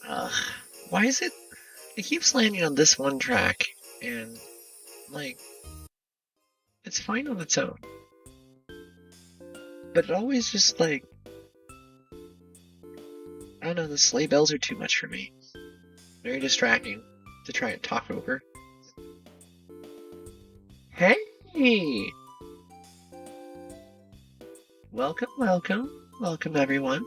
Ugh, why is it? It keeps landing on this one track, and like, it's fine on its own. But it always just like, I don't know, the sleigh bells are too much for me. Very distracting to try and talk over. Hey! Welcome, welcome, welcome everyone.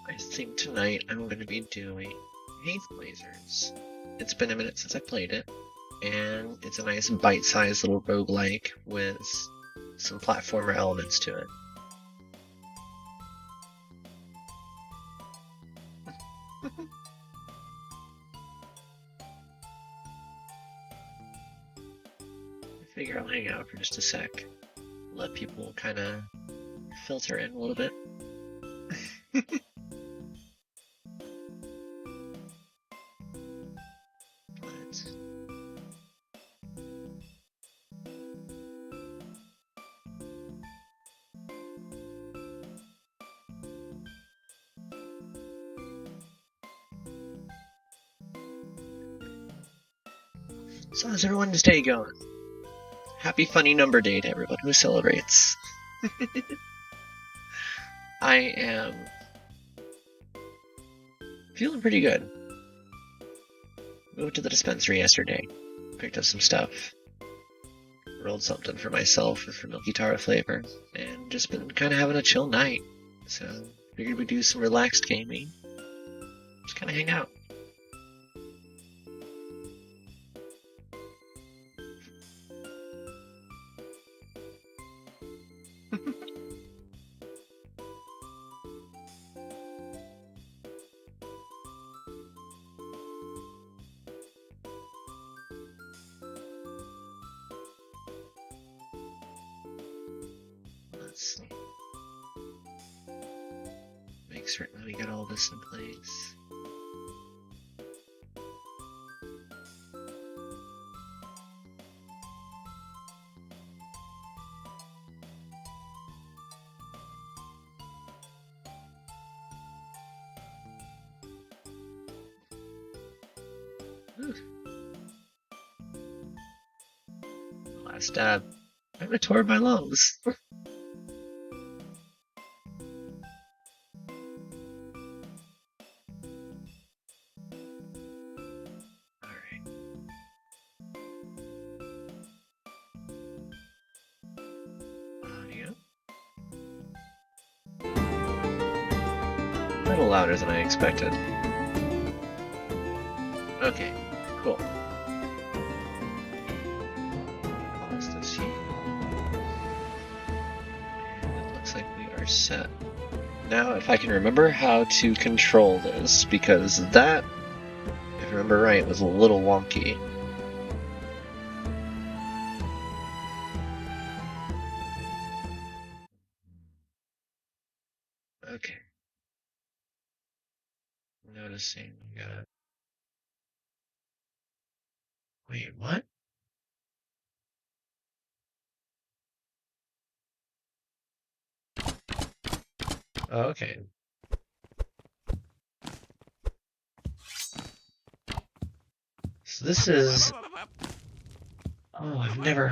I think tonight I'm going to be doing CaveBlazers. It's been a minute since I played it, and it's a nice bite-sized little roguelike with some platformer elements to it. I figure I'll hang out for just a sec, let people kind of filter in a little bit. So how's everyone's day going? Happy funny number day to everyone who celebrates. I am feeling pretty good. Moved to the dispensary yesterday. Picked up some stuff. Rolled something for myself for Milky Taro flavor. And just been kind of having a chill night. So figured we'd do some relaxed gaming. Just kind of hang out. Let's see. Make certain we get all this in place. Ooh. Last dab. I'm gonna tore my lungs. A little louder than I expected. Okay, cool. Pause this here. And it looks like we are set. Now, if I can remember how to control this, because that, if I remember right, was a little wonky. Okay. Noticing we got... Wait, what? Oh, okay. So this is... Oh, I've never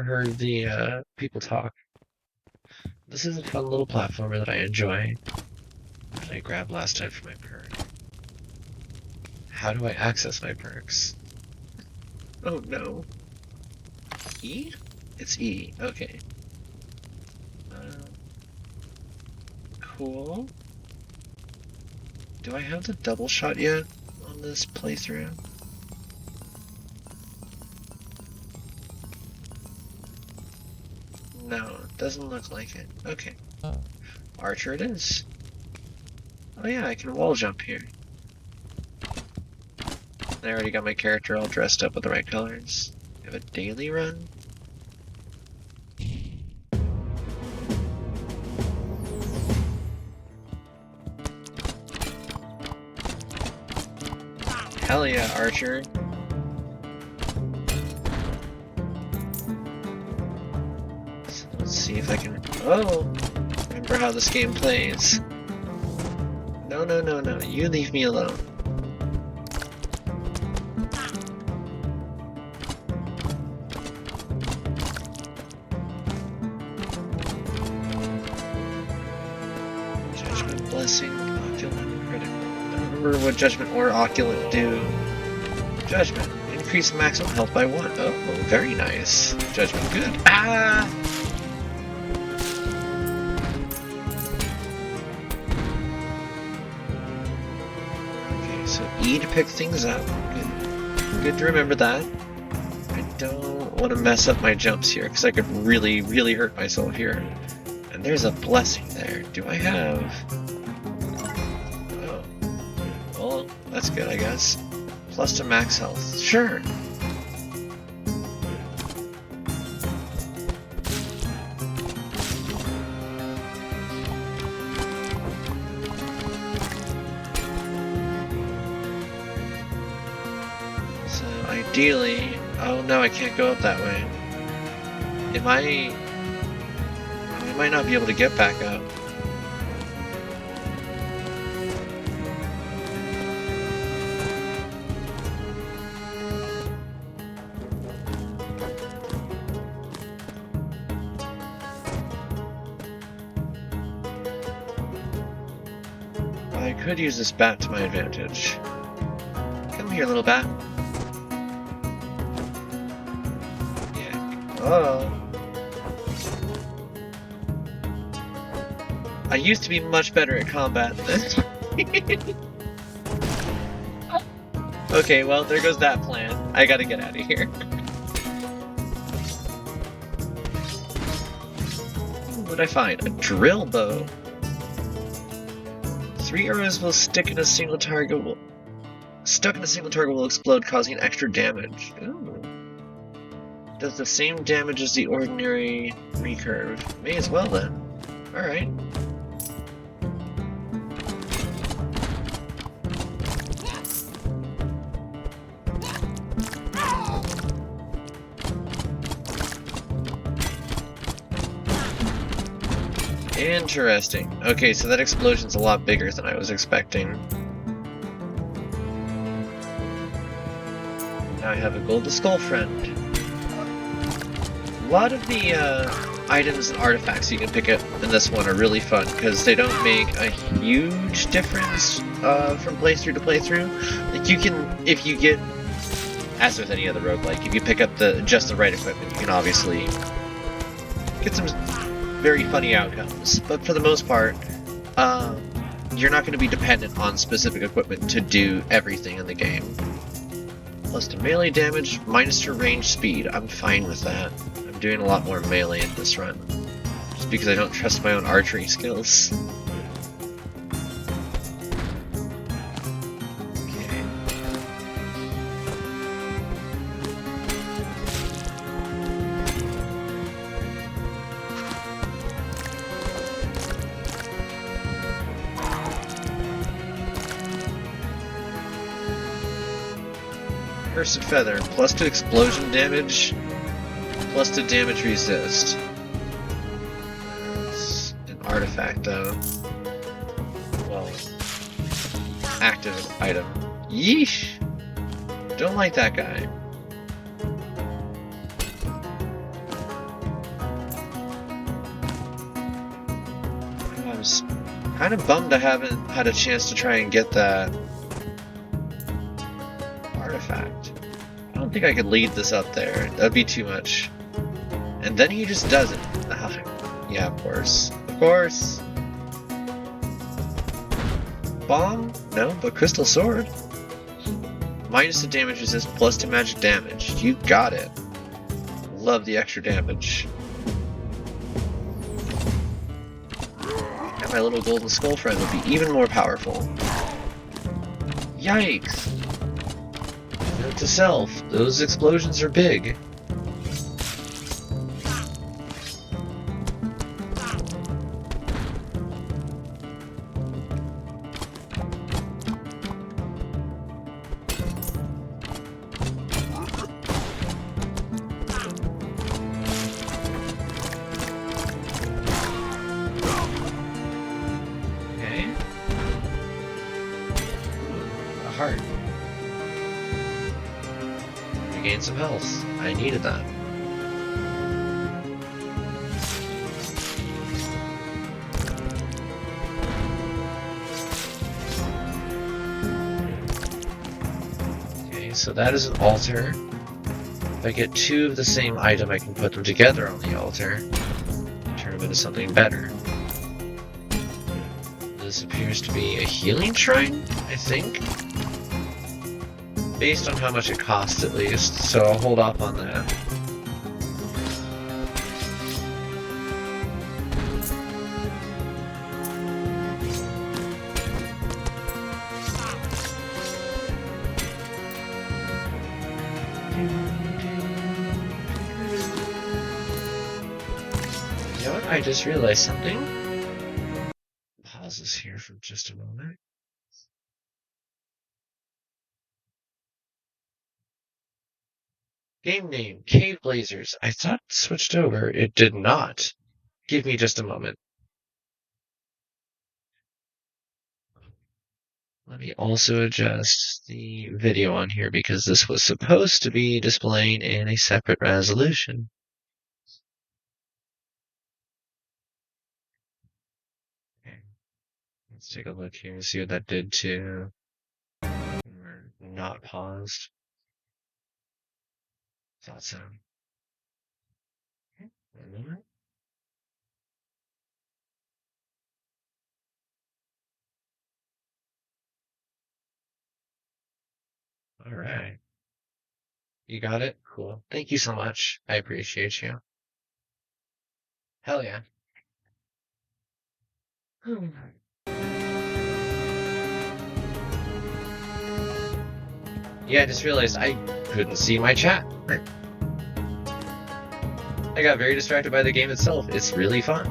heard the people talk. This is a fun little platformer that I enjoy. That I grabbed last time for my perk. How do I access my perks? Oh no. E? It's E. Okay. Cool. Do I have the double shot yet on this playthrough? No, it doesn't look like it. Okay. Archer it is. Oh yeah, I can wall jump here. I already got my character all dressed up with the right colors. I have a daily run. Hell yeah, Archer. So let's see if I can... Oh! Remember how this game plays. No, no, no, no. You leave me alone. Judgment, Blessing, Oculent, Critical. I don't remember what Judgment or Oculent do. Judgment. Increase maximum health by 1. Oh, very nice. Judgment, good. Ah! Okay, so E to pick things up. Good. Good to remember that. I don't want to mess up my jumps here, because I could really, really hurt myself here. And there's a blessing there. Do I have... Oh. Well, that's good, I guess. Plus to max health. Sure. Ideally... Oh no, I can't go up that way. I might not be able to get back up. I could use this bat to my advantage. Come here, little bat. Yeah. Oh. I used to be much better at combat than this. Okay, well, there goes that plan. I gotta get out of here. What did I find? A drill bow. 3 arrows will stuck in a single target will explode, causing extra damage. Ooh. Does the same damage as the ordinary recurve. May as well then. Alright. Interesting. Okay, so that explosion's a lot bigger than I was expecting. Now I have a golden skull friend. A lot of the items and artifacts you can pick up in this one are really fun because they don't make a huge difference from playthrough to playthrough. Like you can, if you get, as with any other roguelike, if you pick up just the right equipment, you can obviously get some very funny outcomes, but for the most part, you're not going to be dependent on specific equipment to do everything in the game. Plus to melee damage, minus to range speed. I'm fine with that. I'm doing a lot more melee in this run, just because I don't trust my own archery skills. Cursed Feather, plus to explosion damage, plus to damage resist. It's an artifact though. Well, active item. Yeesh! Don't like that guy. I was kind of bummed I haven't had a chance to try and get that artifact. I don't think I could lead this up there. That'd be too much. And then he just does it. Yeah, of course. Of course! Bomb? No, but Crystal Sword. Minus the damage resist, plus to magic damage. You got it. Love the extra damage. And my little golden skull friend would be even more powerful. Yikes! Note to self, those explosions are big. Okay. A heart. Gain some health. I needed that. Okay, so that is an altar. If I get 2 of the same item, I can put them together on the altar. Turn them into something better. This appears to be a healing shrine, I think. Based on how much it costs, at least, so I'll hold off on that. You know what? I just realized something. Pause this here for just a moment. Game name, CaveBlazers. I thought it switched over. It did not. Give me just a moment. Let me also adjust the video on here because this was supposed to be displaying in a separate resolution. Okay. Let's take a look here and see what that did to... We're not paused. Thought so. Okay. All right. You got it? Cool. Thank you so much. I appreciate you. Hell yeah. Yeah, I just realized I couldn't see my chat. I got very distracted by the game itself. It's really fun.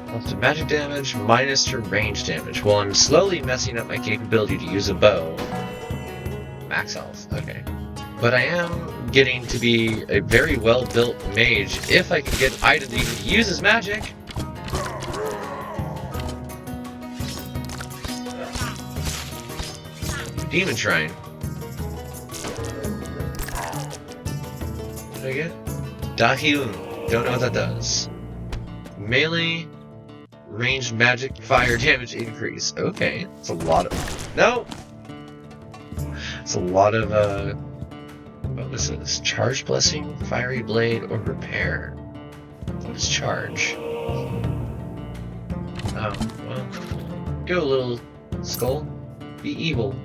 Plus to magic damage, minus to range damage. Well, I'm slowly messing up my capability to use a bow. Max health, okay. But I am getting to be a very well-built mage if I can get an item that even uses magic. Demon Shrine. What did I get? Dahyun. Don't know what that does. Melee, ranged magic, fire damage increase. Okay. It's a lot of... No! It's a lot of, what was this? Charge Blessing, Fiery Blade, or Repair? What is Charge? Oh, well. Go, little skull. Be evil.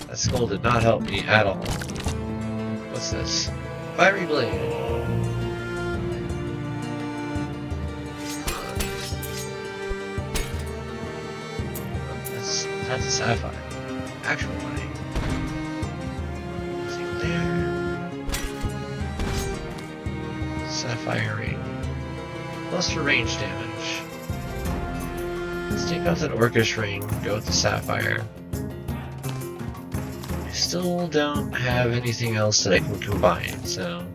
That skull did not help me at all. What's this? Fiery Blade. That's a sapphire. Actual money. See there. Sapphire ring. Plus for range damage. Let's take off that orcish ring, go with the sapphire. I still don't have anything else that I can combine, so...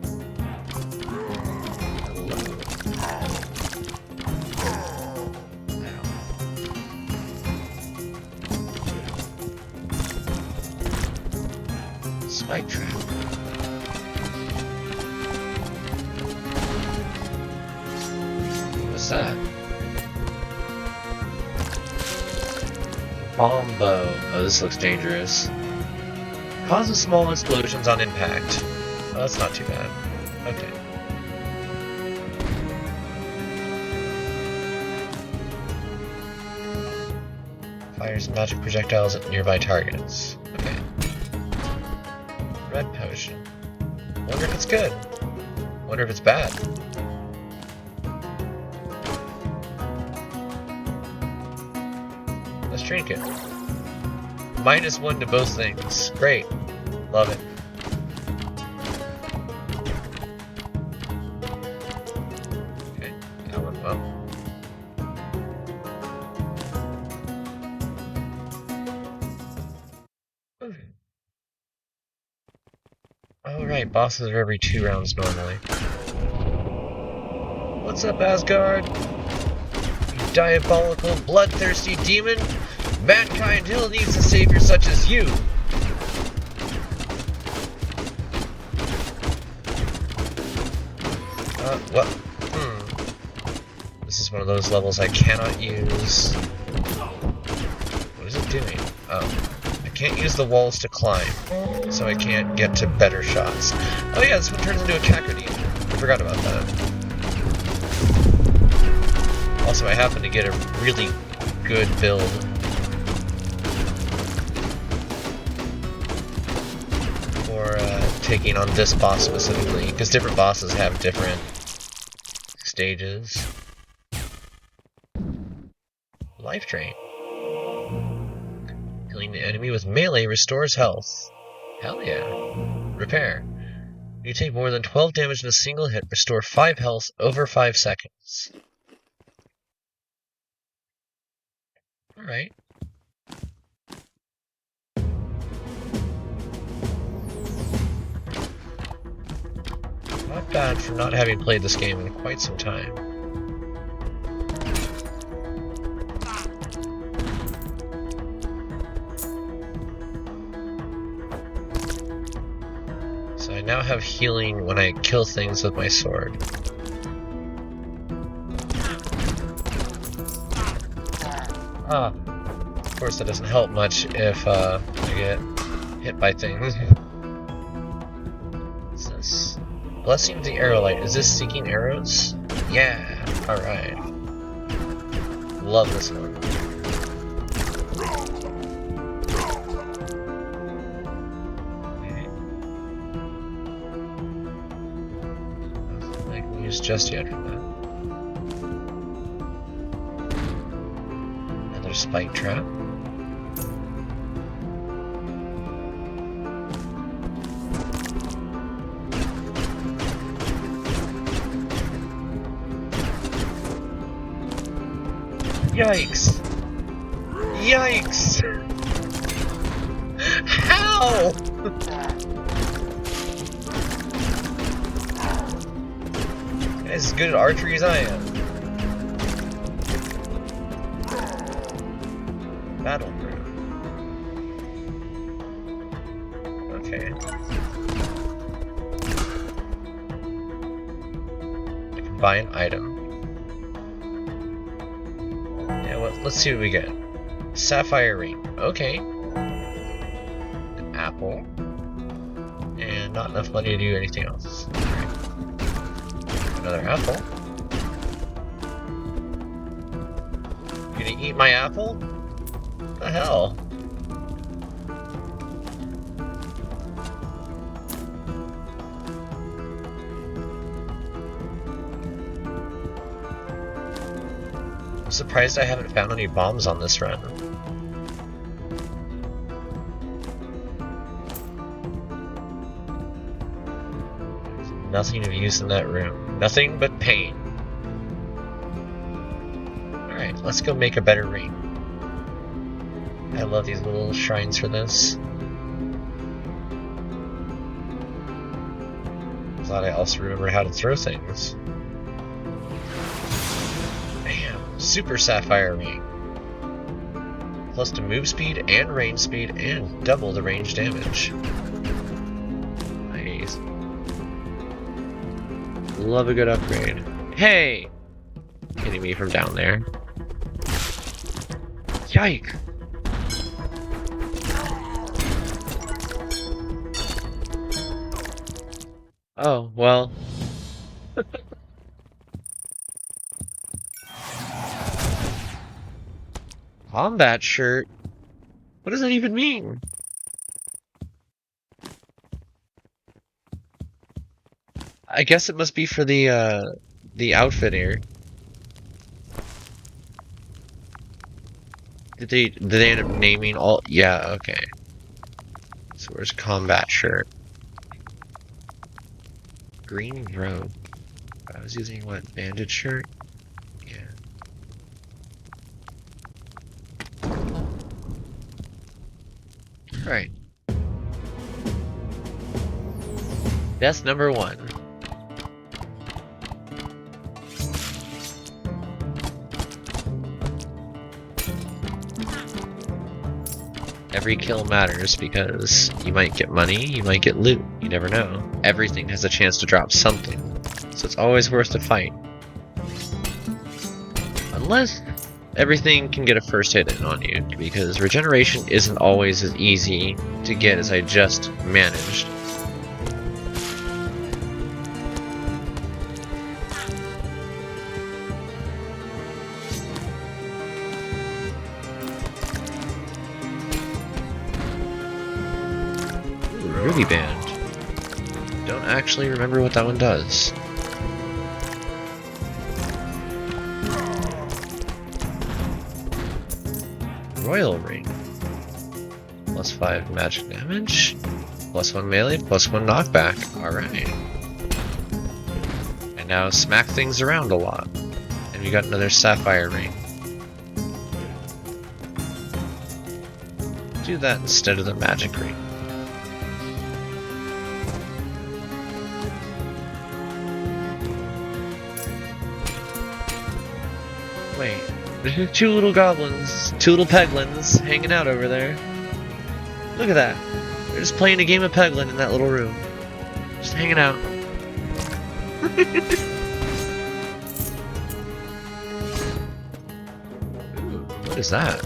Spike trap. What's that? Bomb bow. Oh, this looks dangerous. Causes small explosions on impact. Oh, that's not too bad. Okay. Fires magic projectiles at nearby targets. Okay. Red potion. Wonder if it's good. Wonder if it's bad. Let's drink it. -1 to both things. Great. Love it. Okay, that went well. Alright, bosses are every 2 rounds normally. What's up, Asgard? You diabolical, bloodthirsty demon? Mankind Hill needs a savior such as you! What? This is one of those levels I cannot use. What is it doing? Oh. I can't use the walls to climb, so I can't get to better shots. Oh yeah, this one turns into a Cacodemon. I forgot about that. Also, I happen to get a really good build. For taking on this boss specifically, because different bosses have different stages. Life Drain. Killing the enemy with melee restores health. Hell yeah. Repair. You take more than 12 damage in a single hit, restore 5 health over 5 seconds. Alright. Not bad for not having played this game in quite some time. So I now have healing when I kill things with my sword. Ah, of course that doesn't help much if I get hit by things. What's this? Blessing the Arrow Light. Is this seeking arrows? Yeah, alright. Love this one. Okay. Nothing I can use just yet for that. Another spike trap. Yikes! Yikes! How? As good at archery as I am. Battle brew. Okay. A combined item. Let's see what we get. Sapphire ring. Okay. An apple. And not enough money to do anything else. Right. Another apple. You gonna eat my apple? What the hell? I'm surprised I haven't found any bombs on this run. There's nothing of use in that room. Nothing but pain. Alright, let's go make a better ring. I love these little shrines for this. Glad I also remember how to throw things. Super Sapphire Ring. Plus to move speed and range speed and double the range damage. Nice. Love a good upgrade. Hey! Hitting me from down there. Yike! Oh, well. Combat shirt? What does that even mean? I guess it must be for the outfit here. Did they end up naming all? Yeah, okay. So where's combat shirt? Green robe. I was using what? Bandage shirt? Yeah. Alright. Death number 1. Every kill matters because you might get money, you might get loot, you never know. Everything has a chance to drop something, so it's always worth the fight. Unless everything can get a first hit in on you, because regeneration isn't always as easy to get as I just managed. Ruby Band. Don't actually remember what that one does. Royal Ring. +5 magic damage. +1 melee, +1 knockback. Alright. And now smack things around a lot. And we got another Sapphire Ring. do that instead of the magic ring. Wait, there's two little goblins, two little peglins hanging out over there. Look at that. They're just playing a game of peglin in that little room. Just hanging out. Ooh, what is that?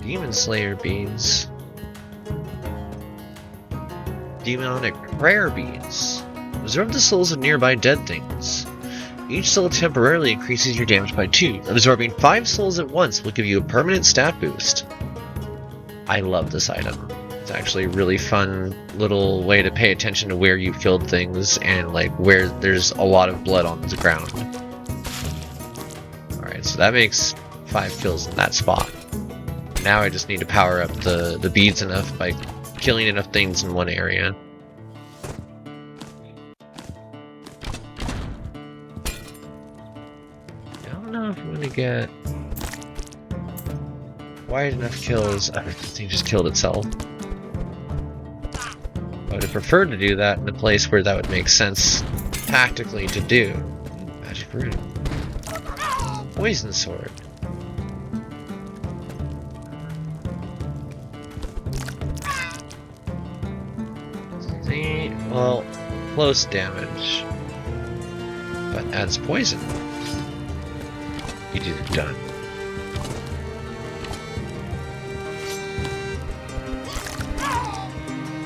Demon Slayer beads. Demonic prayer beads. Absorb the souls of nearby dead things. Each soul temporarily increases your damage by 2. Absorbing 5 souls at once will give you a permanent stat boost. I love this item. It's actually a really fun little way to pay attention to where you killed things and like where there's a lot of blood on the ground. Alright, so that makes 5 kills in that spot. Now I just need to power up the beads enough by killing enough things in one area. I don't know if I'm gonna get wide enough kills. I think it just killed itself. I would have preferred to do that in a place where that would make sense tactically to do. Magic root. Poison sword. See, well, close damage, but adds poison. You do the done.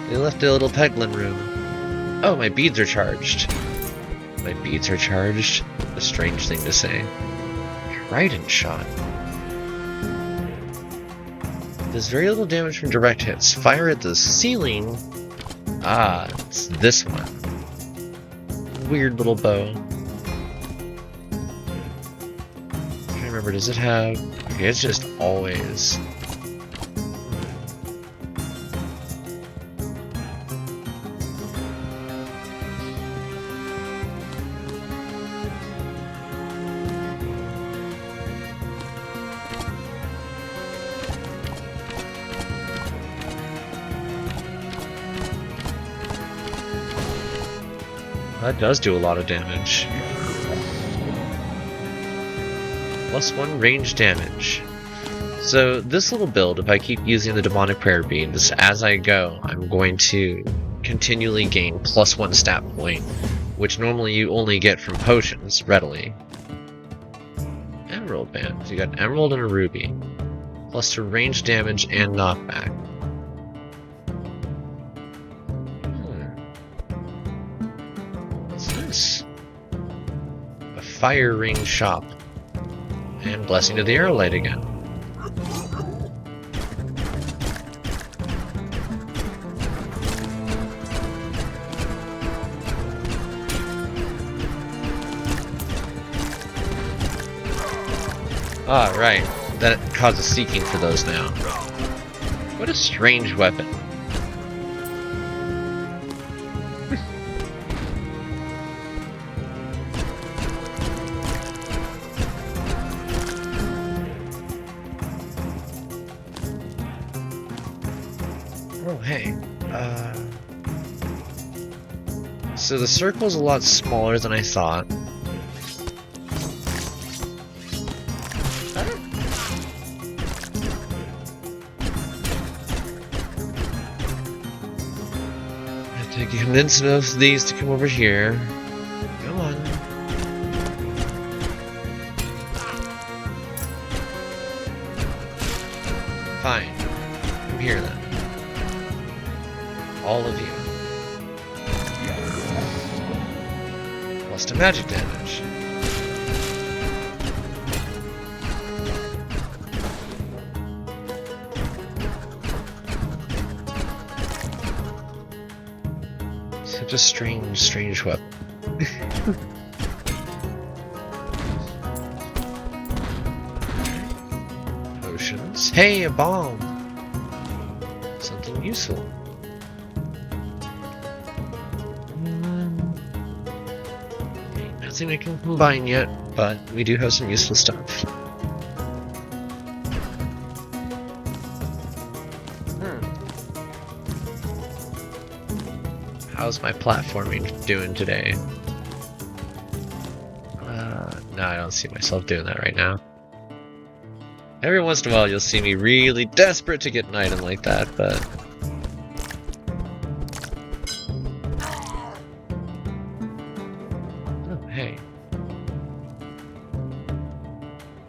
They left a little peglin room. Oh, my beads are charged. My beads are charged? A strange thing to say. Trident shot. Does very little damage from direct hits. Fire at the ceiling. Ah, it's this one. Weird little bow. I'm trying to remember, does it have... Okay, it's just always... That does do a lot of damage. +1 range damage. So this little build, if I keep using the demonic prayer beads as I go, I'm going to continually gain +1 stat point, which normally you only get from potions readily. Emerald band. So you got an emerald and a ruby. +2 range damage and knockback. A fire ring shop. And blessing to the arrowlight again. Ah, right. That causes seeking for those now. What a strange weapon. Oh, hey. So the circle's a lot smaller than I thought. I have to convince enough of these to come over here. Come on. Fine. Come here then. All of you. +2 magic damage. Such a strange weapon. Potions. Hey, a bomb! Something useful. Nothing I can combine yet, but we do have some useful stuff. How's my platforming doing today? No, I don't see myself doing that right now. Every once in a while you'll see me really desperate to get an item like that, but... Oh, hey.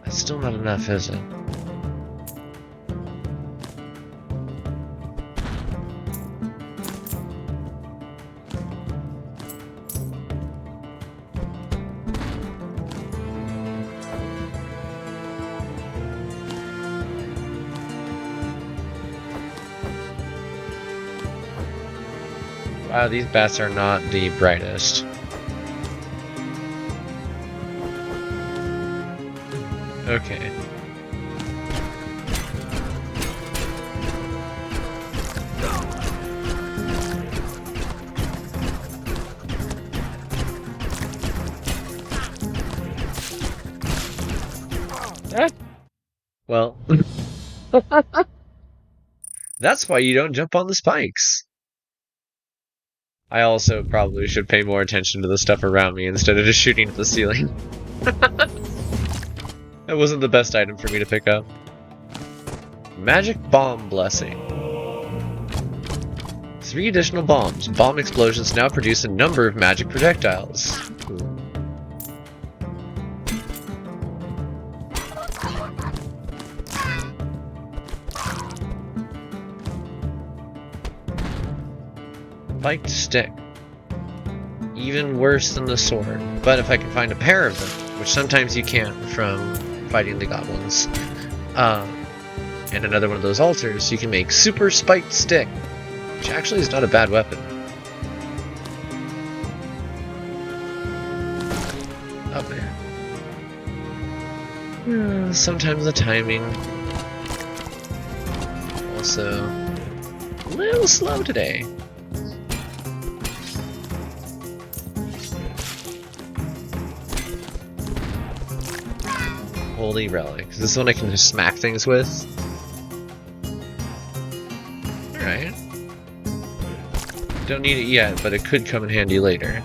That's still not enough, is it? Wow, these bats are not the brightest. Okay. Well, that's why you don't jump on the spikes. I also probably should pay more attention to the stuff around me instead of just shooting at the ceiling. That wasn't the best item for me to pick up. Magic Bomb Blessing. 3 additional bombs. Bomb explosions now produce a number of magic projectiles. Spiked stick. Even worse than the sword. But if I can find a pair of them, which sometimes you can't from fighting the goblins, and another one of those altars, you can make Super Spiked Stick, which actually is not a bad weapon. Up there. Sometimes the timing. Also, a little slow today. Holy Relic. Is this one I can just smack things with? Alright. Don't need it yet, but it could come in handy later.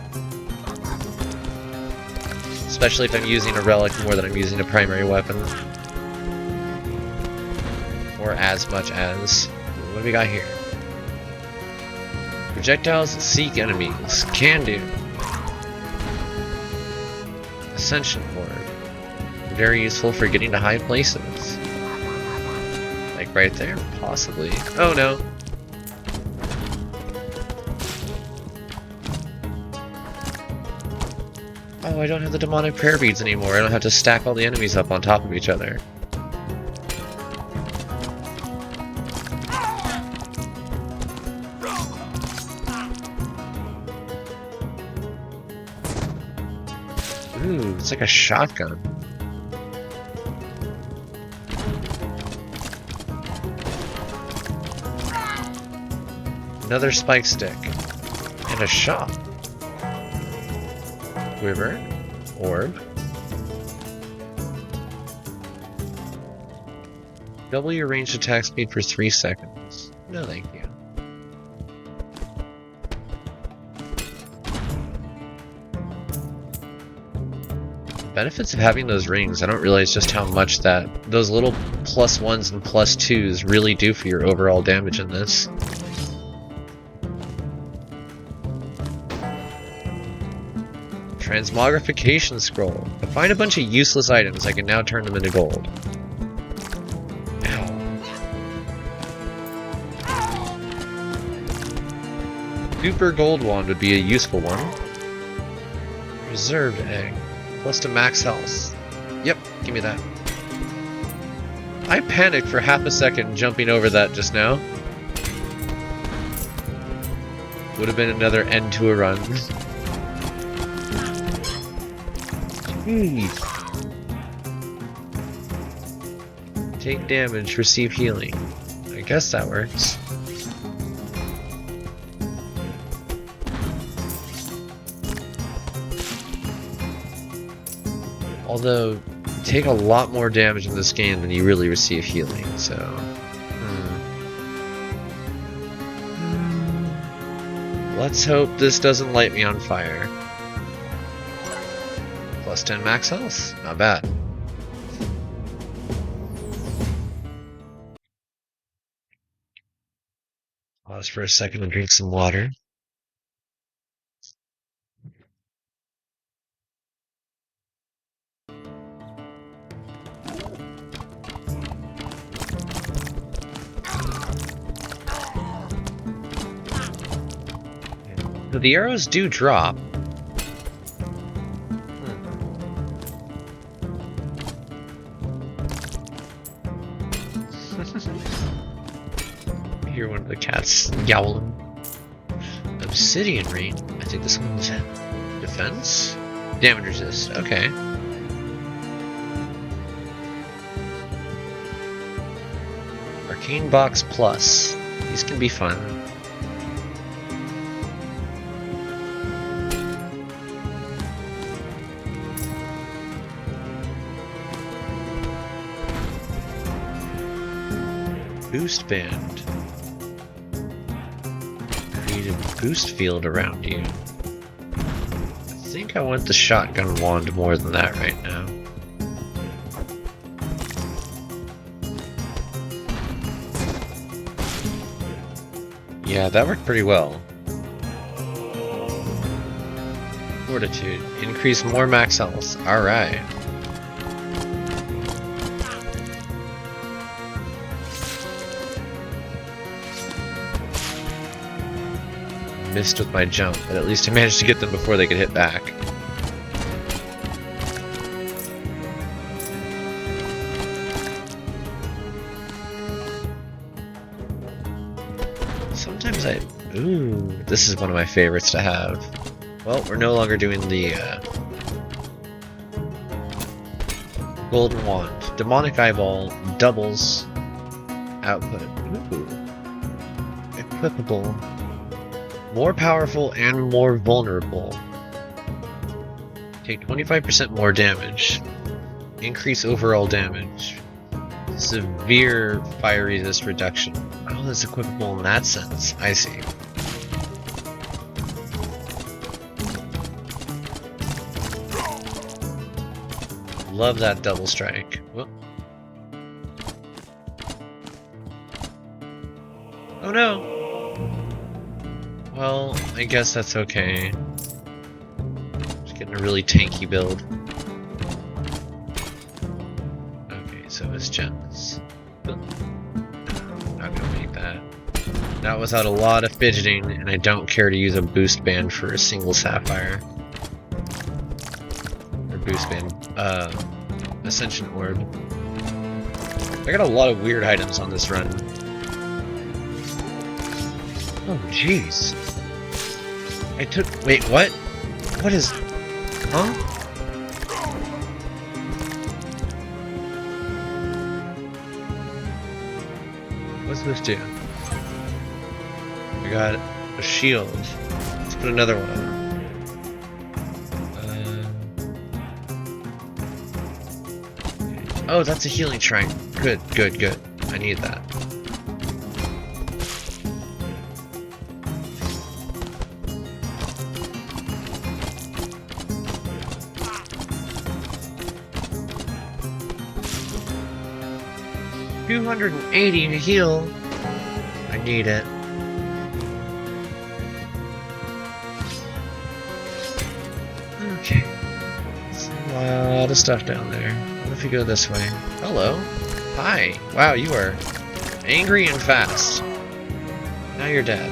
Especially if I'm using a relic more than I'm using a primary weapon. Or as much as... What do we got here? Projectiles that seek enemies. Can do. Ascension Orb. Very useful for getting to high places. Like right there, possibly. Oh no. Oh, I don't have the demonic prayer beads anymore. I don't have to stack all the enemies up on top of each other. Ooh, it's like a shotgun. Another spike stick. And a shot. Quiver. Orb. Double your ranged attack speed for 3 seconds. No thank you. Benefits of having those rings, I don't realize just how much those little +1s and +2s really do for your overall damage in this. Transmogrification Scroll. If I find a bunch of useless items, I can now turn them into gold. Ow. Super Gold Wand would be a useful one. Reserved Egg. Plus to max health. Yep, give me that. I panicked for half a second jumping over that just now. Would have been another end to a run. Take damage, receive healing. I guess that works. Although, you take a lot more damage in this game than you really receive healing, so... Let's hope this doesn't light me on fire. Plus 10 max health. Not bad. Pause for a second and drink some water. So the arrows do drop. Hear one of the cats yowling. Obsidian ring. I think this one's defense? Damage resist. Okay. Arcane box plus. These can be fun. Boost band. Create a boost field around you. I think I want the shotgun wand more than that right now. Yeah, that worked pretty well. Fortitude. Increase more max health. Alright. Missed with my jump, but at least I managed to get them before they could hit back. Sometimes ooh, this is one of my favorites to have. Well, we're no longer doing the golden wand. Demonic eyeball doubles output. Ooh. Equipable. More powerful and more vulnerable. Take 25% more damage. Increase overall damage. Severe fire resist reduction. Oh, that's equipable in that sense. I see. Love that double strike. Whoop. Oh no! Well, I guess that's okay. Just getting a really tanky build. Okay, so it's gems. Not gonna make that. Not without a lot of fidgeting, and I don't care to use a boost band for a single sapphire. Or boost band. Ascension orb. I got a lot of weird items on this run. Oh, jeez. I took... Wait, what? What is... Huh? What's this do? I got a shield. Let's put another one on. Oh, that's a healing shrine. Good, good, good. I need that. $280 to heal. I need it. Okay. There's a lot of stuff down there. What if we go this way? Hello. Hi. Wow, you are angry and fast. Now you're dead.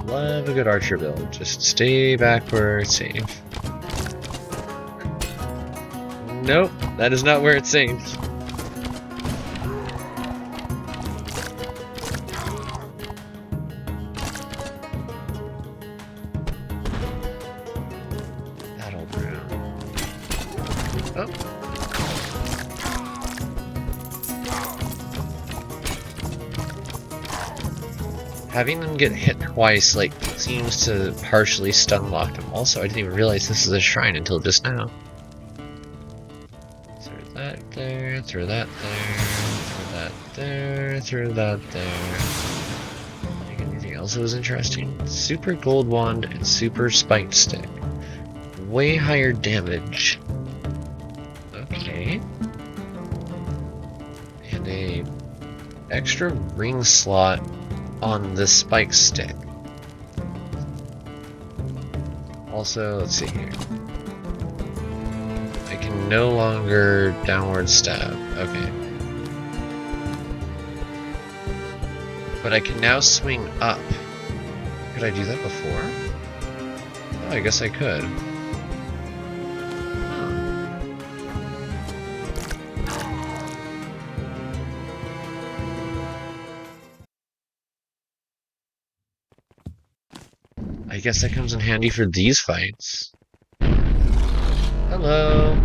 Love a good archer build. Just stay back where it's safe. Nope, that is not where it's safe. Battleground. Oh. Having them get hit twice, like, seems to partially stun lock them. Also, I didn't even realize this is a shrine until just now. throw that there, throw that there, throw that there. Like anything else that was interesting? Super Gold Wand and Super Spiked Stick. Way higher damage. Okay. And a extra ring slot on the Spike Stick. Also, let's see here. I can no longer downward stab. Okay. But I can now swing up. Could I do that before? Oh, I guess I could. I guess that comes in handy for these fights. Hello.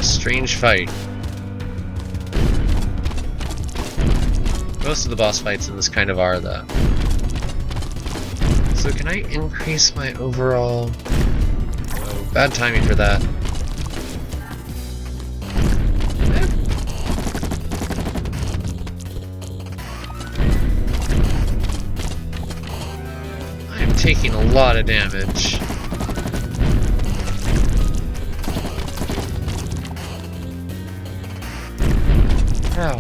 Strange fight. Most of the boss fights in this kind of are, though. So can I increase my overall... Oh, bad timing for that. I am taking a lot of damage. Ow.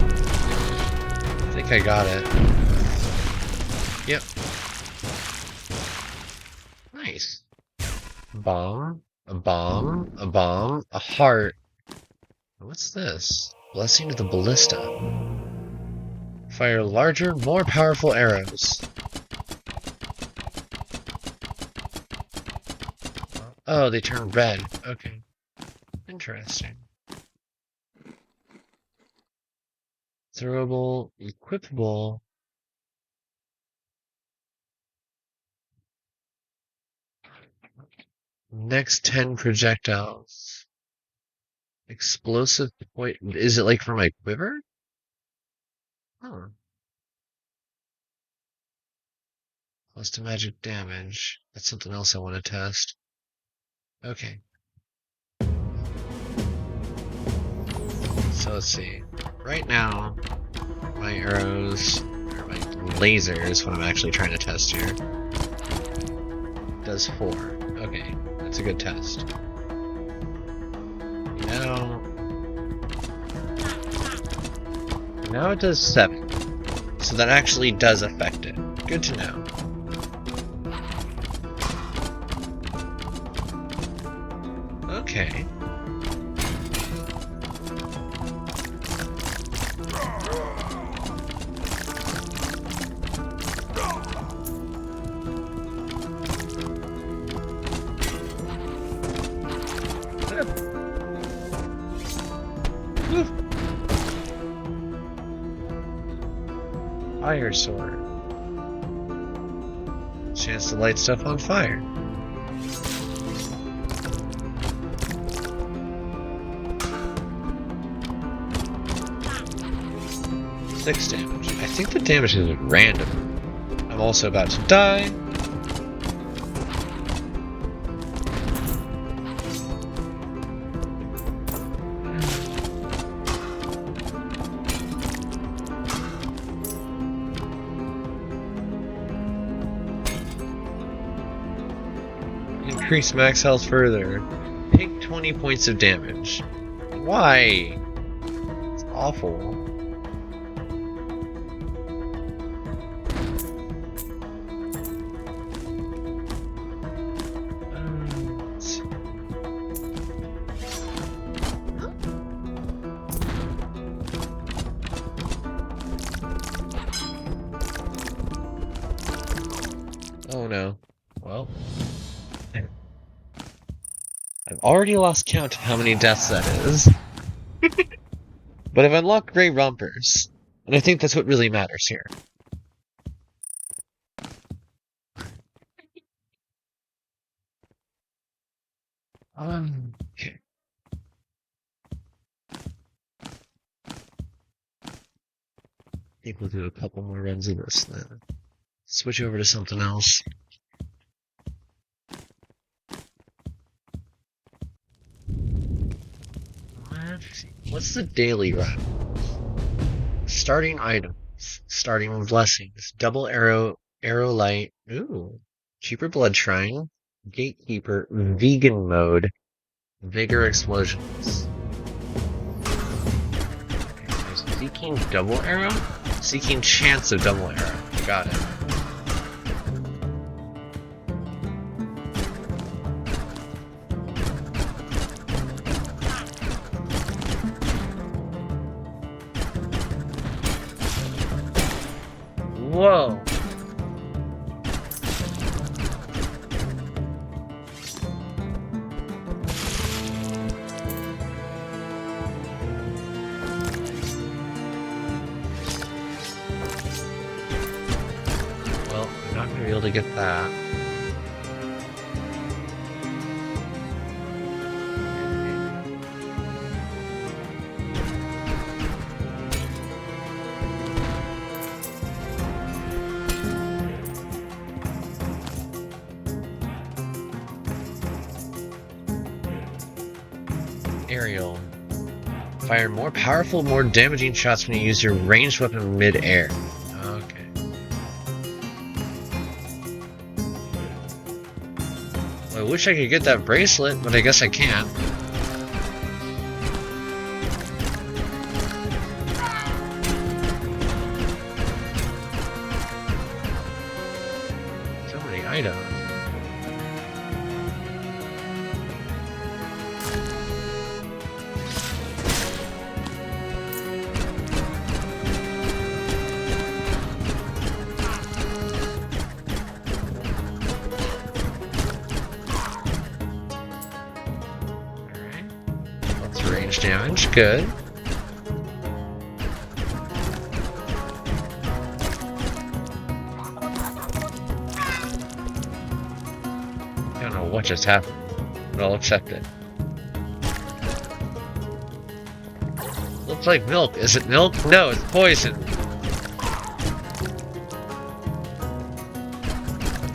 I think I got it. Yep. Nice. Bomb. A bomb, a bomb, a heart. What's this? Blessing of the Ballista. Fire larger, more powerful arrows. Oh, they turn red. Okay. Interesting. Throwable, equipable. Next 10 projectiles. Explosive point. Is it like for my quiver? Huh. Plus to magic damage. That's something else I want to test. Okay. So let's see. Right now, my arrows, or my lasers, what I'm actually trying to test here, does 4. Okay. That's a good test. Now it does 7. So that actually does affect it. Good to know. Okay. Fire sword. Chance to light stuff on fire. Six damage. I think the damage is random. I'm also about to die. Increase max health further. Take 20 points of damage. Why? It's awful. Oh no. Well, I've already lost count of how many deaths that is. But I've unlocked gray rompers, and I think that's what really matters here. Okay. I think we'll do a couple more runs of this then. Switch over to something else. What's the daily run? Starting items. Starting blessings. Double arrow, arrow light. Ooh. Cheaper blood shrine. Gatekeeper. Vegan mode. Vigor explosions. Okay, so seeking double arrow? Seeking chance of double arrow. Got it. Whoa! Well, I'm not gonna be able to get that. Aerial. Fire more powerful, more damaging shots when you use your ranged weapon mid-air. Okay. Well, I wish I could get that bracelet, but I guess I can't. So many items. Range damage, good. I don't know what just happened, but I'll accept it. Looks like milk. Is it milk? No, it's poison.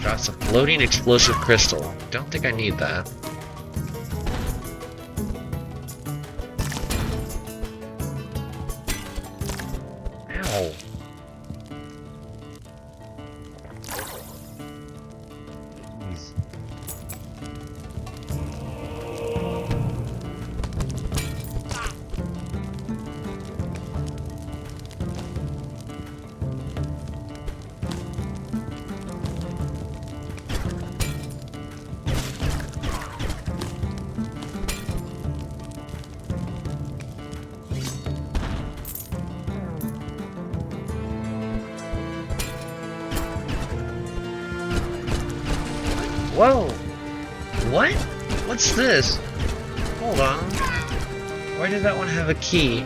Drops a floating explosive crystal. Don't think I need that. Ow. Jeez. Whoa! What? What's this? Hold on. Why did that one have a key?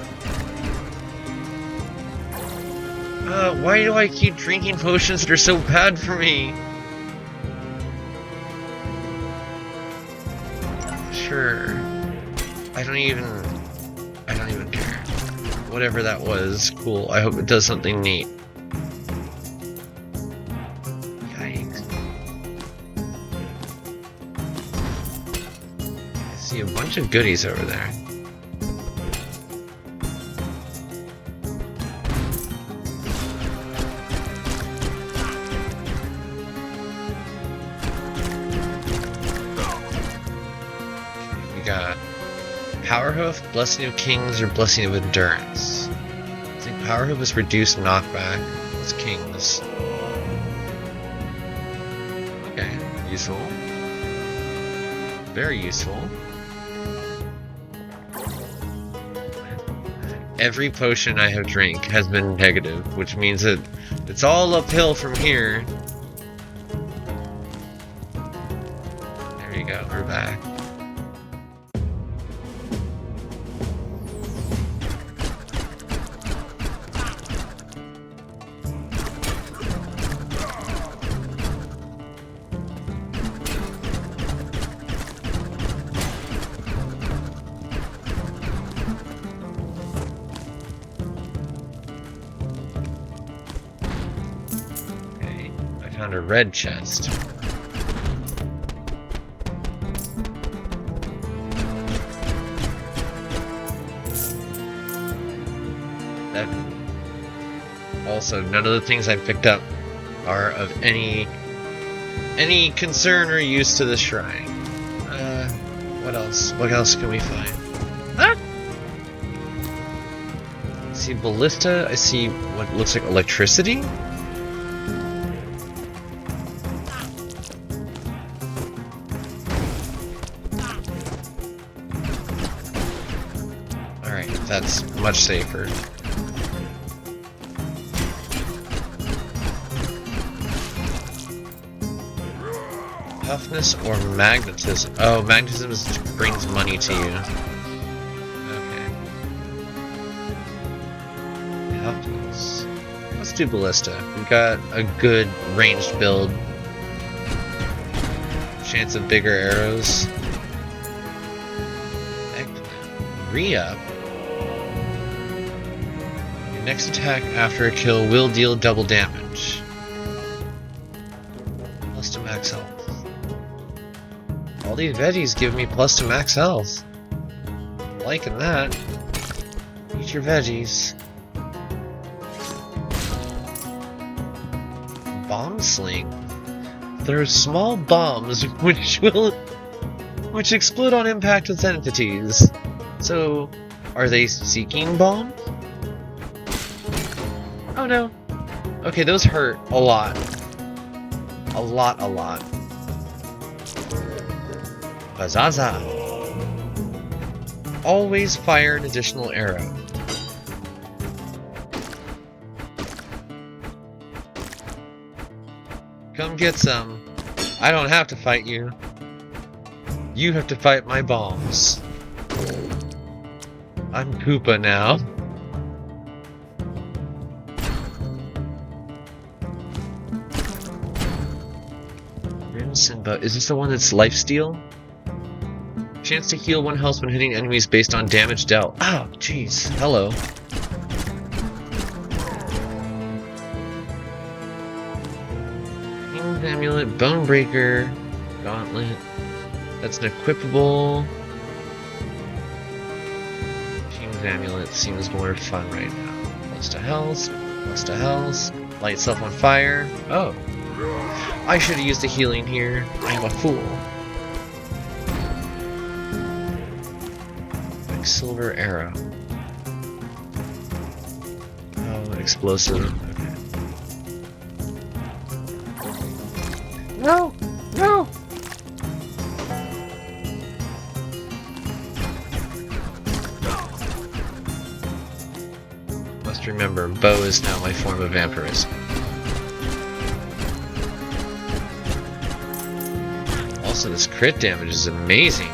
Why do I keep drinking potions that are so bad for me? Sure. I don't even care. Whatever that was, cool. I hope it does something neat. A bunch of goodies over there. We got Power Hoof, Blessing of Kings, or Blessing of Endurance. I think Power Hoof is reduced knockback. It's Kings. Okay, useful. Very useful. Every potion I have drank has been negative, which means that it's all uphill from here. go, we're back. Okay, I found a red chest. Also, none of the things I picked up are of any concern or use to the shrine. What else? What else can we find? Ah! I see ballista. I see what looks like electricity. Alright, that's much safer. Toughness or magnetism? Oh, magnetism brings money to you. Okay. Toughness. Let's do ballista. We've got a good ranged build. Chance of bigger arrows. Re-up. Your next attack after a kill will deal double damage. Plus to max health. All these veggies give me plus to max health. I'm liking that. Eat your veggies. Bomb sling. There are small bombs which explode on impact with entities. So, are they seeking bombs? Oh no. Okay, those hurt a lot. A lot. Bazaza. Always fire an additional arrow. Come get some. I don't have to fight you. You have to fight my bombs. I'm Koopa now. Crimson Bow. Is this the one that's lifesteal? Chance to heal 1 health when hitting enemies based on damage dealt. Oh, jeez. Hello. King's Amulet, Bonebreaker, Gauntlet. That's an equipable. King's Amulet seems more fun right now. Plus to health, light self on fire. Oh. I should have used the healing here. I am a fool. Silver arrow. Oh, explosive. Okay. No! No! Must remember, bow is now my form of vampirism. Also, this crit damage is amazing.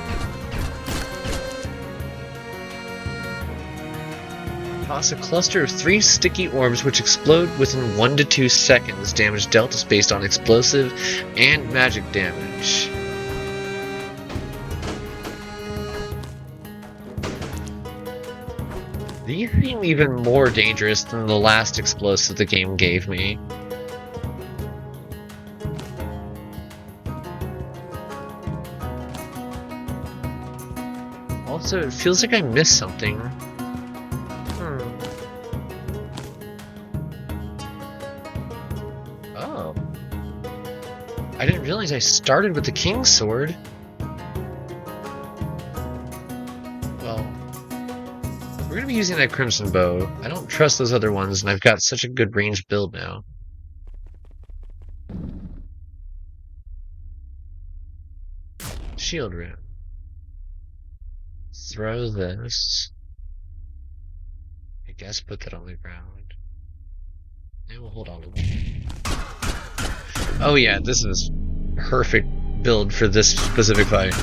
Toss a cluster of 3 sticky orbs which explode within 1 to 2 seconds. Damage dealt is based on explosive and magic damage. These seem even more dangerous than the last explosive the game gave me. Also, it feels like I missed something. Oh. I didn't realize I started with the King's Sword. Well, we're gonna be using that Crimson Bow. I don't trust those other ones, and I've got such a good ranged build now. Shield Rune. Throw this. I guess put that on the ground. And we'll hold on to it. Oh yeah, this is perfect build for this specific fight.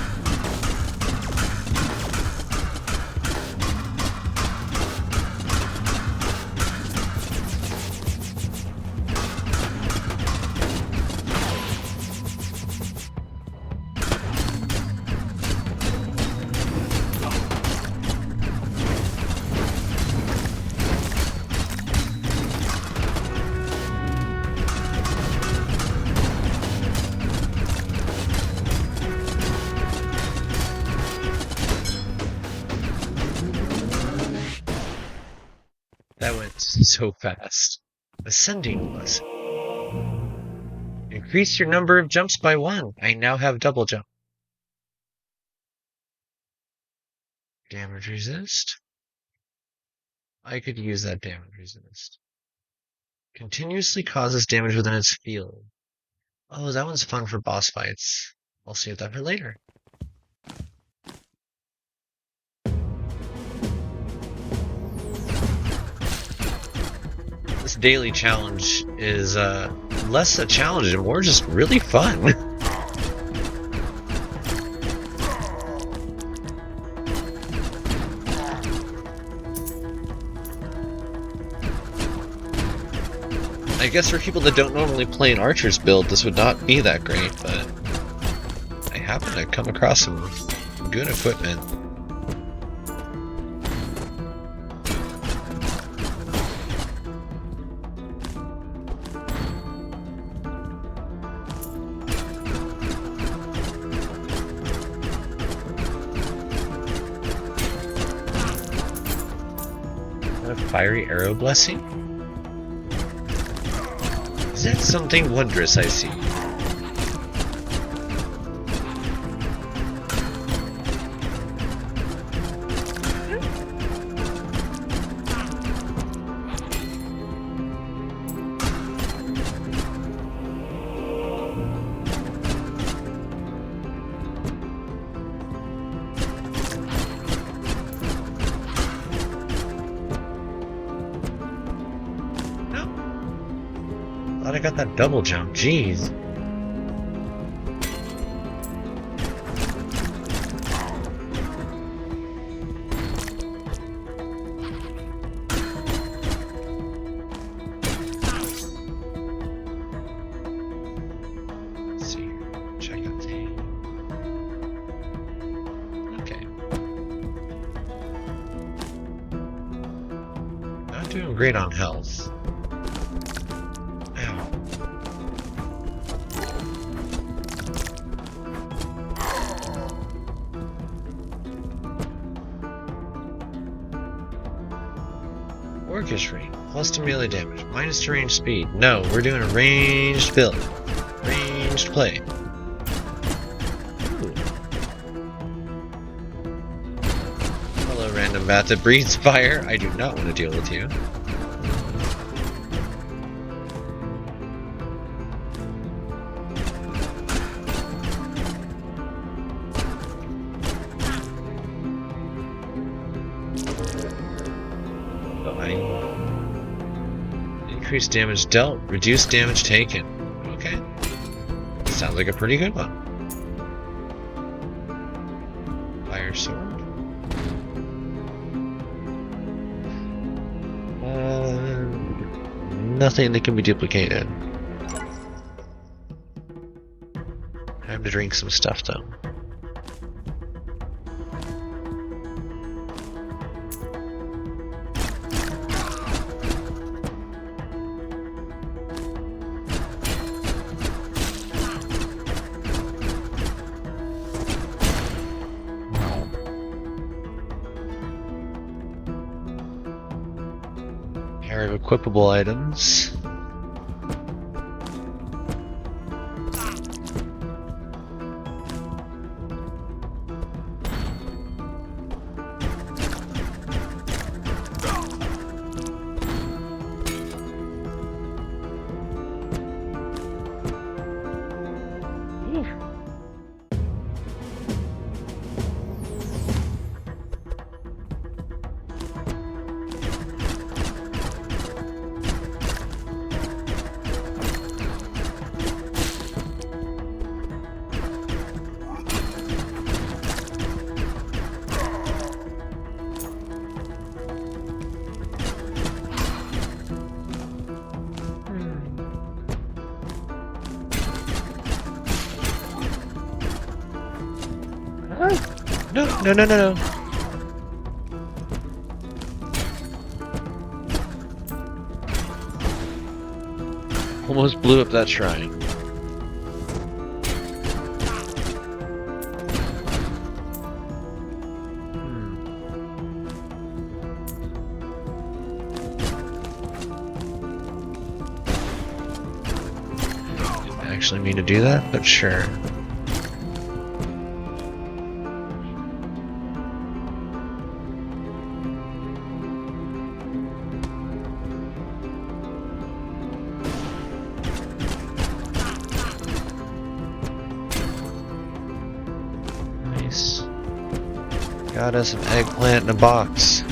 That went so fast. Ascending lesson. Increase your number of jumps by 1. I now have double jump. Damage resist. I could use that damage resist. Continuously causes damage within its field. Oh, that one's fun for boss fights. I'll save that for later. This daily challenge is less a challenge and more just really fun. I guess for people that don't normally play an Archer's build, this would not be that great, but I happen to come across some good equipment. A fiery arrow blessing? Is that something wondrous I see? Thought I got that double jump, jeez. Let's see here. Check out the... Okay. Not doing great on health. Orchestry, plus to melee damage, minus to range speed. No, we're doing a ranged build. Ranged play. Ooh. Hello, random bat that breathes fire. I do not want to deal with you. Increased damage dealt, reduced damage taken. Okay. Sounds like a pretty good one. Fire sword. Nothing that can be duplicated. Time to drink some stuff though. Pair of equipable items. No, no, no, no, no. Almost blew up that shrine. Didn't actually mean to do that, but sure. Got us an eggplant in a box.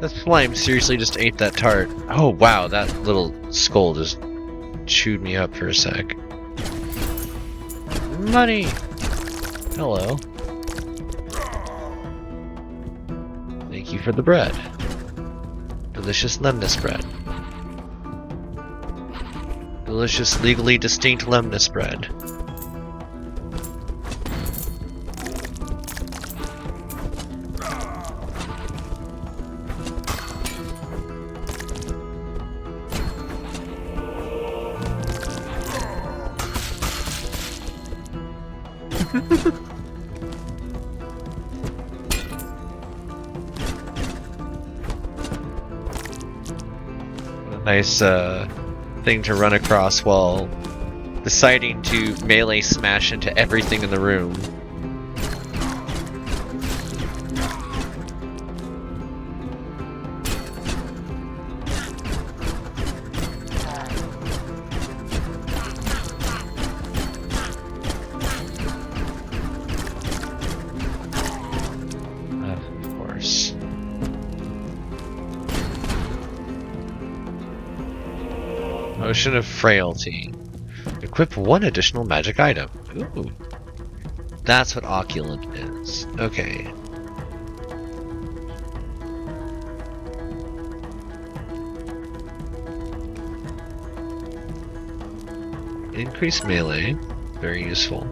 That slime seriously just ate that tart. Oh wow, that little skull just chewed me up for a sec. Money! Hello. Thank you for the bread. Delicious lemnis bread. Delicious, legally distinct lemnis bread. Nice thing to run across while deciding to melee smash into everything in the room. Of course. Potion of Frailty. Equip one additional magic item. Ooh. That's what Opulent is. Okay. Increased melee. Very useful.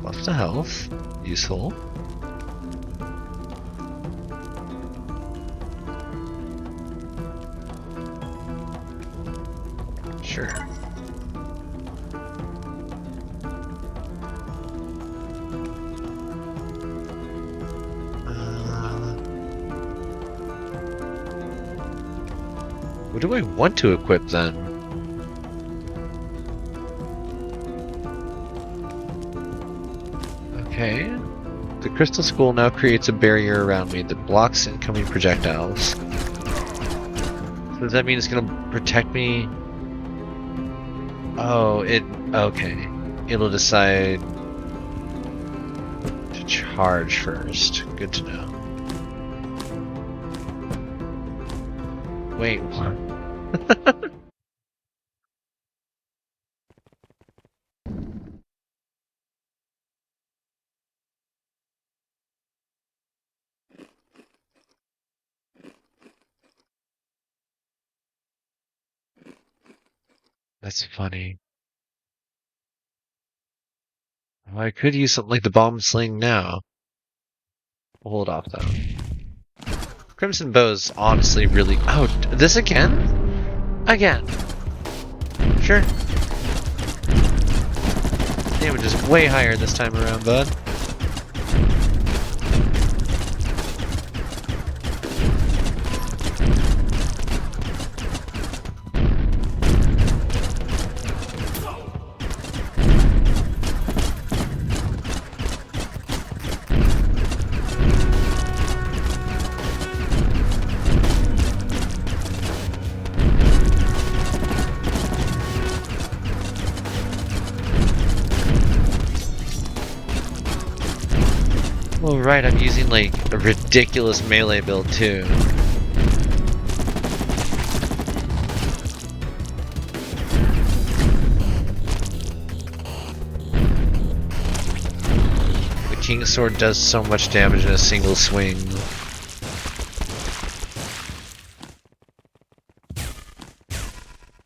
Plus to health. Useful. Sure. What do I want to equip then? Okay. The crystal skull now creates a barrier around me that blocks incoming projectiles. So does that mean it's gonna protect me? Oh, okay. It'll decide to charge first. Good to know. Wait, what? That's funny. Well, I could use something like the bomb sling now. We'll hold off though. Crimson Bow's honestly really. Oh, this again? Again. Sure. Damage is way higher this time around, bud. Oh right, I'm using like a ridiculous melee build too. King Sword does so much damage in a single swing.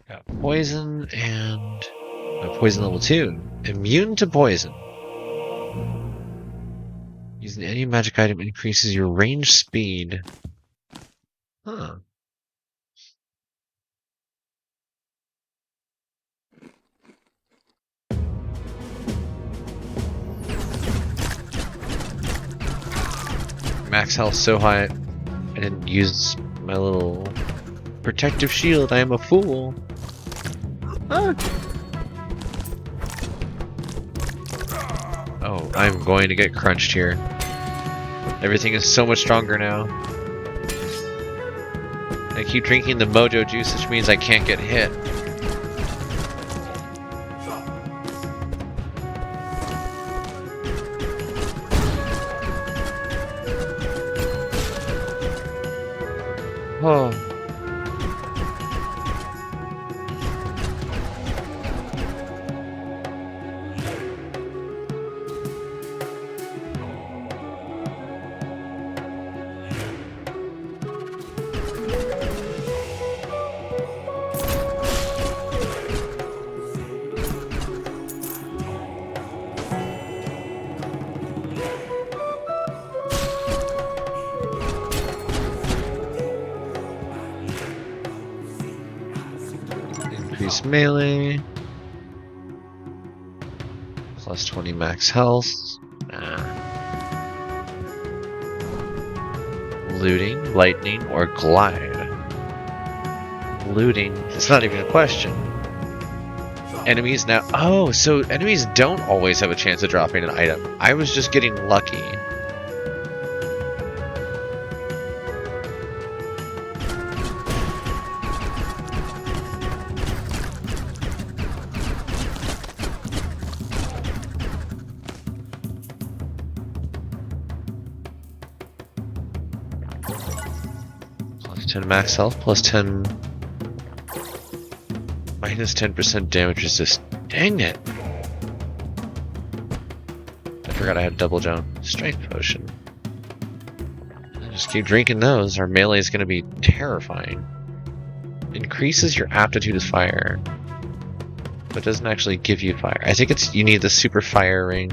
Got poison and poison level 2. Immune to poison. Using any magic item increases your range speed. Huh. Max health so high, I didn't use my little protective shield. I am a fool. Ah. Oh, I'm going to get crunched here. Everything is so much stronger now. I keep drinking the mojo juice, which means I can't get hit. Oh. Increase melee. Plus 20 max health. Looting, lightning, or glide. Looting, it's not even a question. Enemies now. Oh, so enemies don't always have a chance of dropping an item. I was just getting lucky. Plus 10 max health, plus 10. Minus 10% damage resist. Dang it! I forgot I had double jump. Strength potion. Just keep drinking those. Our melee is going to be terrifying. Increases your aptitude to fire, but doesn't actually give you fire. I think it's you need the super fire ring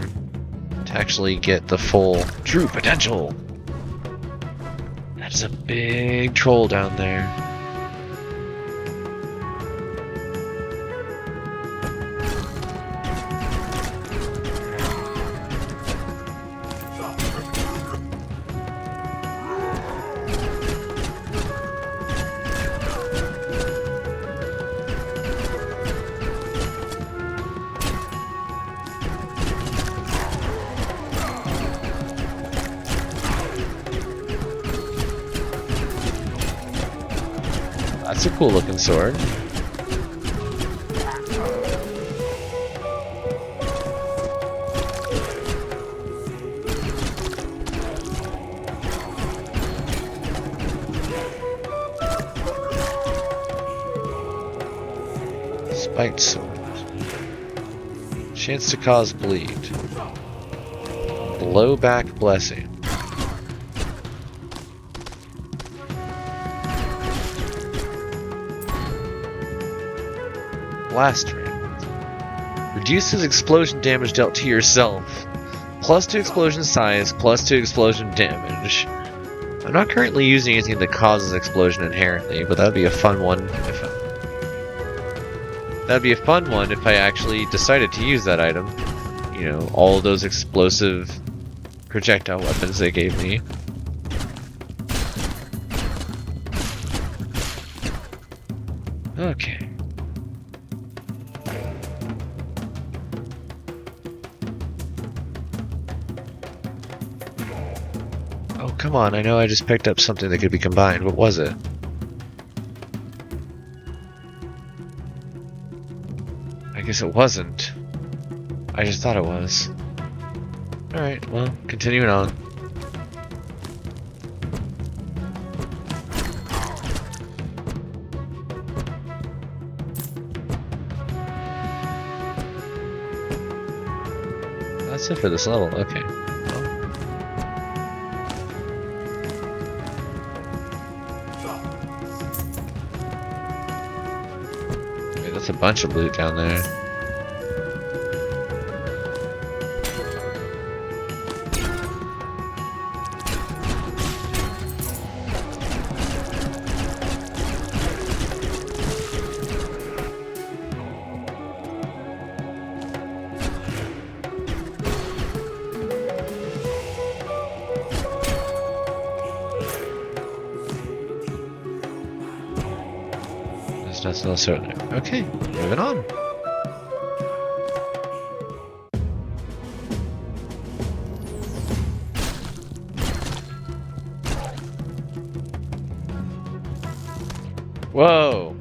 to actually get the full true potential. That's a big troll down there. That's a cool looking sword. Spiked sword. Chance to cause bleed. Blowback blessing. Blast ring. Reduces explosion damage dealt to yourself. Plus 2 explosion size, plus 2 explosion damage. I'm not currently using anything that causes explosion inherently, but that'd be a fun one if I actually decided to use that item. You know, all those explosive projectile weapons they gave me. Okay. Oh, come on, I know I just picked up something that could be combined. What was it? I guess it wasn't. I just thought it was. Alright, well, continuing on. That's it for this level, okay. Well, That's a bunch of loot down there. There's nothing else over there. Okay, moving on. Whoa!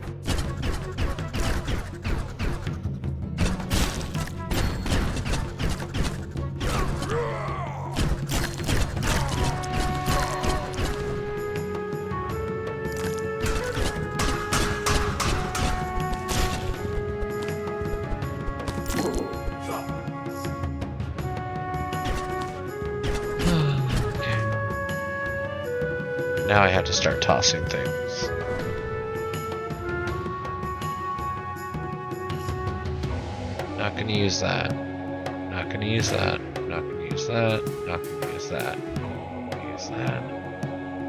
Now I have to start tossing things. Not gonna use that. Not gonna use that. Not gonna use that. Not gonna use that. Not gonna use that.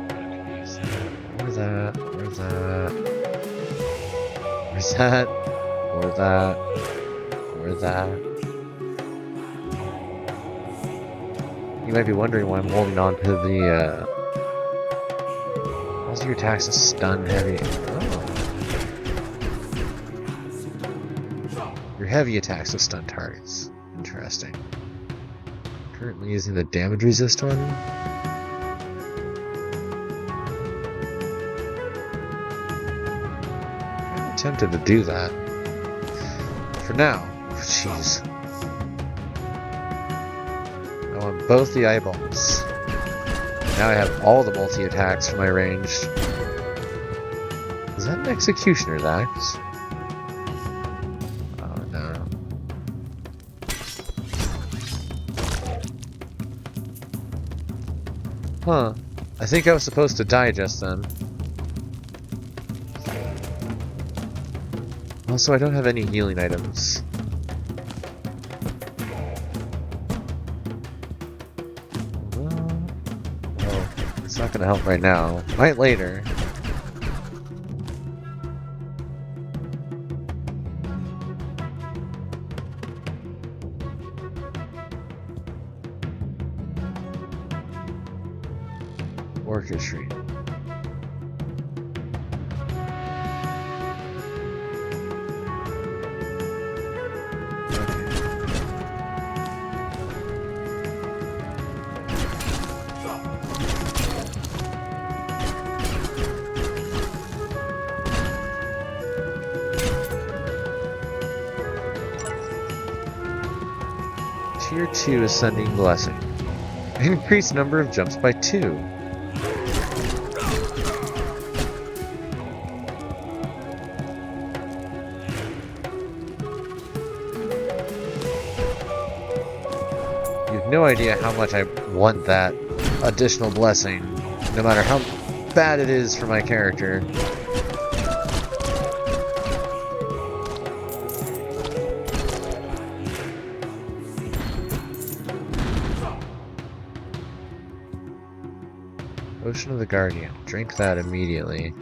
Not gonna use that. Or that. Or that. Or that. Or that. Or that. You might be wondering why I'm holding on to the how's your attacks a stun heavy? Oh. Your heavy attacks with stun targets. Interesting. Currently using the damage resist one. I'm tempted to do that. For now. Jeez. I want both the eyeballs. Now I have all the multi-attacks for my ranged. Is that an Executioner's axe? Oh no. Huh. I think I was supposed to die just then. Also, I don't have any healing items. It's not gonna help right now. Might later. Orchestry. Tier 2 Ascending Blessing. Increased number of jumps by 2. You have no idea how much I want that additional blessing, no matter how bad it is for my character. Potion of the Guardian. Drink that immediately.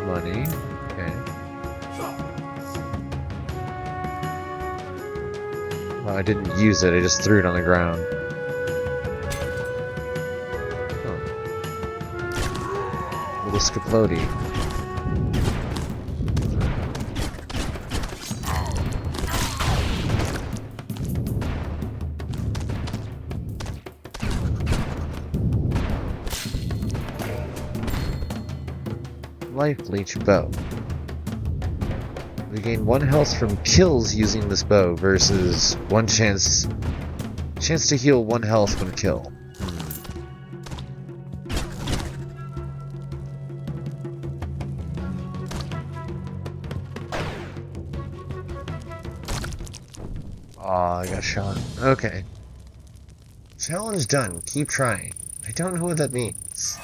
Money. Okay. Well, I didn't use it, I just threw it on the ground. Huh. Little Scaplodi. Life Leech Bow. We gain 1 health from kills using this bow versus 1 chance to heal 1 health when kill. Aw, I got shot. Okay. Challenge done. Keep trying. I don't know what that means.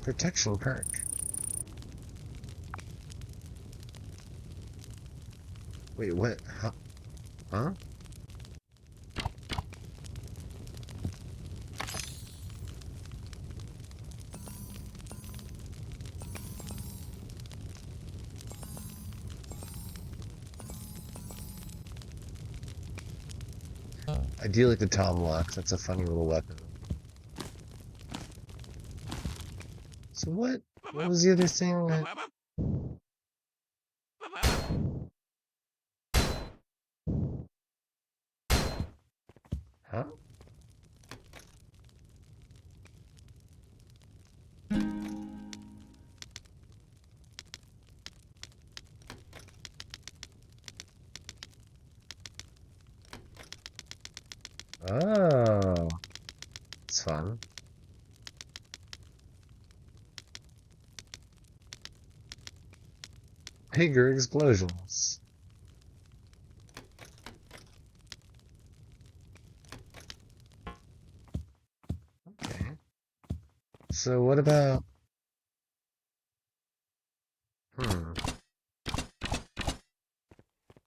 Protection perk. Wait, what? Huh? I do like the tomahawk. That's a funny little weapon. So what? What was the other thing? Huh? Oh, it's fun. Bigger explosions. Okay. So what about...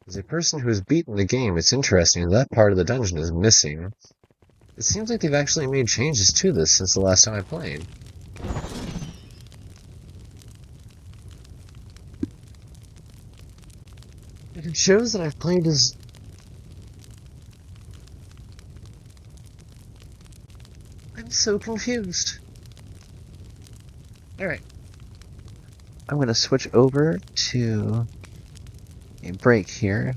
As a person who has beaten the game, it's interesting that part of the dungeon is missing. It seems like they've actually made changes to this since the last time I played. It shows that I've played as... I'm so confused. Alright. I'm gonna switch over to a break here.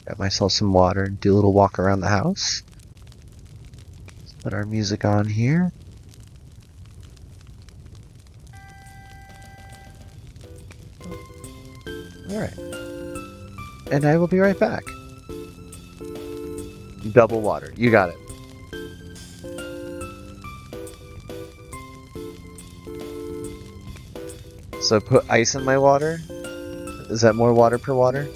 Got myself some water, do a little walk around the house. Let's put our music on here. Alright. And I will be right back. Double water. You got it. So put ice in my water? Is that more water per water?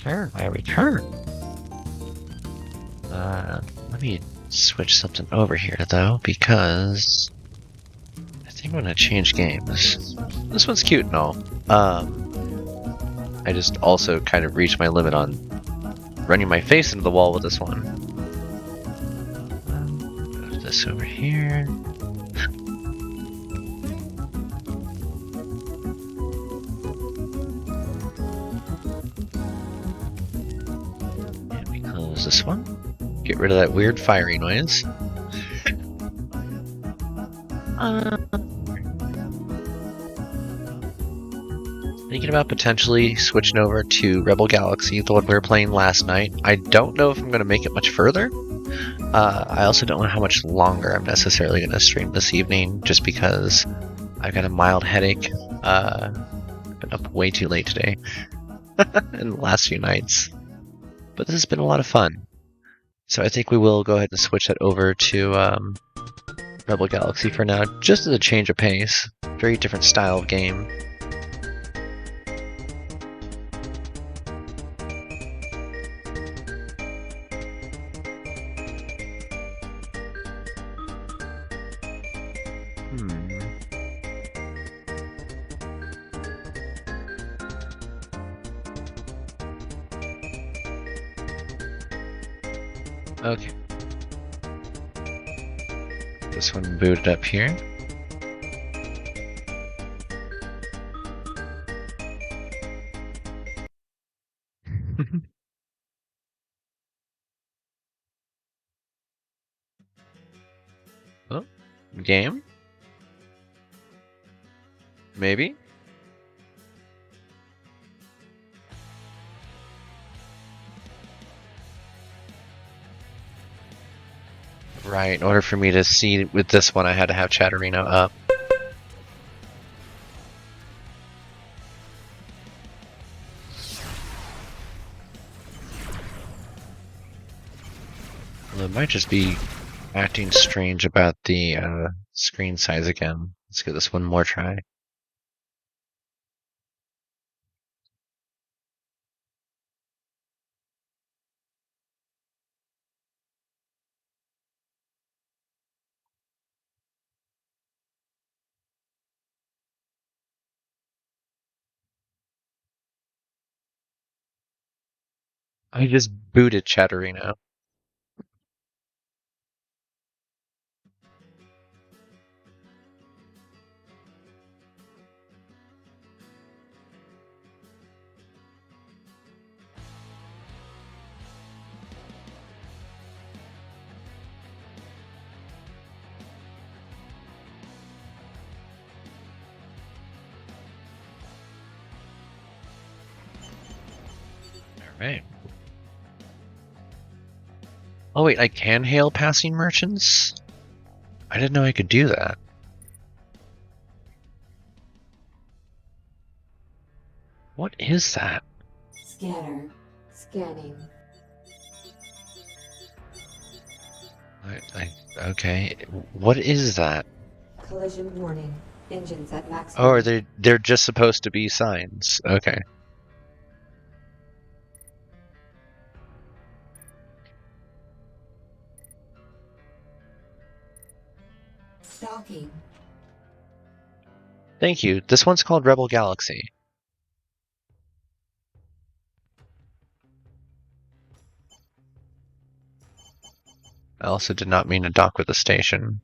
I return. Let me switch something over here though, because I think I'm gonna change games. This one's cute and all. I just also kind of reached my limit on running my face into the wall with this one. Move this over here. And we close this one. Get rid of that weird fiery noise. Thinking about potentially switching over to Rebel Galaxy, the one we were playing last night. I don't know if I'm going to make it much further. I also don't know how much longer I'm necessarily going to stream this evening, just because I've got a mild headache. I've been up way too late today in the last few nights. But this has been a lot of fun. So I think we will go ahead and switch that over to Rebel Galaxy for now, just as a change of pace. Very different style of game. Okay. This one booted up here. Oh, game? Maybe? Right, in order for me to see with this one, I had to have Chatterino up. Well, it might just be acting strange about the screen size again. Let's give this one more try. I just booted Chatterino. Alright. Oh wait, I can hail passing merchants? I didn't know I could do that. What is that? Scanner. Scanning. Okay, what is that? Collision warning. Engines at max. Oh, they're just supposed to be signs. Okay. Stalking. Thank you. This one's called Rebel Galaxy. I also did not mean to dock with the station.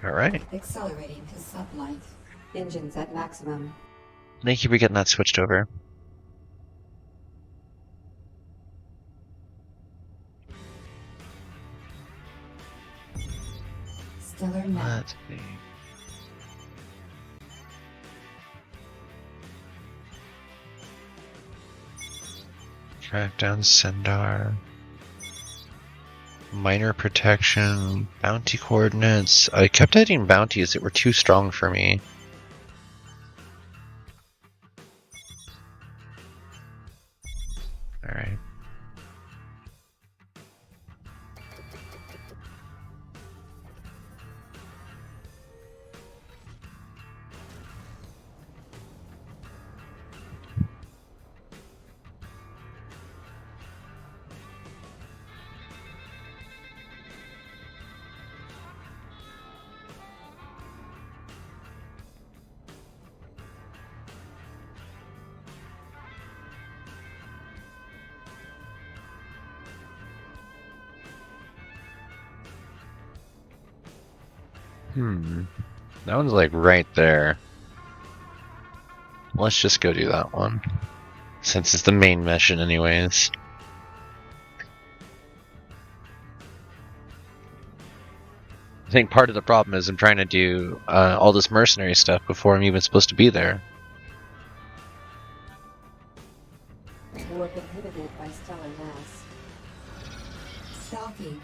Alright. Accelerating to sublight. Engines at maximum. Thank you for getting that switched over. Stellar net. Let's see. Track down Sendar. Minor protection, bounty coordinates. I kept hitting bounties that were too strong for me. Alright. That one's like right there. Let's just go do that one. Since it's the main mission anyways. I think part of the problem is I'm trying to do all this mercenary stuff before I'm even supposed to be there. Warp inhibited by stellar mass. Stalking.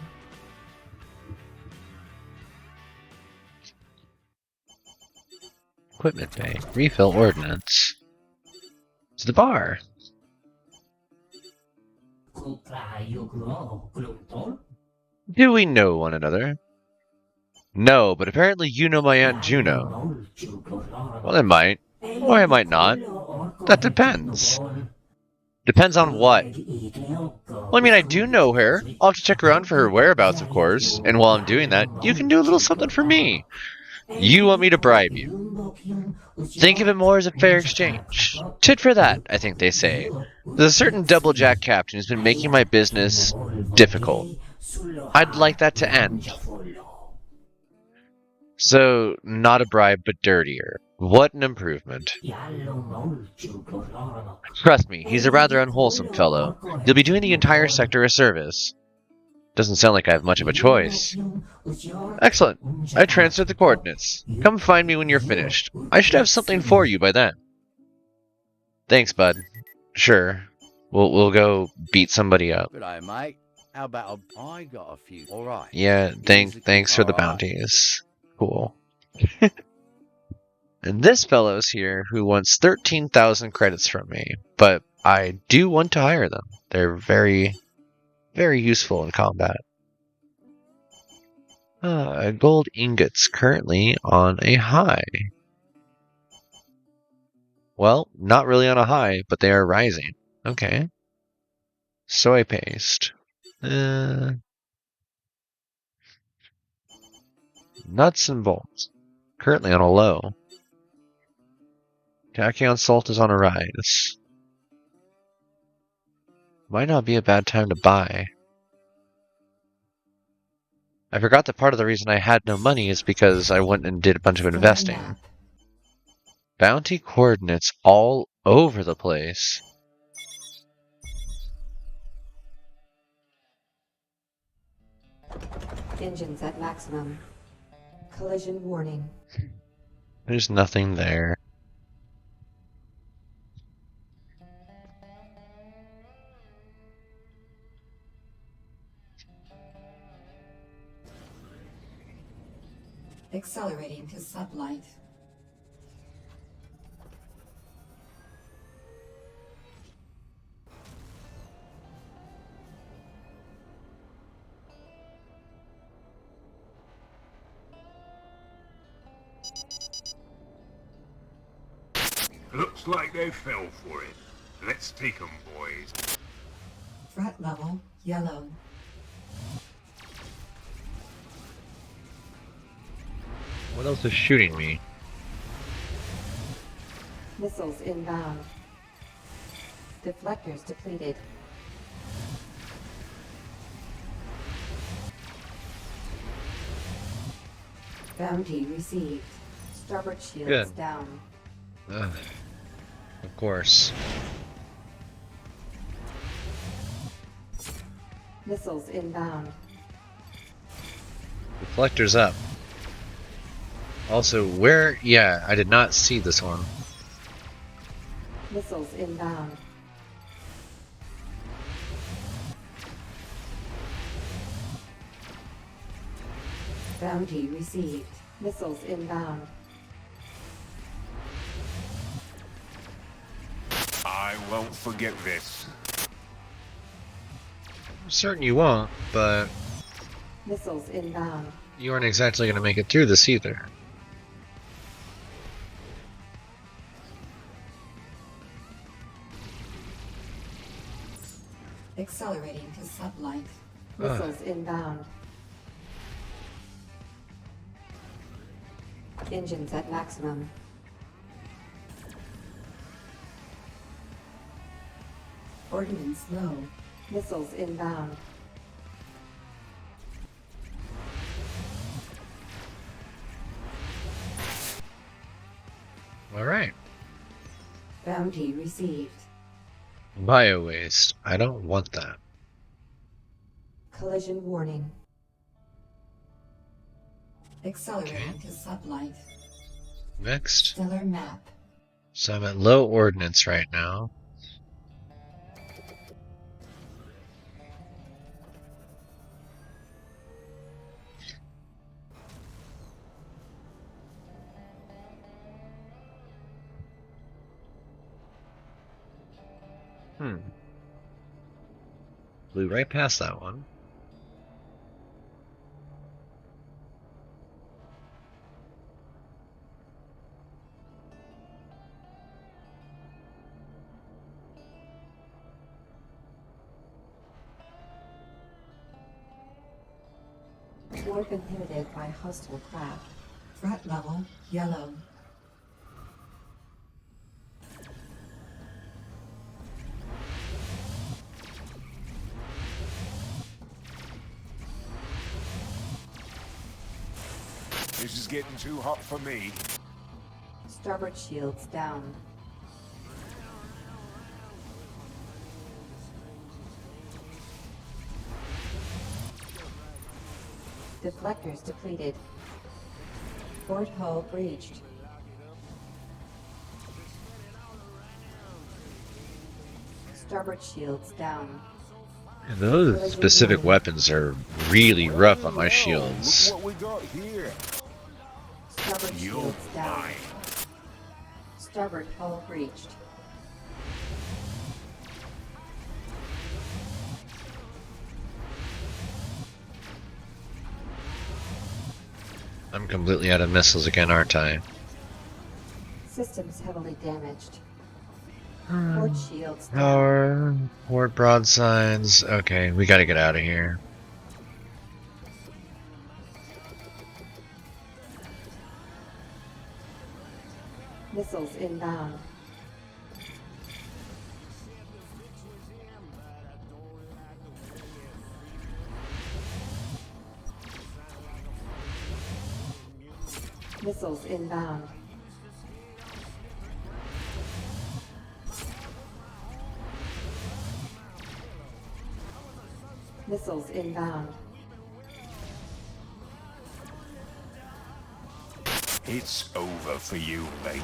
Equipment bay. Refill ordnance. It's the bar. Do we know one another? No, but apparently you know my Aunt Juno. Well, I might. Or I might not. That depends. Depends on what? Well, I mean, I do know her. I'll have to check around for her whereabouts, of course. And while I'm doing that, you can do a little something for me. You want me to bribe you. Think of it more as a fair exchange. Tit for that, I think they say. There's a certain double-jack captain who's been making my business difficult. I'd like that to end. So, not a bribe, but dirtier. What an improvement. Trust me, he's a rather unwholesome fellow. He'll be doing the entire sector a service. Doesn't sound like I have much of a choice. Excellent. I transferred the coordinates. Come find me when you're finished. I should have something for you by then. Thanks, bud. Sure. We'll go beat somebody up. Good day, mate. How about I got a few? All right. Yeah, thanks for the bounties. Cool. And this fellow's here who wants 13,000 credits from me, but I do want to hire them. They're very, very useful in combat. Gold ingots currently on a high. Well, not really on a high, but they are rising. Okay. Soy paste. Nuts and bolts. Currently on a low. Tachyon salt is on a rise. Might not be a bad time to buy. I forgot that part of the reason I had no money is because I went and did a bunch of investing. Bounty coordinates all over the place. Engines at maximum. Collision warning. There's nothing there. Accelerating to sublight. Looks like they fell for it. Let's take 'em, boys. Threat level yellow. What else is shooting me? Missiles inbound. Deflectors depleted. Bounty received. Starboard shields Good. down. Ugh. Of course. Missiles inbound. Reflector's up. Also, where... Yeah, I did not see this one. Missiles inbound. Bounty received. Missiles inbound. I won't forget this. I'm certain you won't, but Missiles inbound. you aren't exactly going to make it through this either. Accelerating to sublight. Missiles inbound. Engines at maximum. Ordnance low. Missiles inbound. Alright. Bounty received. Bio-waste. I don't want that. Collision warning. Accelerating to sublight. Next. Stellar map. So I'm at low ordnance right now. Flew right past that one. Warp inhibited by hostile craft. Threat level yellow. This is getting too hot for me. Starboard shields down. Deflectors depleted. Port hull breached. Starboard shields down. And those specific weapons are really rough on my shields. Look what we got here. Starboard You're shields down. mine. Starboard hull breached. I'm completely out of missiles again, aren't I? Systems heavily damaged. Port shields down. Power, port broadsides. Okay, we gotta get out of here. Missiles inbound. Missiles inbound. Missiles inbound. It's over for you, mate.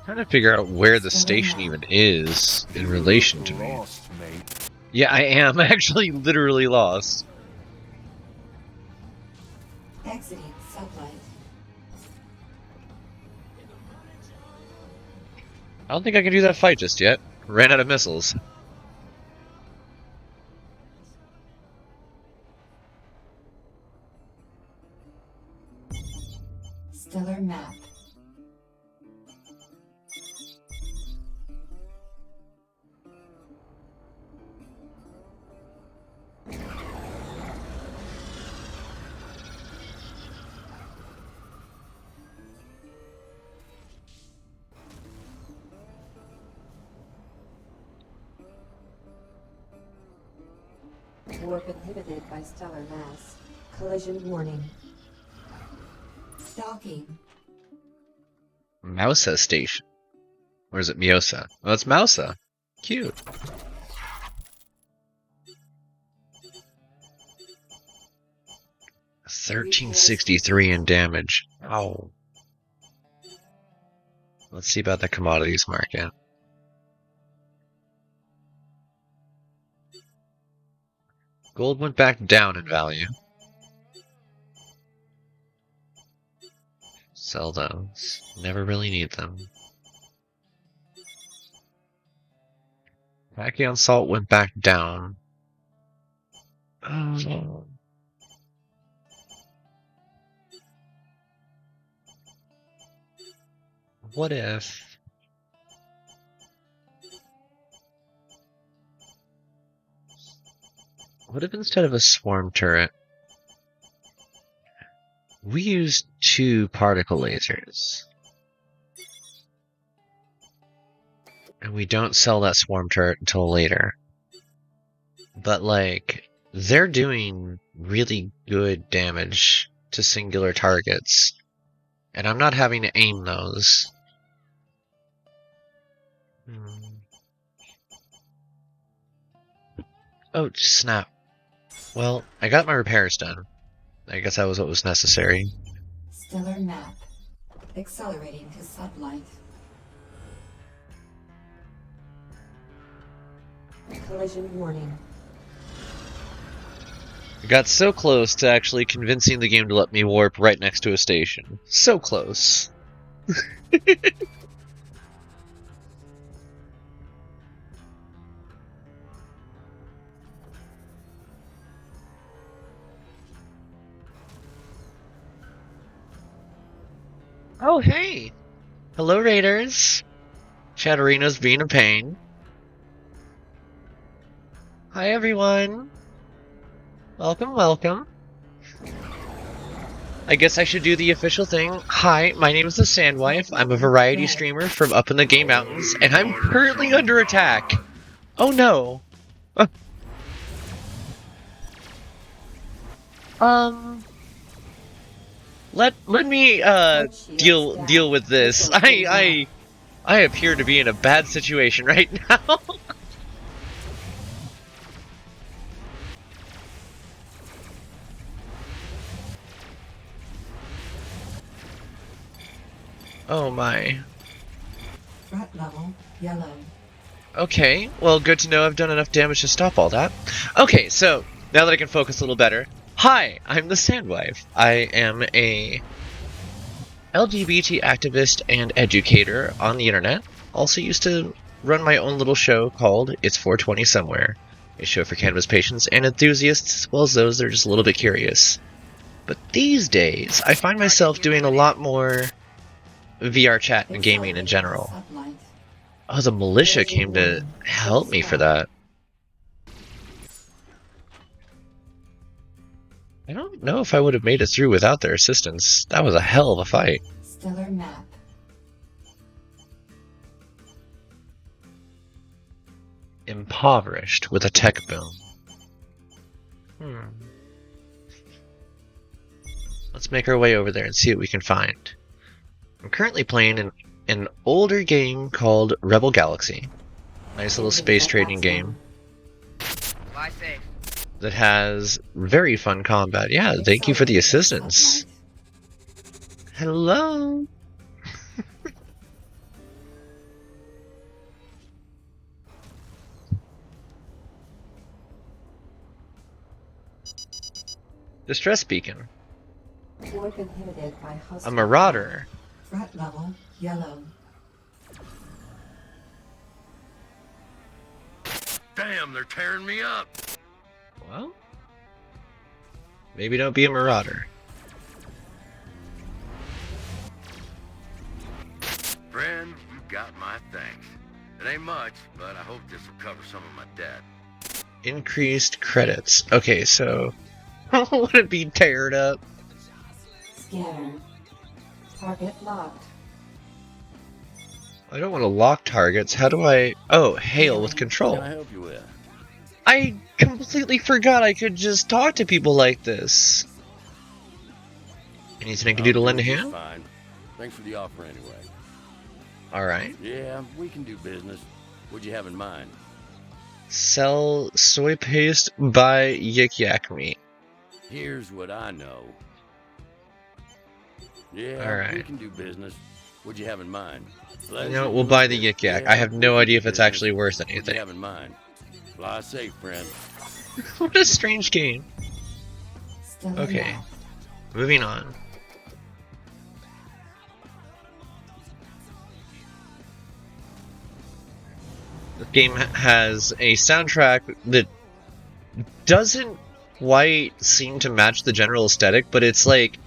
Trying to figure out where the station even is in relation to me. Lost, mate. Yeah, I am actually literally lost. Exiting sublight. I don't think I can do that fight just yet. Ran out of missiles. Stellar map. Warp inhibited by stellar mass. Collision warning. Docking. Mousa station. Or is it Miosa? Well, it's Mousa. Cute. $1363 in damage. Ow. Let's see about the commodities market. Gold went back down in value. Sell those. Never really need them. Tachyon salt went back down. What if... What if instead of a swarm turret, we use 2 particle lasers? And we don't sell that swarm turret until later. But, like, they're doing really good damage to singular targets. And I'm not having to aim those. Oh, snap. Well, I got my repairs done. I guess that was what was necessary. Stellar map. Accelerating to sublight. Collision warning. I got so close to actually convincing the game to let me warp right next to a station. So close. Oh, hey! Hello, Raiders! Chatterino's being a pain. Hi, everyone! Welcome, welcome. I guess I should do the official thing. Hi, my name is the Sandwife. I'm a variety streamer from up in the Game Mountains, and I'm currently under attack. Oh no. Let me deal with this. I appear to be in a bad situation right now. Oh my. Threat level yellow. Okay, well, good to know I've done enough damage to stop all that. Okay, so, now that I can focus a little better. Hi, I'm the Sandwife. I am a LGBT activist and educator on the internet. Also used to run my own little show called It's 420 Somewhere. A show for cannabis patients and enthusiasts, as well as those that are just a little bit curious. But these days, I find myself doing a lot more VR chat and gaming in general. Oh, the militia came to help me for that. I don't know if I would have made it through without their assistance. That was a hell of a fight. Stellar map. Impoverished with a tech boom. Let's make our way over there and see what we can find. I'm currently playing an older game called Rebel Galaxy. Nice little space trading game. Fly safe. That has very fun combat. Yeah, thank you for the assistance. Hello. Distress beacon. Warp inhibited by A hostile. marauder. Threat level yellow. Damn, they're tearing me up. Well, maybe don't be a marauder. Friend, you got my thanks. It ain't much, but I hope this will cover some of my debt. Increased credits. Okay, so would it be teared up? Scanner. Target locked. I don't want to lock targets. How do I... Oh, hail with control. What can I help you with? I completely forgot I could just talk to people like this. Anything I can do to lend a hand? Fine. Thanks for the offer anyway. Alright. Yeah, we can do business. What'd you have in mind? Sell soy paste, buy yik yak meat. Here's what I know. Yeah, Alright. we can do business. What'd you have in mind? You know, we'll buy the yik yak. I have no idea if it's actually worth What'd you anything. have in mind? Fly safe, friend. What a strange game. Stellar Okay. map. Moving on. game has a soundtrack that doesn't quite seem to match the general aesthetic, but it's like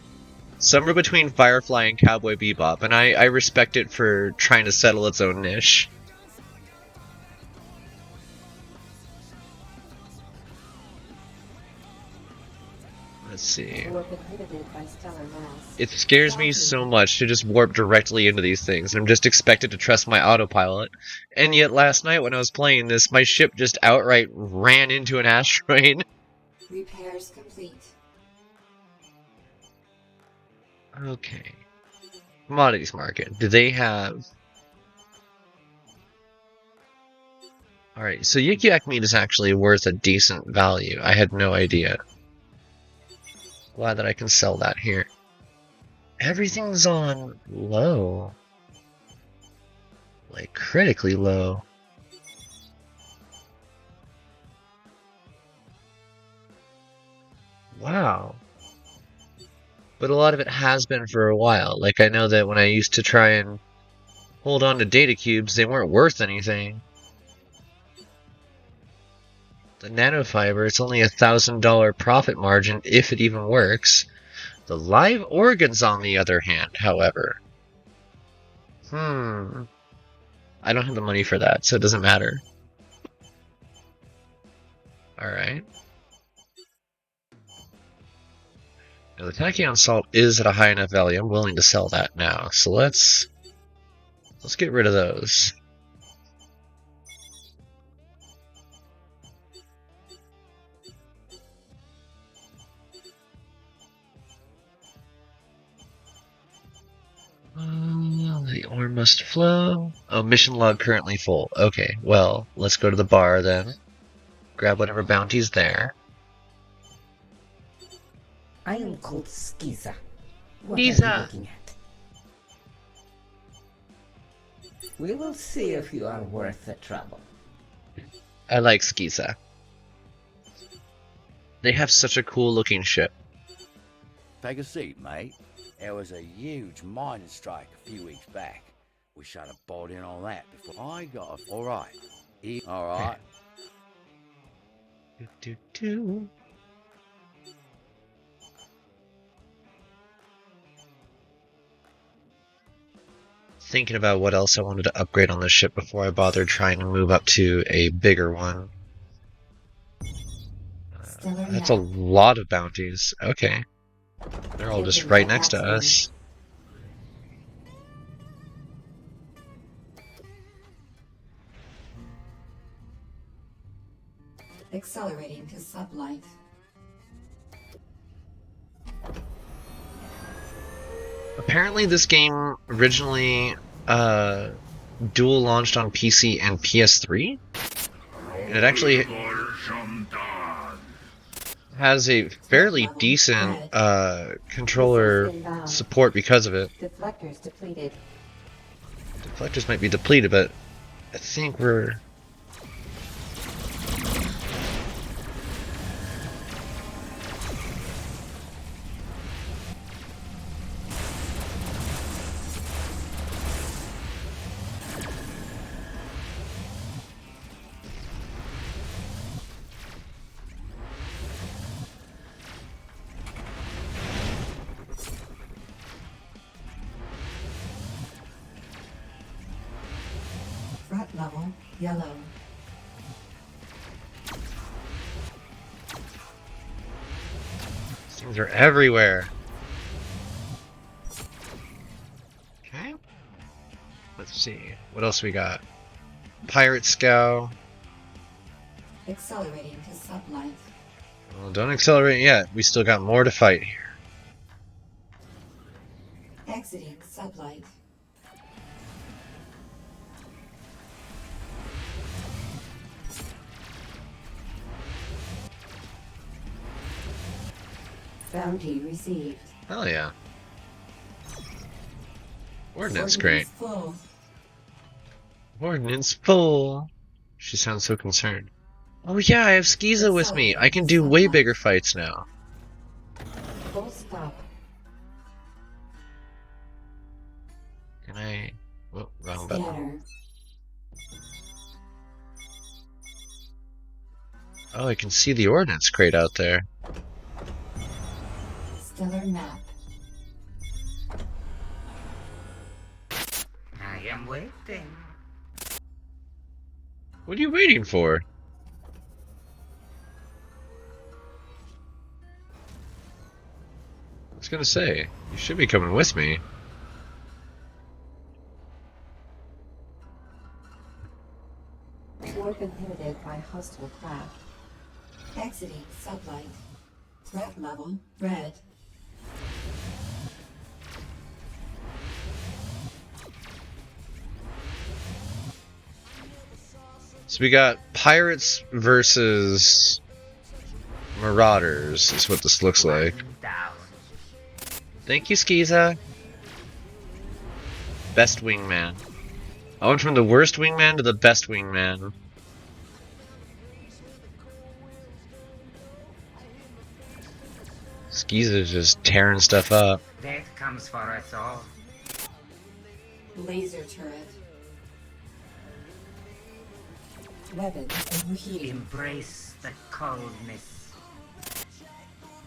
somewhere between Firefly and Cowboy Bebop, and I respect it for trying to settle its own niche. Let's see. Warp inhibited by stellar mass. It scares me so much to just warp directly into these things. I'm just expected to trust my autopilot. And yet last night when I was playing this, my ship just outright ran into an asteroid. Repairs complete. Okay. Commodities market. Do they have... Alright, so Yik-Yak meat is actually worth a decent value. I had no idea. Glad that I can sell that here. Everything's on low. Like, critically low. Wow. But a lot of it has been for a while. Like, I know that when I used to try and hold on to data cubes, they weren't worth anything. The nanofiber, it's only $1,000 profit margin, if it even works. The live organs, on the other hand, however. I don't have the money for that, so it doesn't matter. Alright. Now, the tachyon salt is at a high enough value. I'm willing to sell that now. So let's get rid of those. The ore must flow. Oh, mission log currently full. Okay, well, let's go to the bar then. Grab whatever bounty's there. I am called Skiza. What Skiza. are you looking at? We will see if you are worth the trouble. I like Skiza. They have such a cool looking ship. Take a seat, mate. There was a huge mining strike a few weeks back. We should have bought in on that before I got a... Alright. Alright. Thinking about what else I wanted to upgrade on this ship before I bothered trying to move up to a bigger one. That's a lot of bounties. Okay. They're all just right next to us. Accelerating to sublight. Apparently this game originally dual launched on PC and PS3. And it actually has a fairly decent controller support because of it. Deflectors depleted. Deflectors might be depleted, but I think we're... Threat level yellow. These things are everywhere. Okay. Let's see. What else we got? Pirate Scow. Accelerating to sublight. Well, don't accelerate yet. We still got more to fight here. Exiting sublight. Bounty received. Hell yeah. Ordnance great. Full. Ordnance full. She sounds so concerned. Oh yeah, I have Skiza with me. I can do way bigger fights now. Full stop. Can I... Oh, wrong button. Scanner. Oh, I can see the ordnance crate out there. Stellar map. I am waiting. What are you waiting for? I was gonna say, you should be coming with me. Warp inhibited by hostile craft. Exiting sublight. Threat level red. So we got pirates versus marauders, is what this looks like. Down. Thank you, Skiza. Best wingman. I went from the worst wingman to the best wingman. Skiza's just tearing stuff up. Death comes for us all. Laser turret. Weapons overheating. Embrace the coldness.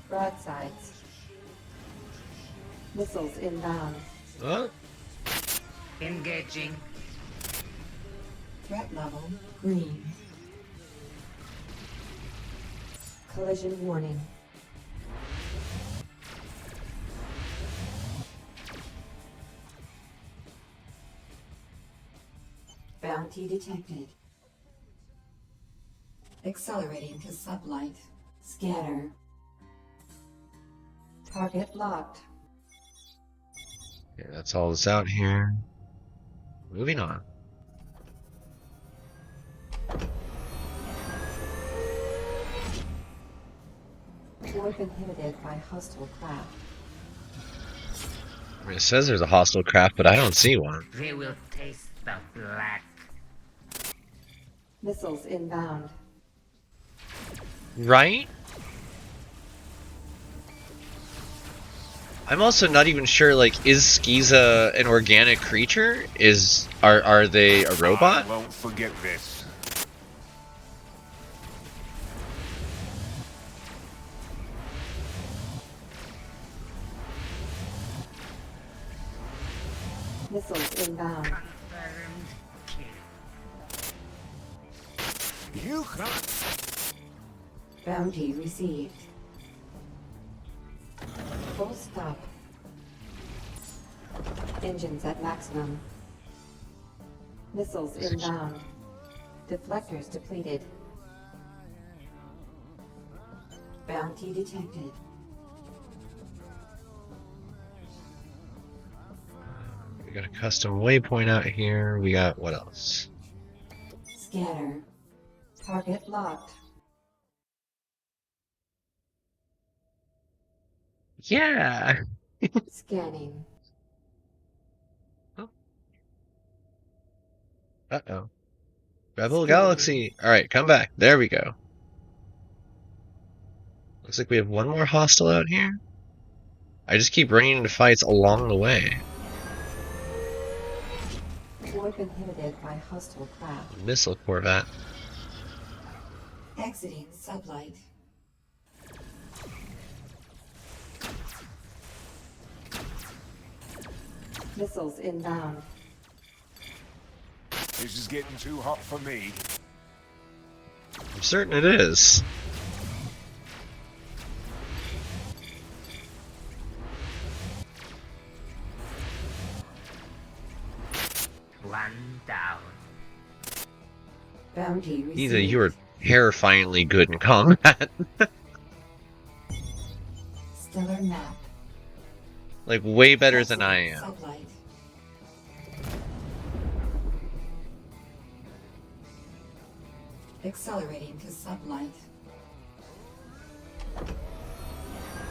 Broadsides. Missiles inbound. Huh? Engaging. Threat level green. Collision warning. Bounty detected. Accelerating to sublight. Scatter. Target locked. Okay, that's all that's out here. Moving on. Warp inhibited by hostile craft. I mean, it says there's a hostile craft, but I don't see one. They will taste the black. Missiles inbound. Right? I'm also not even sure, like, is Skiza an organic creature? Are they a robot? I won't forget this. Missiles inbound. Confirmed kill. You can't. Bounty received. Full stop. Engines at maximum. Missiles inbound. Deflectors depleted. Bounty detected. We got a custom waypoint out here. We got what else? Scatter. Target locked. Yeah. Scanning. Uh-oh. Rebel Galaxy. Alright, come back. There we go. Looks like we have one more hostile out here. I just keep running into fights along the way. Warp inhibited by hostile craft. Missile Corvette. Exiting sublight. Missiles inbound. This is getting too hot for me. I'm certain it is. One down. Bounty received. Either you are terrifyingly good in combat. Stellar map. Like, way better than I am. Sublight. Accelerating to sublight.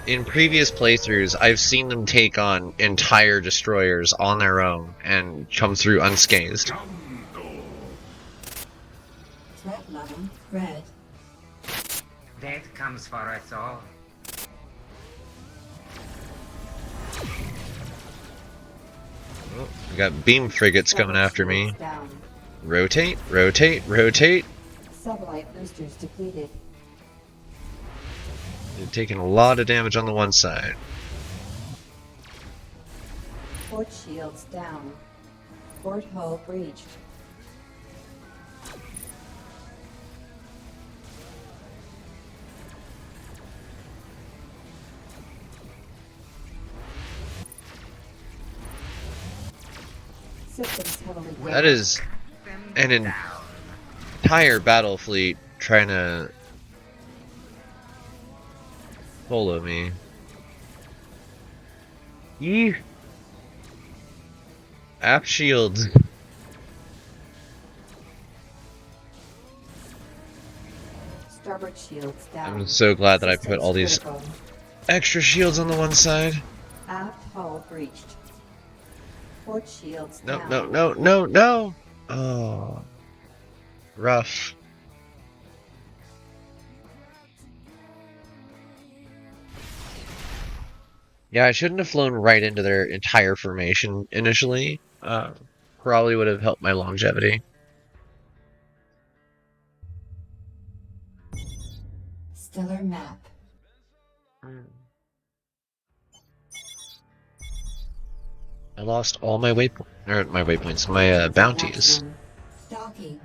In previous playthroughs, I've seen them take on entire destroyers on their own and come through unscathed. Threat level red. Death comes for us all. Oh, we got beam frigates coming after me. Down. Rotate, rotate, rotate. Sublight boosters depleted. They're taking a lot of damage on the one side. Port shields down. Port hull breached. Systems heavily That is an entire battle fleet trying to follow me. Yee. App shields. Starboard shields down. I'm so glad that I put all these Systems critical. extra shields on the one side. Aft hull breached. Port shields No, down. no, no, no, no! Oh. Rough. Yeah, I shouldn't have flown right into their entire formation initially. Probably would have helped my longevity. Stellar map. I lost all my waypoints, my bounties. Maximum. Docking.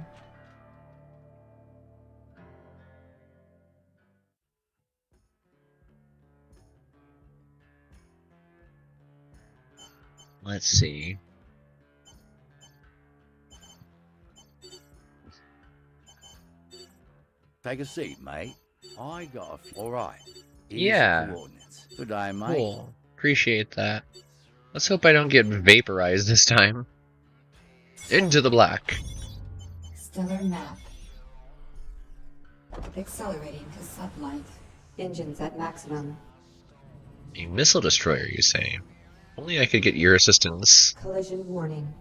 Let's see. Take a seat, mate. I got a few. All right. Here's Yeah. the coordinates. Good day, mate. Cool. Appreciate that. Let's hope I don't get vaporized this time. Into the black. Stellar map. Accelerating to sublight. Engines at maximum. A missile destroyer, you say? Only I could get your assistance. Collision warning.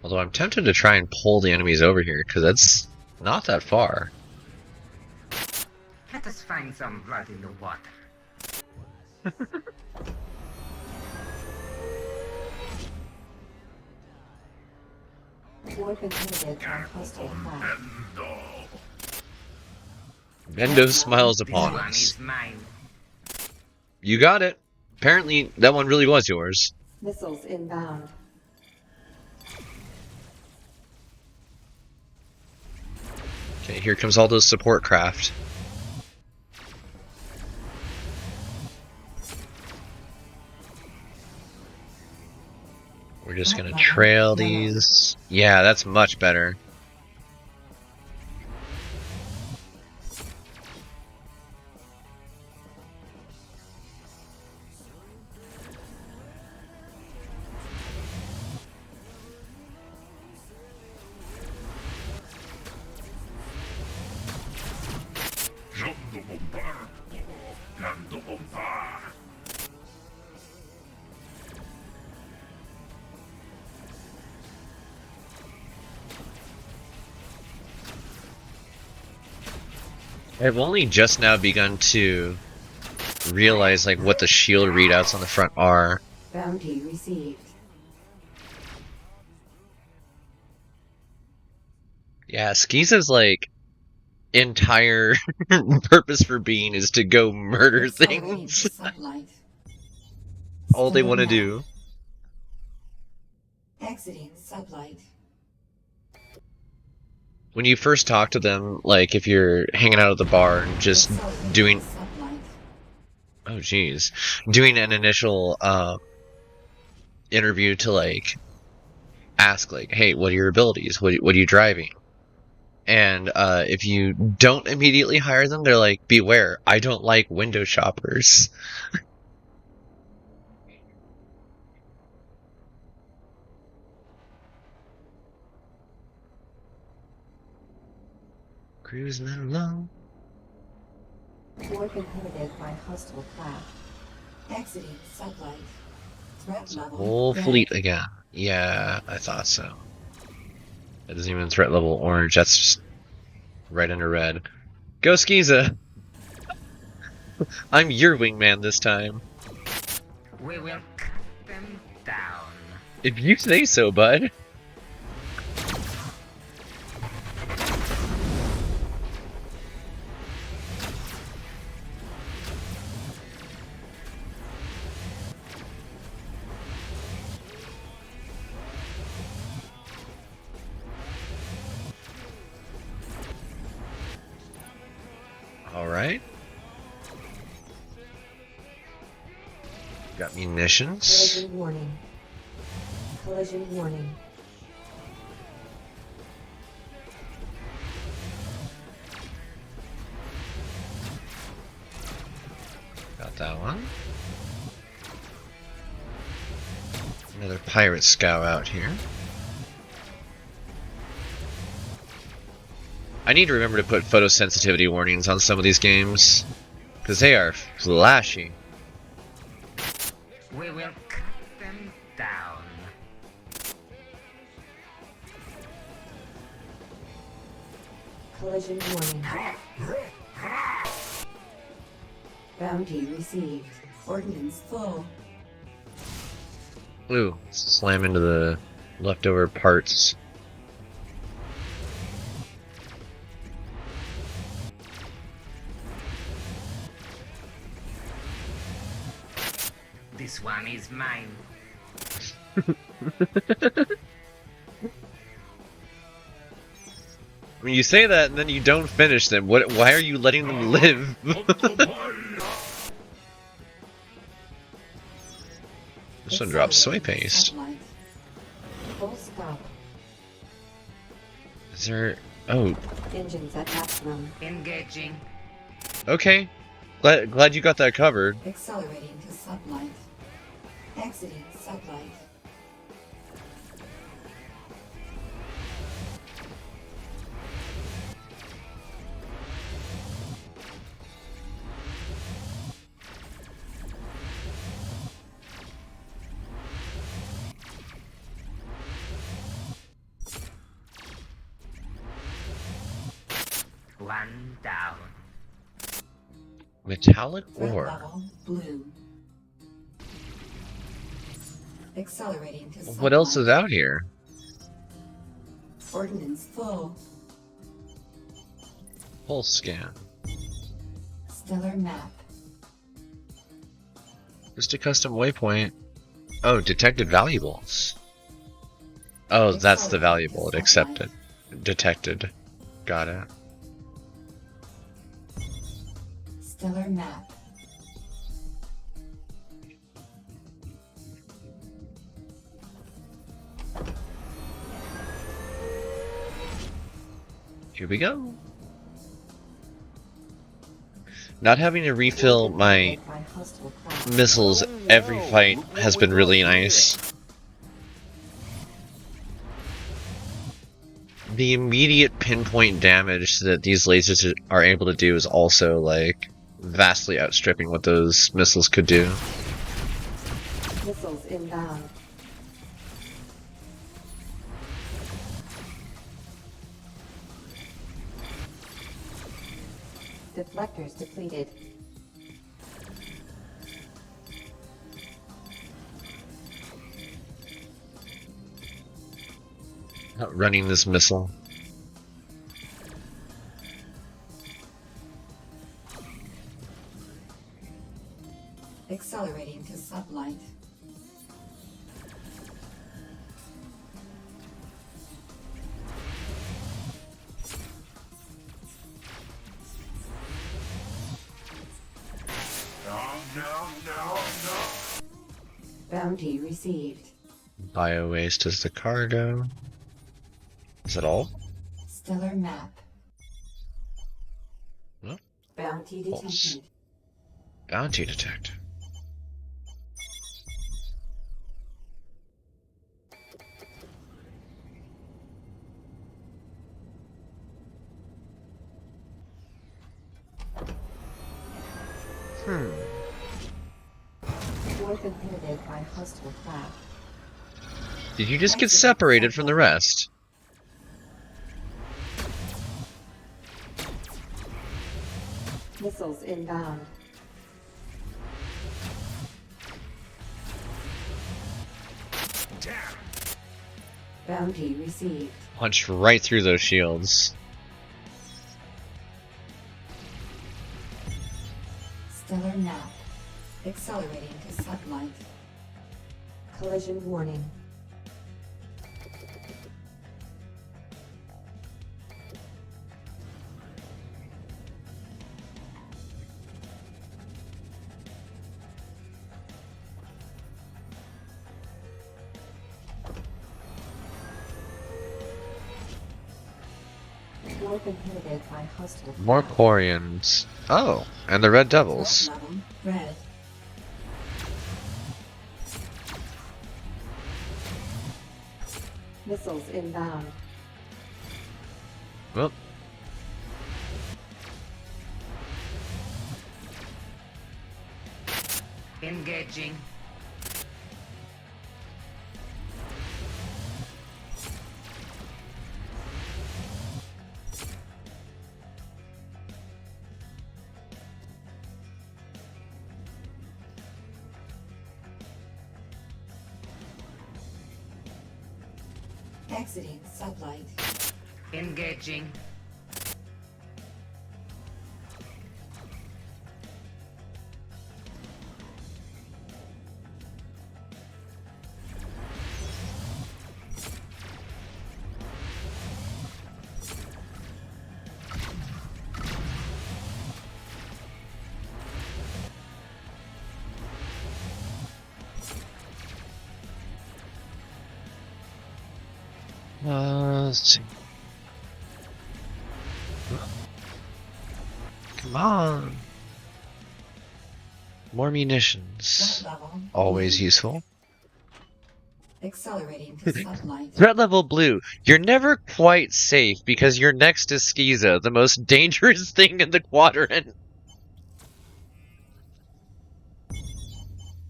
Although I'm tempted to try and pull the enemies over here, because that's not that far. Let us find some blood in the water. Warp inhibited by hostile craft. Bendo smiles upon One us. is mine. You got it. Apparently, that one really was yours. Missiles inbound. Okay, here comes all those support craft. We're just gonna trail these. Yeah, that's much better. I've only just now begun to realize like what the shield readouts on the front are. Bounty received. Yeah, Skiza's like entire purpose for being is to go murder Accelerating things. to sublight. All they Stellar want to map. do. Exiting sublight. When you first talk to them, like if you're hanging out at the bar and just Accelerating doing, to sublight. oh geez, doing an initial interview to like ask like, hey, what are your abilities? What are you driving? And if you don't immediately hire them, they're like, beware, I don't like window shoppers. Cruising along. Warp inhibited by hostile craft. Exiting sublight. Threat level. Whole red. fleet again. Yeah, I thought so. That isn't even threat level orange, that's just right under red. Go Skiza! I'm your wingman this time. We will cut them down. If you say so, bud. Alright. Got munitions. Collision warning. Collision warning. Got that one. Another pirate scow out here. I need to remember to put photosensitivity warnings on some of these games, because they are flashy. We will cut them down. Collision warning. Bounty received. Ordnance full. Ooh, slam into the leftover parts. This one is mine. I mean, you say that and then you don't finish them. What? Why are you letting them live? This one drops soy paste. Satellite. Full stop. Is there... Oh, Engines at maximum. Engaging. okay. Glad you got that covered. Accelerating to sublight. Exiting sublight. One down. Metallic Threat ore. level blue. Accelerating to sublight. What else is out here? Ordnance full. Pulse scan. Stellar map. Just a custom waypoint. Oh, detected valuables. Oh, that's the valuable. It accepted. Detected. Got it. Stellar map. Here we go. Not having to refill my By hostile craft. missiles every fight has been really nice. The immediate pinpoint damage that these lasers are able to do is also, like, vastly outstripping what those missiles could do. Missiles inbound. Deflectors depleted. Running this missile. Accelerating to sublight. Bounty received. Bio waste is the cargo. Is that all? Stellar map. No? Bounty Pulse. detected. Bounty detect. Fourth inhibited by hostile craft. Did you just get separated from the rest? Missiles inbound. Bounty received. Punched right through those shields. Stellar map. Accelerating to sublight. Collision warning. Warp inhibited by hostile More craft. Quarians. Oh, and the Red Devils. Threat level red. Missiles inbound. Well, Engaging. Exiting sublight. Engaging. let's see. Come on. More munitions. Threat level Always blue. useful. Accelerating to sublight. Threat level blue. You're never quite safe because you're next to Skiza, the most dangerous thing in the quadrant.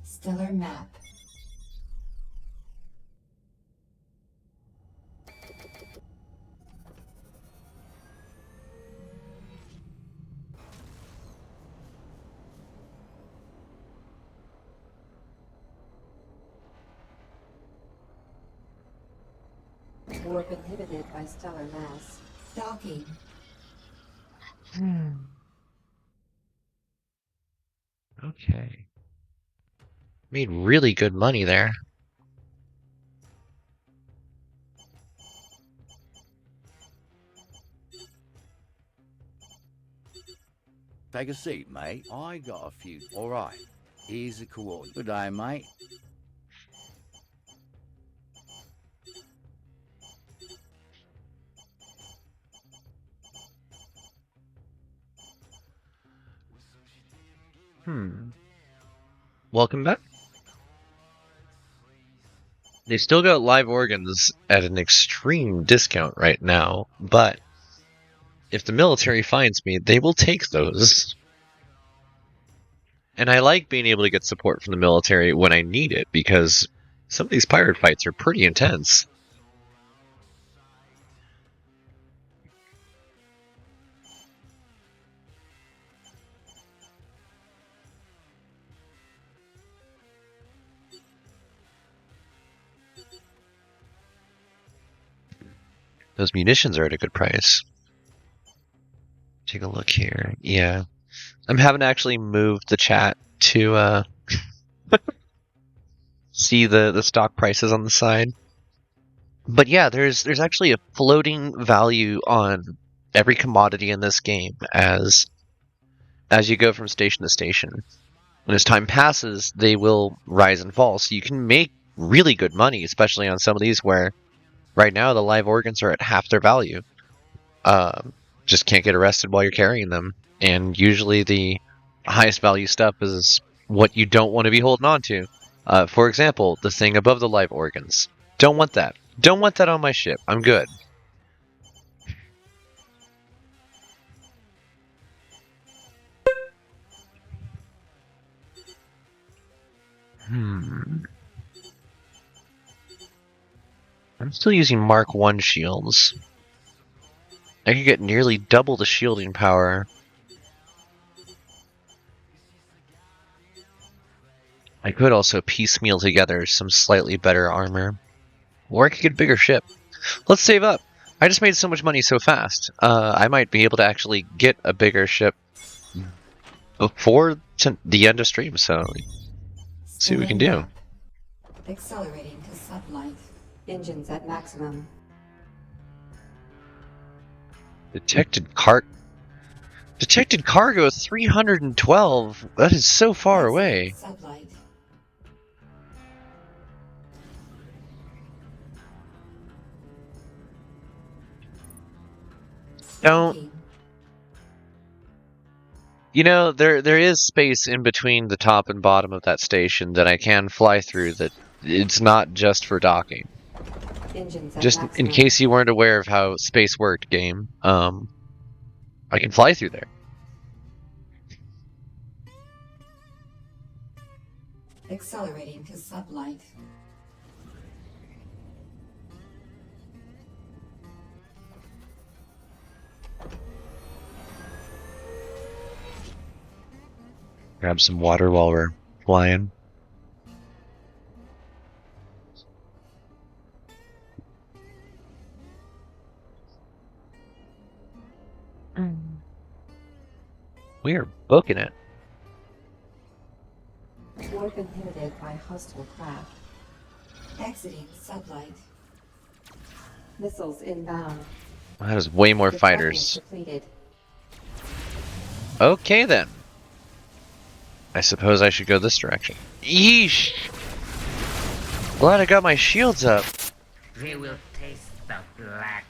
Stellar map. Warp inhibited by stellar mass. Docking. Okay. Made really good money there. Take a seat, mate. I got a few. All right. Here's the coordinates. Good day, mate. Welcome back. They still got live organs at an extreme discount right now, but if the military finds me, they will take those. And I like being able to get support from the military when I need it, because some of these pirate fights are pretty intense. Those munitions are at a good price. Take a look here. Yeah. I'm having to actually move the chat to see the stock prices on the side. But yeah, there's actually a floating value on every commodity in this game as you go from station to station. And as time passes, they will rise and fall. So you can make really good money, especially on some of these where right now the live organs are at half their value. Just can't get arrested while you're carrying them. And usually the highest value stuff is what you don't want to be holding on to. For example, the thing above the live organs. Don't want that. Don't want that on my ship. I'm good. I'm still using Mark 1 shields. I could get nearly double the shielding power. I could also piecemeal together some slightly better armor. Or I could get a bigger ship. Let's save up. I just made so much money so fast. I might be able to actually get a bigger ship before the end of stream, so see what we can do. Accelerating to sublight. Engines at maximum. Detected cargo 312. That is so far away. Sublight. Don't. Docking. You know, there is space in between the top and bottom of that station that I can fly through. That it's not just for docking. Engines at Just in maximum. case you weren't aware of how space worked, game. I can fly through there. Accelerating to sublight. Grab some water while we're flying. We are booking it. Warp inhibited by hostile craft. Exiting sublight. Missiles inbound. That is way more Deflectors fighters. depleted. Okay then. I suppose I should go this direction. Yeesh! Glad I got my shields up. They will taste the black.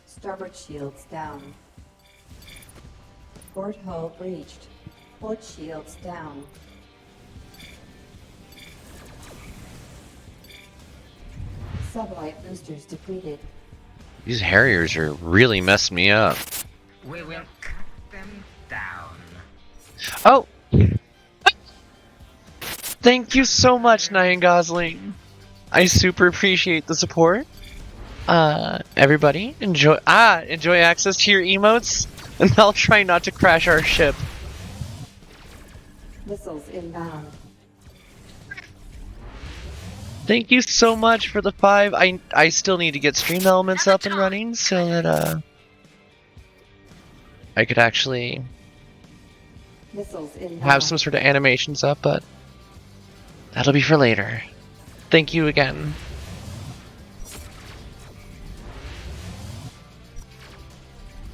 Starboard shields down. Port hull breached. Port shields down. Sublight boosters depleted. These Harriers are really messing me up. We will cut them down. Oh! Thank you so much, Nyan Gosling. I super appreciate the support. Everybody, enjoy access to your emotes, and I'll try not to crash our ship. Missiles inbound. Thank you so much for the 5. I still need to get Stream Elements up and running so that I could actually Missiles inbound. have some sort of animations up, but that'll be for later. Thank you again.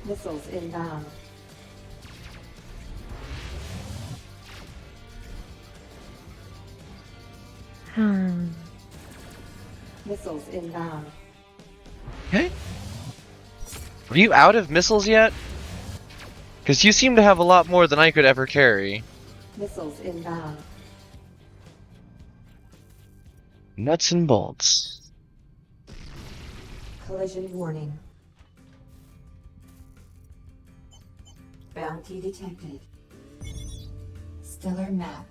Missiles inbound. Missiles inbound. Okay. Are you out of missiles yet? Because you seem to have a lot more than I could ever carry. Missiles inbound. Nuts and bolts. Collision warning. Bounty detected. Stellar map.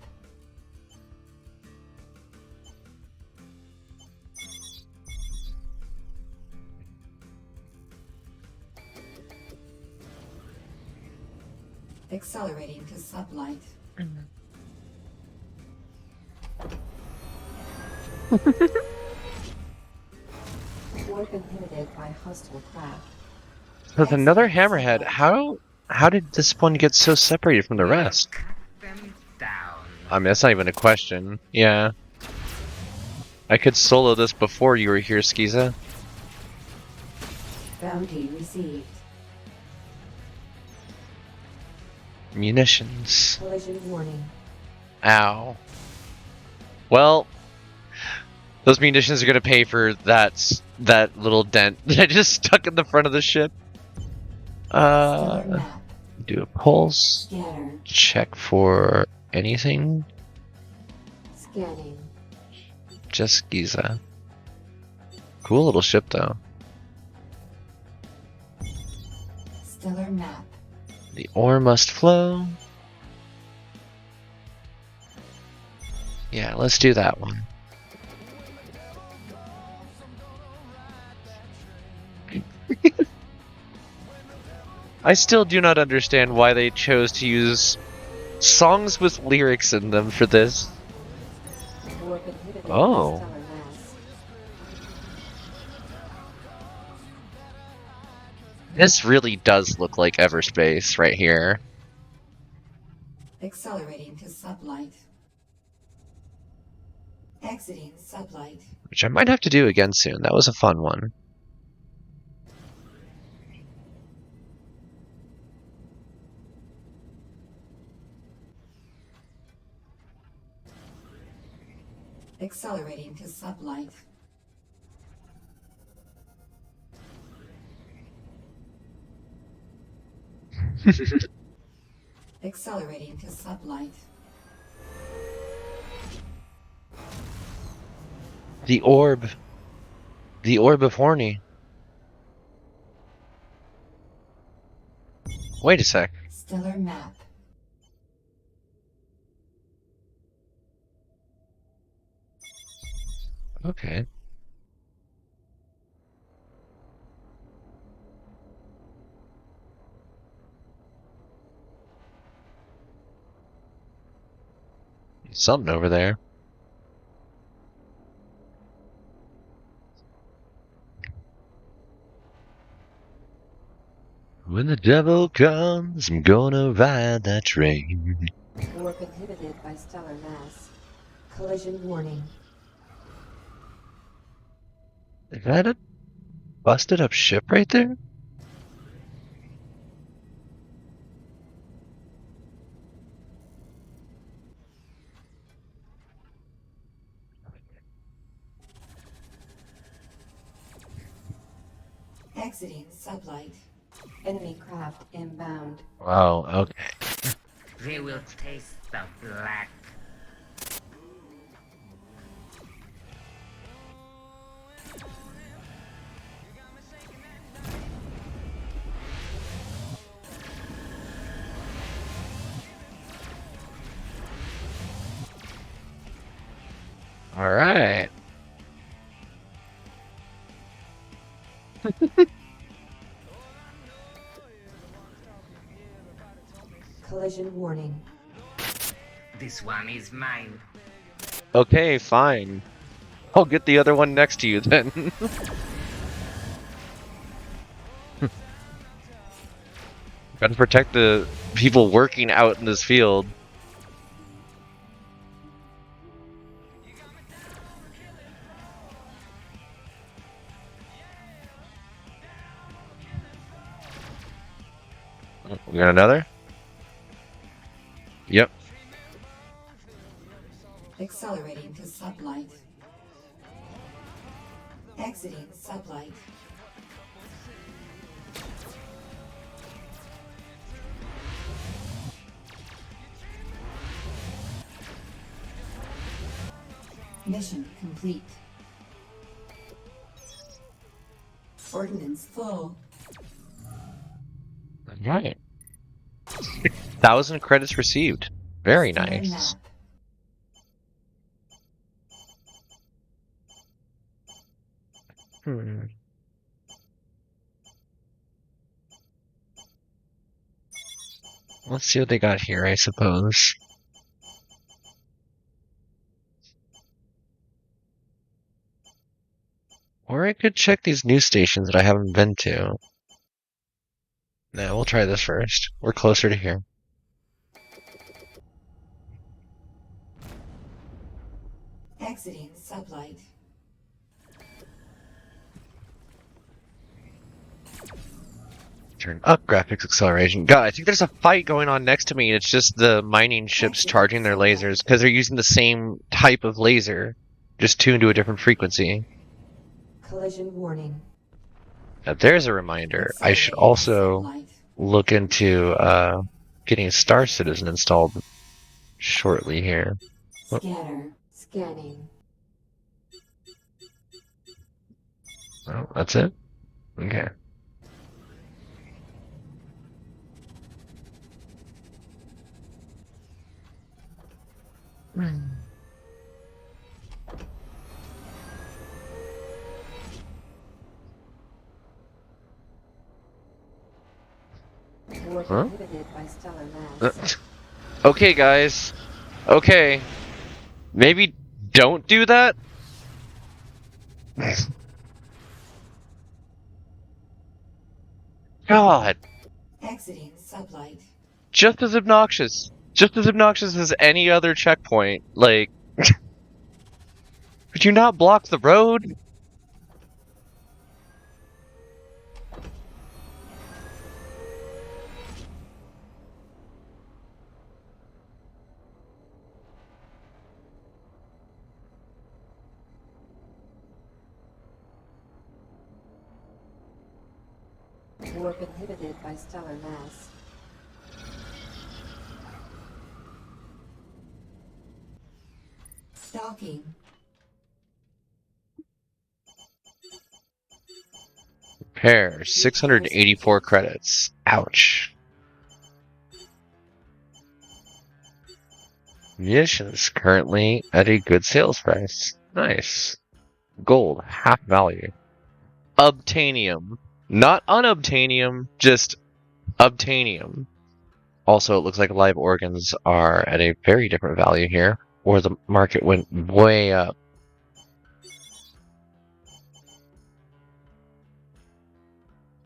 Accelerating to sublight. Warp inhibited by hostile craft. With another hammerhead, how did this one get so separated from the rest? Cut them down. I mean, that's not even a question. Yeah. I could solo this before you were here, Skiza. Bounty received. Munitions. Collision warning. Ow. Well, those munitions are gonna pay for that little dent that I just stuck in the front of the ship. Stellar map. Do a pulse. Scanner. Check for anything. Scanning. Just Giza. Cool little ship though. Stellar map. The ore must flow. Yeah, let's do that one. I still do not understand why they chose to use songs with lyrics in them for this. Warp inhibited by Oh. stellar mass. This really does look like Everspace right here. Accelerating to sublight. Exiting sublight. Which I might have to do again soon. That was a fun one. Accelerating to sublight. Accelerating to sublight. The orb. The orb of horny. Wait a sec. Stellar map. Okay. Something over there. When the devil comes, I'm gonna ride that train. Warp inhibited by stellar mass. Collision warning. Is that a busted up ship right there? Exiting sublight. Enemy craft inbound. Wow, okay. They will taste the black. Alright. Collision warning. This one is mine. Okay, fine. I'll get the other one next to you then. Gotta protect the people working out in this field. We got another? Yep. Accelerating to sublight. Exiting sublight. Mission complete. Ordnance full. Right. 1,000 credits received. Very Stellar nice. map. Hmm. Let's see what they got here, I suppose. Or I could check these news stations that I haven't been to. No, we'll try this first. We're closer to here. Exiting sublight. Turn up graphics acceleration. God, I think there's a fight going on next to me, and it's just the mining ships charging their lasers, because they're using the same type of laser, just tuned to a different frequency. Collision warning. Now, there's a reminder. I should also look into getting a Star Citizen installed shortly here. Scanner. Scanning. Oh, that's it? Okay. Warp Huh? inhibited by stellar mass. Okay, guys. Okay. Maybe don't do that? God. Exiting sublight. Just as obnoxious. Just as obnoxious as any other checkpoint. Like, could you not block the road? Warp inhibited by stellar mass. Docking. Repair, 684 credits. Ouch. Munitions currently at a good sales price. Nice. Gold, half value. Obtainium. Not unobtainium, just obtainium. Also, it looks like live organs are at a very different value here, or the market went way up.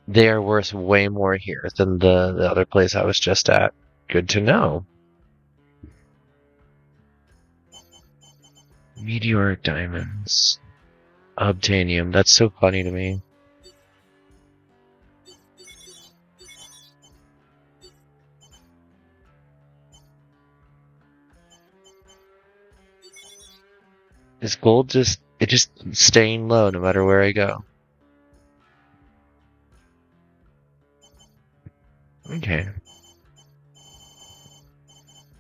They are worth way more here than the other place I was just at. Good to know. Meteoric diamonds. Obtainium. That's so funny to me. Is gold just staying low no matter where I go? Okay.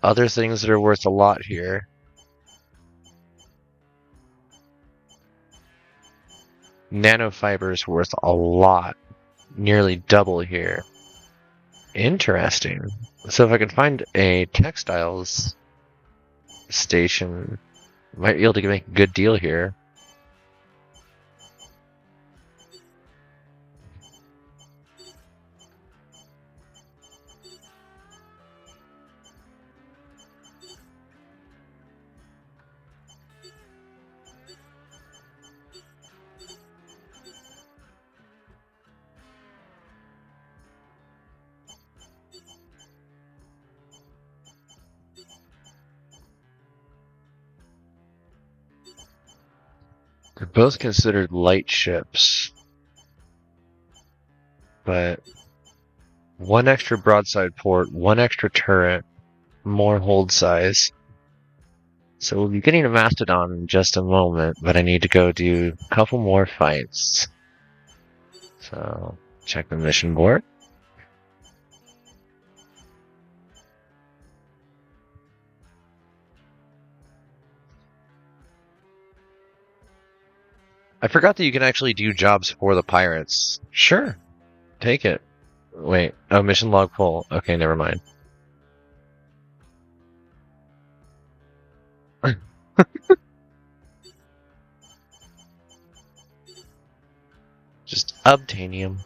Other things that are worth a lot here. Nanofiber's worth a lot. Nearly double here. Interesting. So if I can find a textiles station, I might be able to make a good deal here. They're both considered light ships, but one extra broadside port, one extra turret, more hold size. So we'll be getting a Mastodon in just a moment, but I need to go do a couple more fights. So, check the mission board. I forgot that you can actually do jobs for the pirates. Sure. Take it. Wait. Oh, mission log full. Okay, never mind. Just obtainium.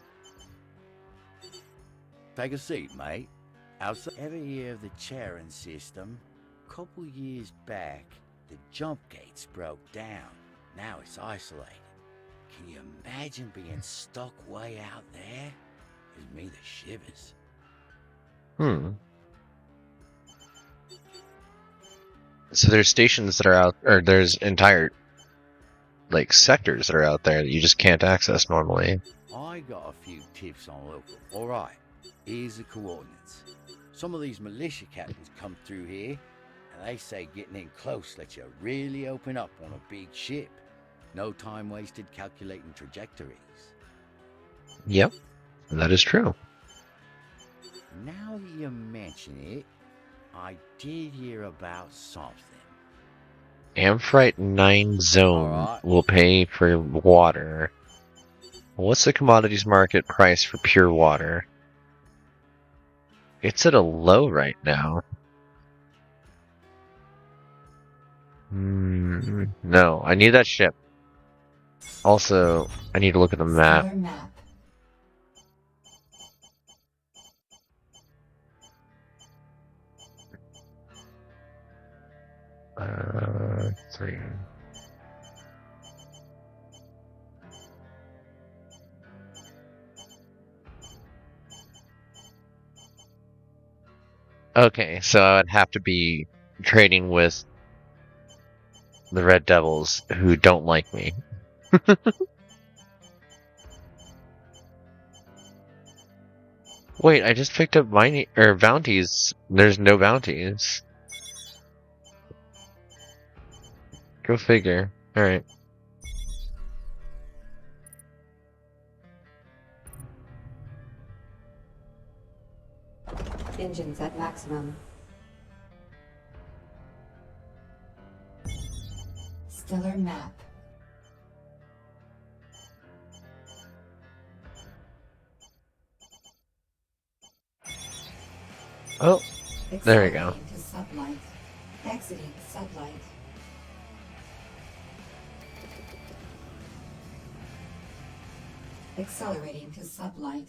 Take a seat, mate. Outside. Ever hear of the Charon system? Couple years back, the jump gates broke down. Now it's isolated. Can you imagine being stuck way out there? Gives me the shivers. So there's stations that are out, or there's entire, like, sectors that are out there that you just can't access normally. I got a few tips on local. Alright, here's the coordinates. Some of these militia captains come through here, and they say getting in close lets you really open up on a big ship. No time wasted calculating trajectories. Yep, that is true. Now that you mention it, I did hear about something. Amphrite 9 zone Alright. will pay for water. What's the commodities market price for pure water? It's at a low right now. No, I need that ship. Also, I need to look at the map. Stellar map. Three. Okay, so I would have to be trading with the Red Devils who don't like me. Wait, I just picked up mining or bounties. There's no bounties. Go figure. Alright. Engines at maximum. Stellar map. Oh, there we go. Accelerating to sublight. Exiting sublight. Accelerating to sublight.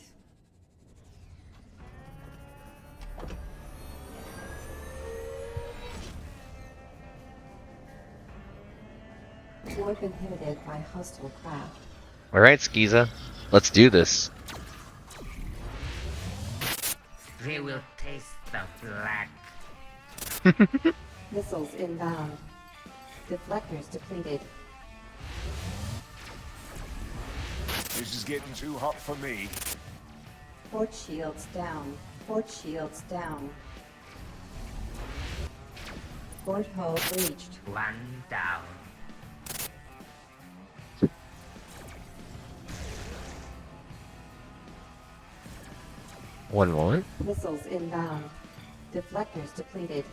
Warp inhibited by hostile craft. Alright, Skiza. Let's do this. They will taste the black. Missiles inbound. Deflectors depleted. This is getting too hot for me. Port shields down. Port shields down. Port hull breached. One down. One moment. Missiles inbound. Deflectors depleted.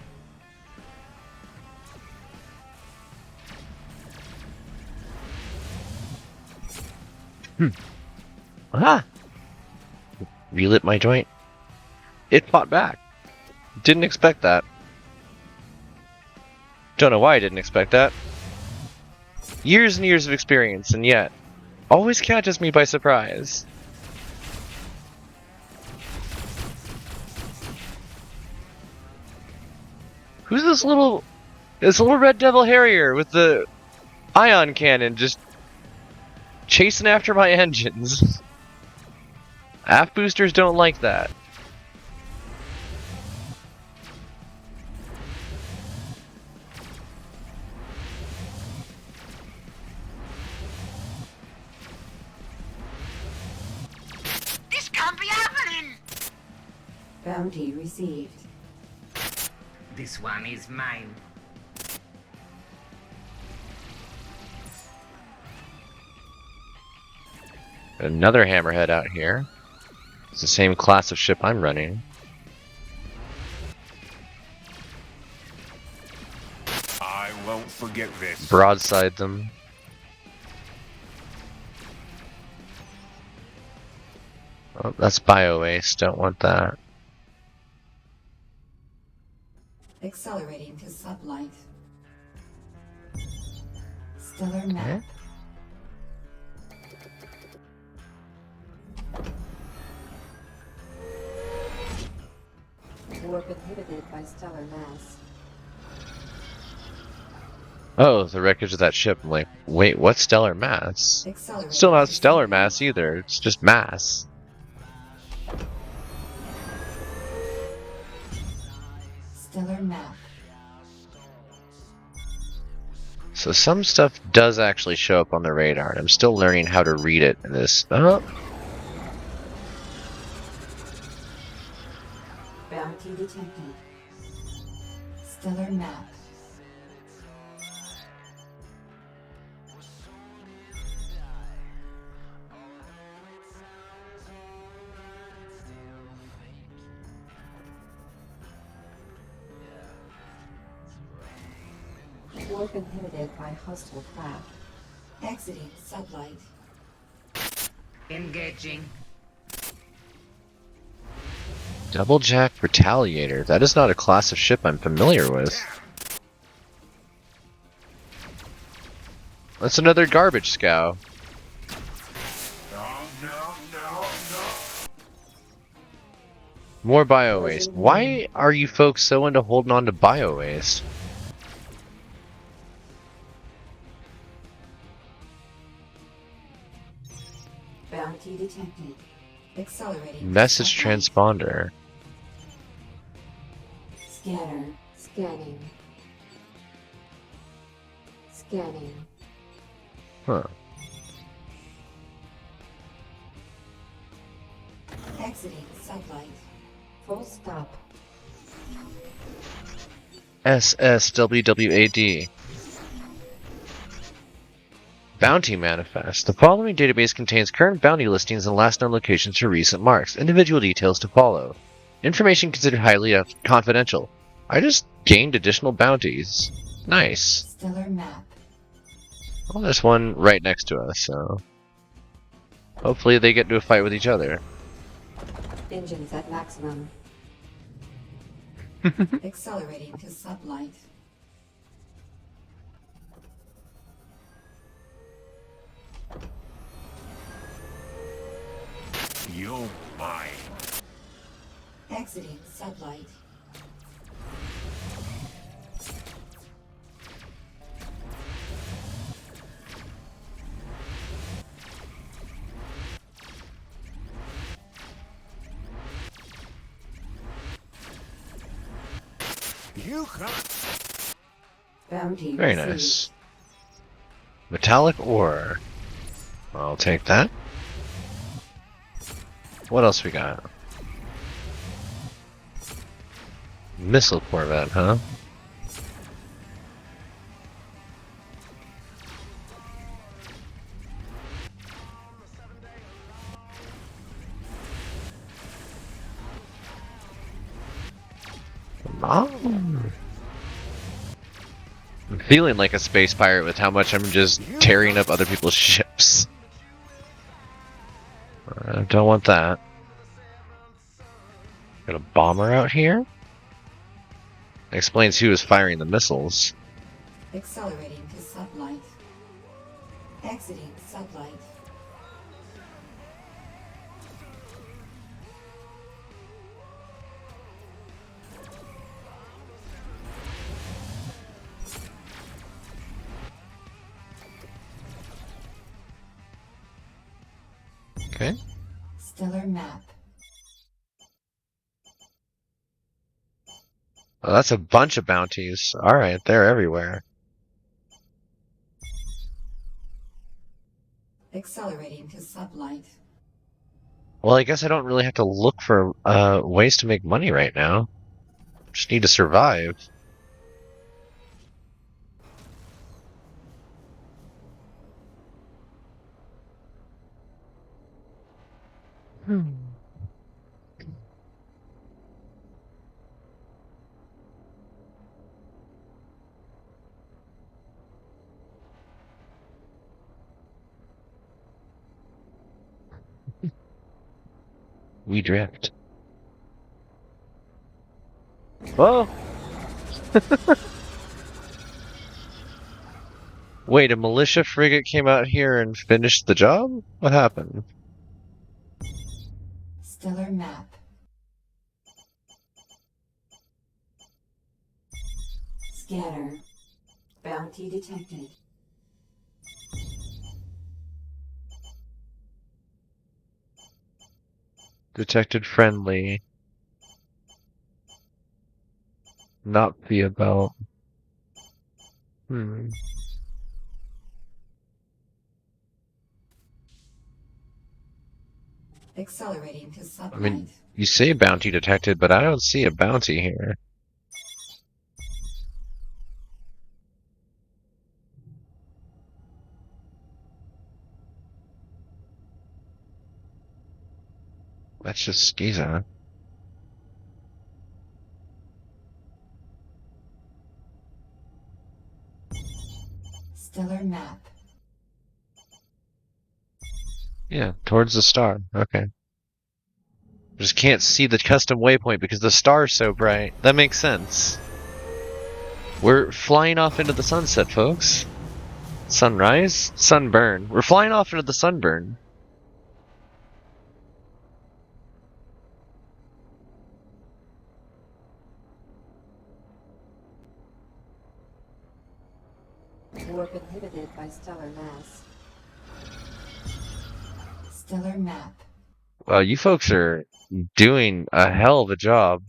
Ah! Relit my joint. It fought back. Didn't expect that. Don't know why I didn't expect that. Years and years of experience, and yet, always catches me by surprise. Who's this little red devil harrier with the ion cannon just chasing after my engines? Aft boosters don't like that. This can't be happening! Bounty received. This one is mine. Another hammerhead out here. It's the same class of ship I'm running. I won't forget this. Broadside them. Oh, that's bio waste. Don't want that. Accelerating to sublight. Stellar map. Warp inhibited by stellar mass. Oh, the wreckage of that ship. I'm like, wait, what's stellar mass? Accelerating Still not to stellar sublight. mass either. It's just mass. Stellar map. So some stuff does actually show up on the radar, and I'm still learning how to read it in this. Oh, Bounty detected. Stellar map. Warp inhibited by hostile craft. Exiting sublight. Engaging. Doublejack Retaliator. That is not a class of ship I'm familiar with. That's another garbage scow. No. More bio waste. Why are you folks so into holding on to bio waste? Bounty detected. Accelerating. Message sublight. transponder. Scanner. Scanning. Scanning. Huh. Exiting sublight. Full stop. SSWWAD. Bounty Manifest. The following database contains current bounty listings and last known locations for recent marks. Individual details to follow. Information considered highly confidential. I just gained additional bounties. Nice. Stellar map. Well, there's one right next to us, so hopefully they get into a fight with each other. Engines at maximum. Accelerating to sublight. You're mine. Exiting sublight. You can't. Bounty Very received. nice. Metallic ore. I'll take that. What else we got? Missile Corvette, huh? Oh. I'm feeling like a space pirate with how much I'm just tearing up other people's ships. I don't want that. Got a bomber out here? Explains who is firing the missiles. Accelerating to sublight. Exiting sublight. Okay. Stellar map. Oh, that's a bunch of bounties. Alright, they're everywhere. Accelerating to sublight. Well, I guess I don't really have to look for ways to make money right now. Just need to survive. We drift. Whoa! Wait, a militia frigate came out here and finished the job? What happened? Stellar map. Scanner. Bounty detected. Detected friendly. Not via belt. Accelerating to sublight. I mean, you say bounty detected, but I don't see a bounty here. That's just Skiza. Stellar map. Yeah, towards the star. Okay. Just can't see the custom waypoint because the star's so bright. That makes sense. We're flying off into the sunset, folks. Sunrise? Sunburn. We're flying off into the sunburn. Warp inhibited by stellar mass. Stellar map. Well, you folks are doing a hell of a job.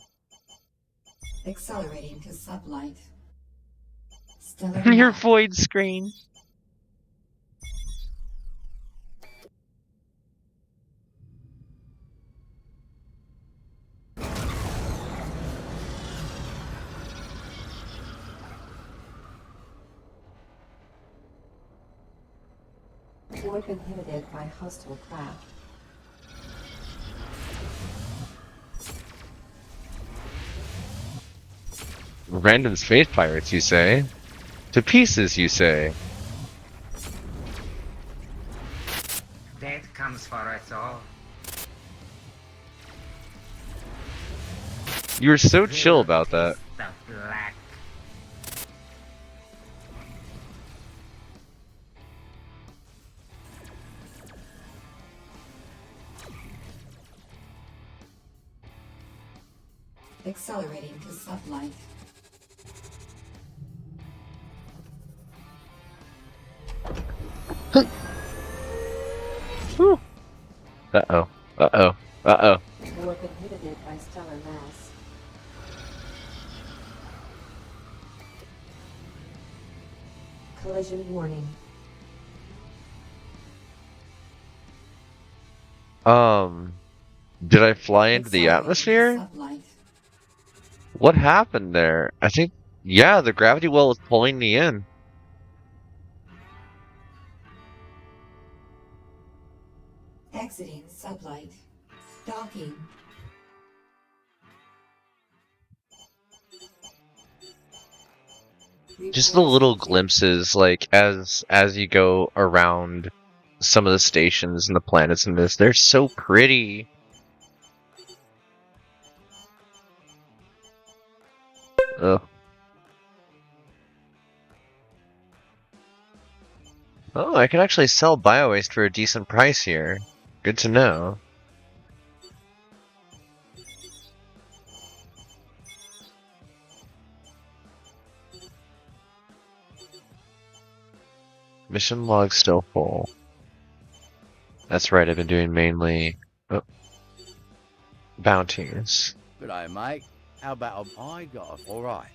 Accelerating to sublight. Stellar Your map. void screen. Warp inhibited by hostile craft. Random space pirates, you say? To pieces, you say? comes for us all. You were so chill about that. Taste the black. Accelerating to sublight. Uh-oh. Uh-oh. Uh-oh. Warp inhibited by stellar mass. Collision warning. Did I fly into the Accelerating to atmosphere? sublight. What happened there? I think, yeah, the gravity well was pulling me in. Exiting sublight. Docking. Just the little glimpses, like, as you go around some of the stations and the planets in this, they're so pretty. Ugh. Oh, I can actually sell biowaste for a decent price here. Good to know. Mission log still full. That's right, I've been doing mainly bounties. Good day, mate. How about I got all right?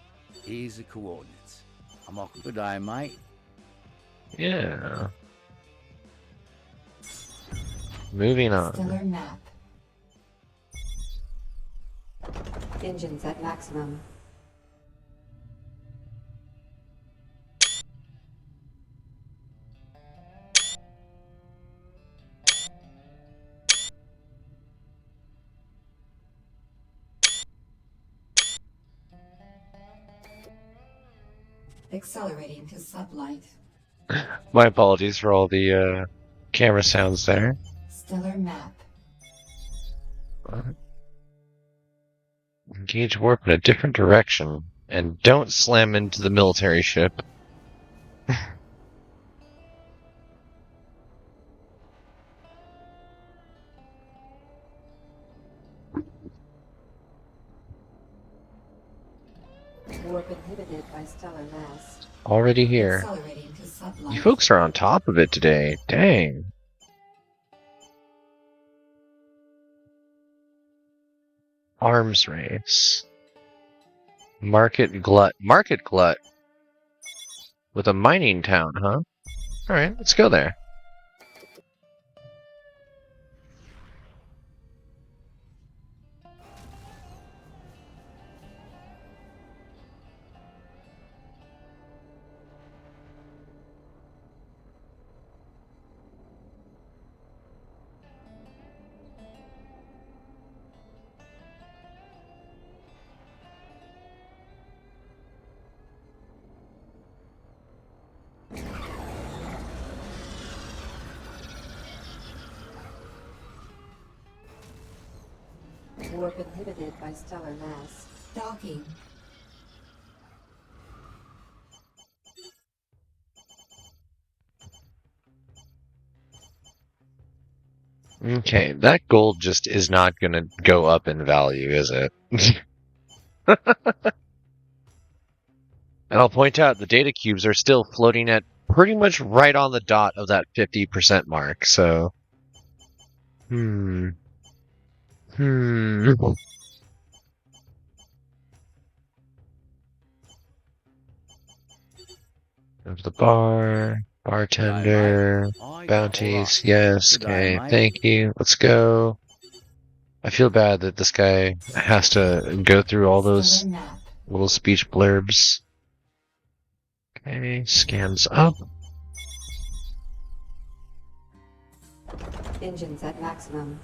Here's the coordinates. I'm off. Good day, mate. Yeah. Moving on. Stellar map. Engines at maximum. Accelerating to sublight. My apologies for all the camera sounds there. Stellar map. Engage warp in a different direction. And don't slam into the military ship. Warp inhibited by stellar mass. Already here. Accelerating to sublight. You folks are on top of it today. Dang. Arms race. Market glut. Market glut. With a mining town, huh? Alright, let's go there. Warp inhibited by stellar mass. Docking. Okay, that gold just is not gonna go up in value, is it? And I'll point out the data cubes are still floating at pretty much right on the dot of that 50% mark, so... Go to the bar, bartender, bounties, yes, okay, thank you, let's go. I feel bad that this guy has to go through all those Stellar map. little speech blurbs. Okay, scans up. Engines at maximum.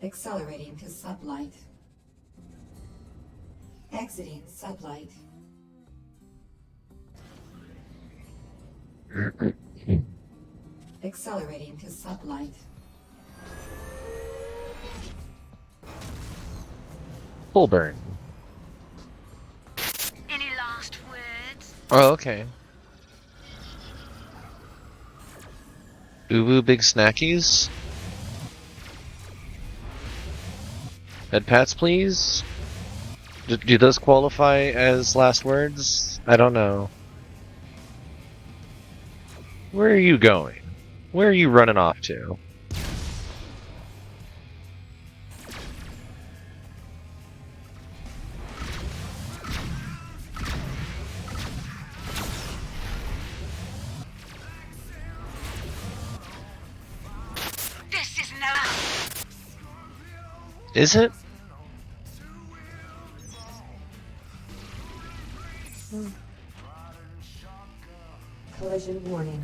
Accelerating to sublight. Exiting sublight. Accelerating to sublight. Full burn. Any last words? Oh, okay. Uwu big snackies? Head pats, please? Do those qualify as last words? I don't know. Where are you going? Where are you running off to? This is no. Is it? Collision warning.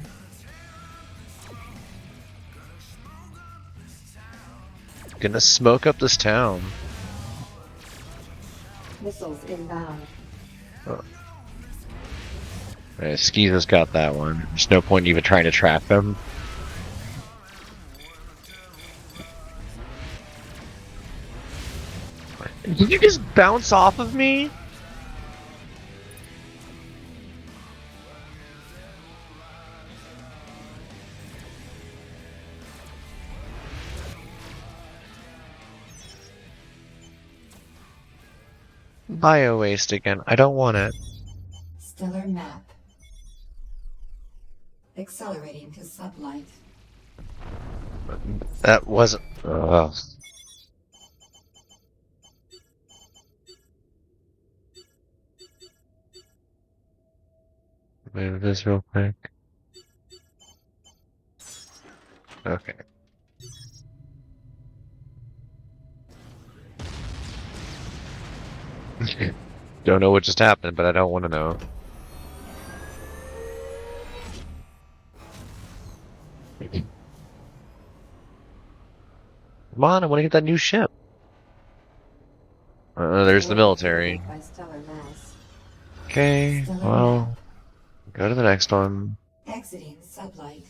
Gonna smoke up this town. Missiles inbound. Alright, Skeeza's got that one. There's no point even trying to track them. Did you just bounce off of me? Bio waste again. I don't want it. Stellar map. Accelerating to sublight. That wasn't. Ugh. Move this real quick. Okay. Don't know what just happened, but I don't want to know. Come on, I want to get that new ship. There's the military. By stellar mass. Okay, well, go to the next one. Exiting sublight.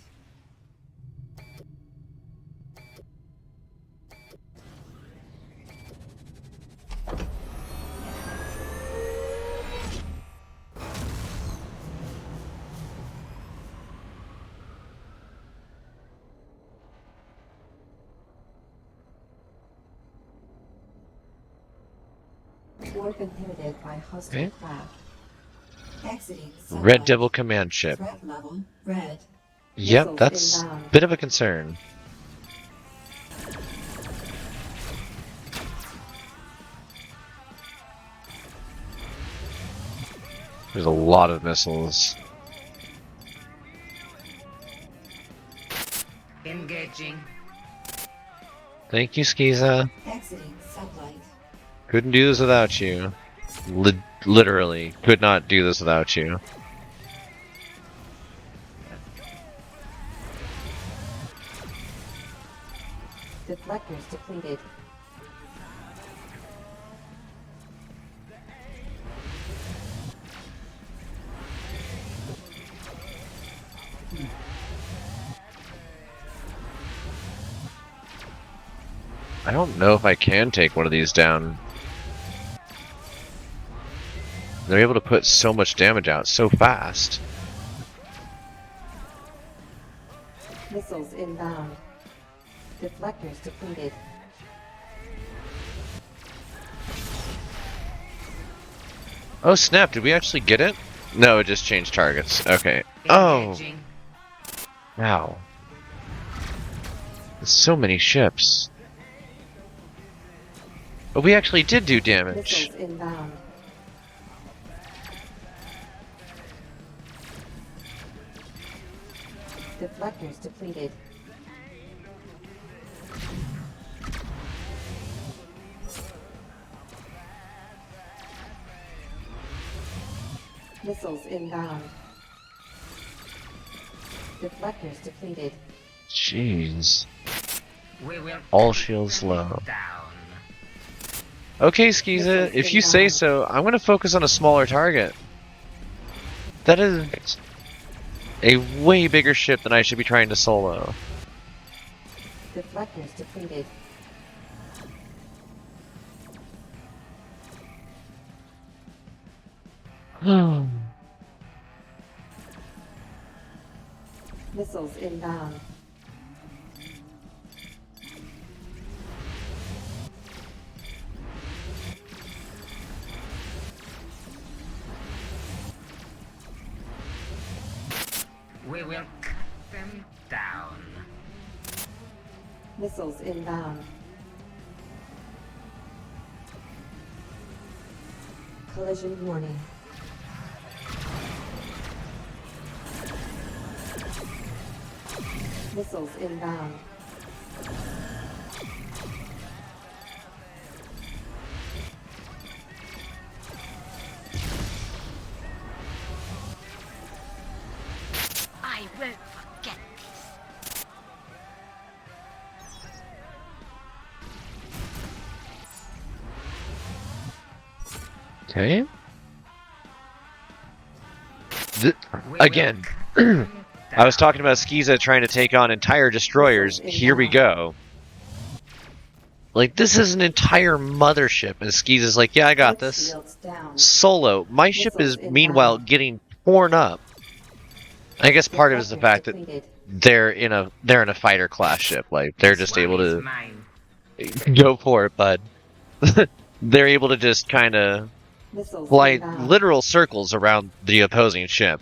Warp inhibited by hostile Okay. craft. Exiting sublight. Red Devil Command Ship. Threat level red. Yep, Missiles that's a inbound. bit of a concern. There's a lot of missiles. Engaging. Thank you, Skiza. Exiting sublight. Couldn't do this without you. Literally, could not do this without you. Deflectors depleted. I don't know if I can take one of these down. They're able to put so much damage out so fast. Missiles inbound. Deflectors depleted. Oh snap, did we actually get it? No, it just changed targets. Okay. Oh, Engaging. wow. There's so many ships. But we actually did do damage. Missiles inbound. Deflectors depleted. Missiles inbound. Deflectors depleted. Jeez. We will All shields low. down. Okay, Skiza, if you say so, I'm gonna focus on a smaller target. That is a way bigger ship than I should be trying to solo. Deflectors depleted. Missiles inbound. We will cut them down. Missiles inbound. Collision warning. Missiles inbound. I won't forget this. Okay. We Again, will cut them I was down. talking about Skiza trying to take on entire destroyers. Here we go. Like, this is an entire mothership, and Skiza's like, yeah, I got Force this. shields down. Solo. My ship is, meanwhile, getting torn up. I guess part of it is the Deflectors fact that depleted. they're in a fighter class ship. Like, they're This just able one is to mine. go for it, bud. They're able to just kind of Missiles fly inbound. literal circles around the opposing ship.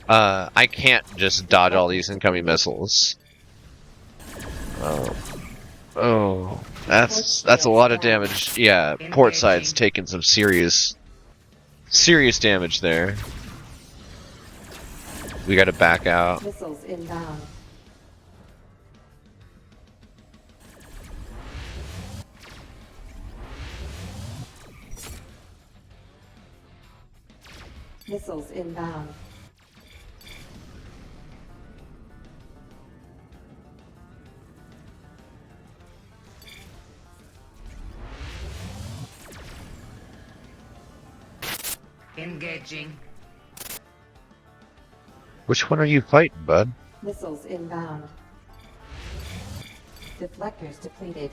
I can't just dodge all these incoming missiles. Oh, that's a lot of damage. Yeah, port side's taking some serious damage there. We gotta back out. Missiles inbound. Missiles inbound. Engaging. Which one are you fighting, bud? Missiles inbound. Deflectors depleted.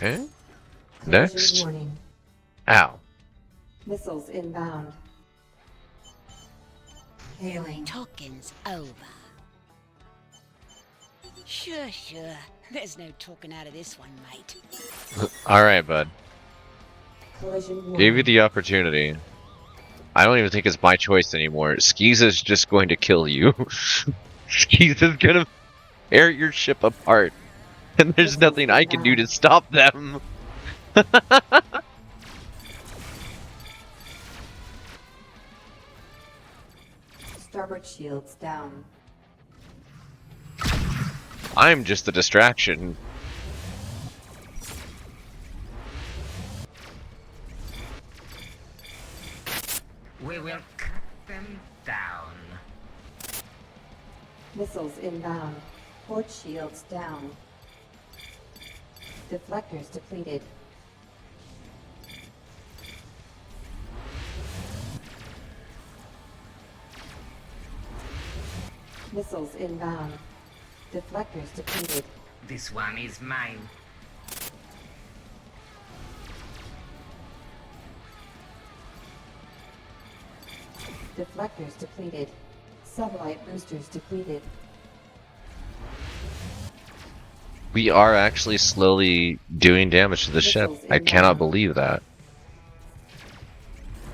Okay. Collision Next. warning. Ow. Missiles inbound. Hailing. Talking's over. Sure. There's no talking out of this one, mate. Alright, bud. Collision warning. Gave you the opportunity. I don't even think it's my choice anymore. Skiza's just going to kill you. Skiza's gonna tear your ship apart. And there's nothing I can do to stop them. Starboard shields down. I'm just a distraction. We will cut them down. Missiles inbound. Port shields down. Deflectors depleted. Missiles inbound. Deflectors depleted. This one is mine. Deflectors depleted. Satellite boosters depleted. We are actually slowly doing damage to the ship. I cannot believe that.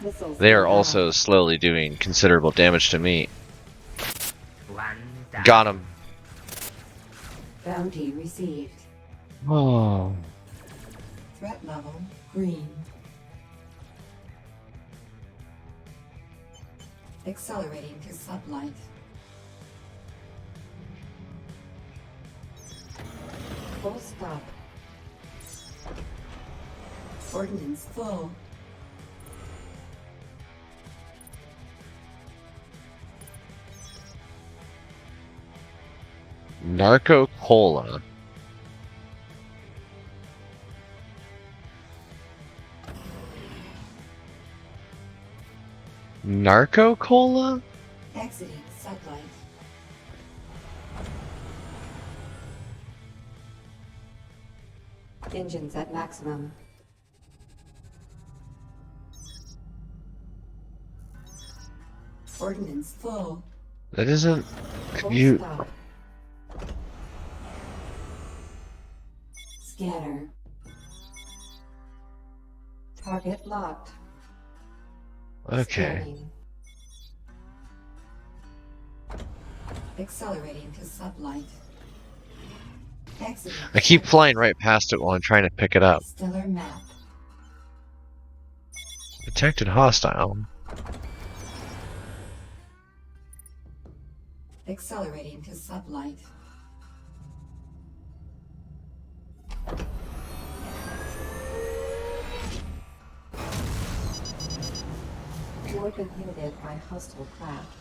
Missiles They are inbound. also slowly doing considerable damage to me. One down. Got him. Bounty received. Oh. Threat level green. Accelerating to sublight. Full stop. Ordnance full. Narco Cola. Narco Cola? Exiting sublight. Engines at maximum. Ordnance full. That isn't. Full You. stop. Scanner. Target locked. Okay. Scanning. Accelerating to sublight. Exiting. I keep sublight. flying right past it while I'm trying to pick it up. Stellar map. Detected hostile. Accelerating to sublight. You're inhibited by hostile craft.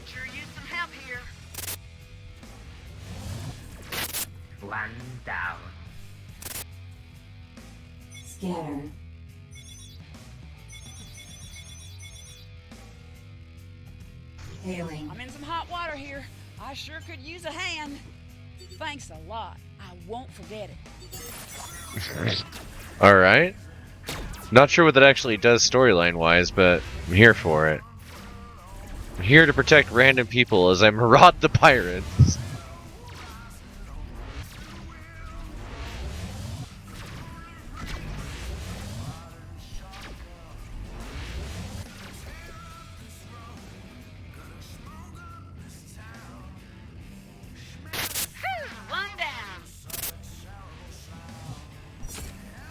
Sure use some help here. One down. Scanner. Hailing. I'm in some hot water here. I sure could use a hand. Thanks a lot. I won't forget it. Alright. Not sure what that actually does storyline wise, but I'm here for it. I'm here to protect random people as I maraud the pirates. One down.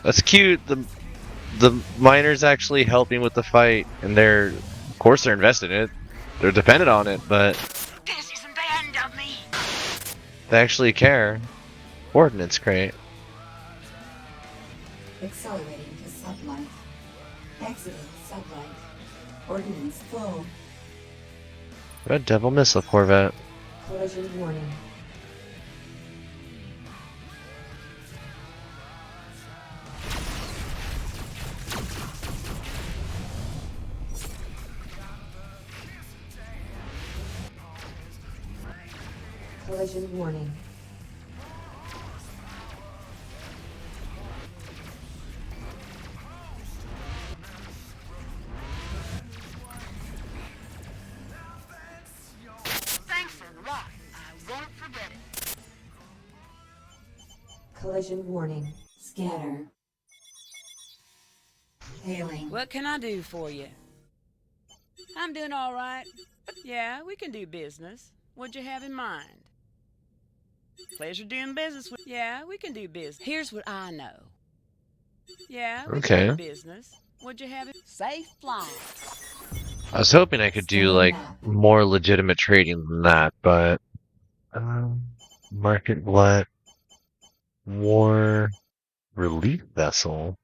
That's cute. The miners actually helping with the fight, and of course they're invested in it. They're dependent on it, but This isn't the end of me. they actually care. Ordnance crate. Accelerating to sublight. Exiting sublight. Ordnance full. Red Devil missile corvette. Collision warning. Collision warning. Thanks a lot. I won't forget it. Collision warning. Scanner. Hailing. What can I do for you? I'm doing all right. Yeah, we can do business. What'd you have in mind? Pleasure doing business with. Yeah, we can do business. Here's what I know. Yeah, we Okay. can do business. What'd you have in. Safe flying. I was hoping I could do like more legitimate trading than that, but market what? War relief vessel.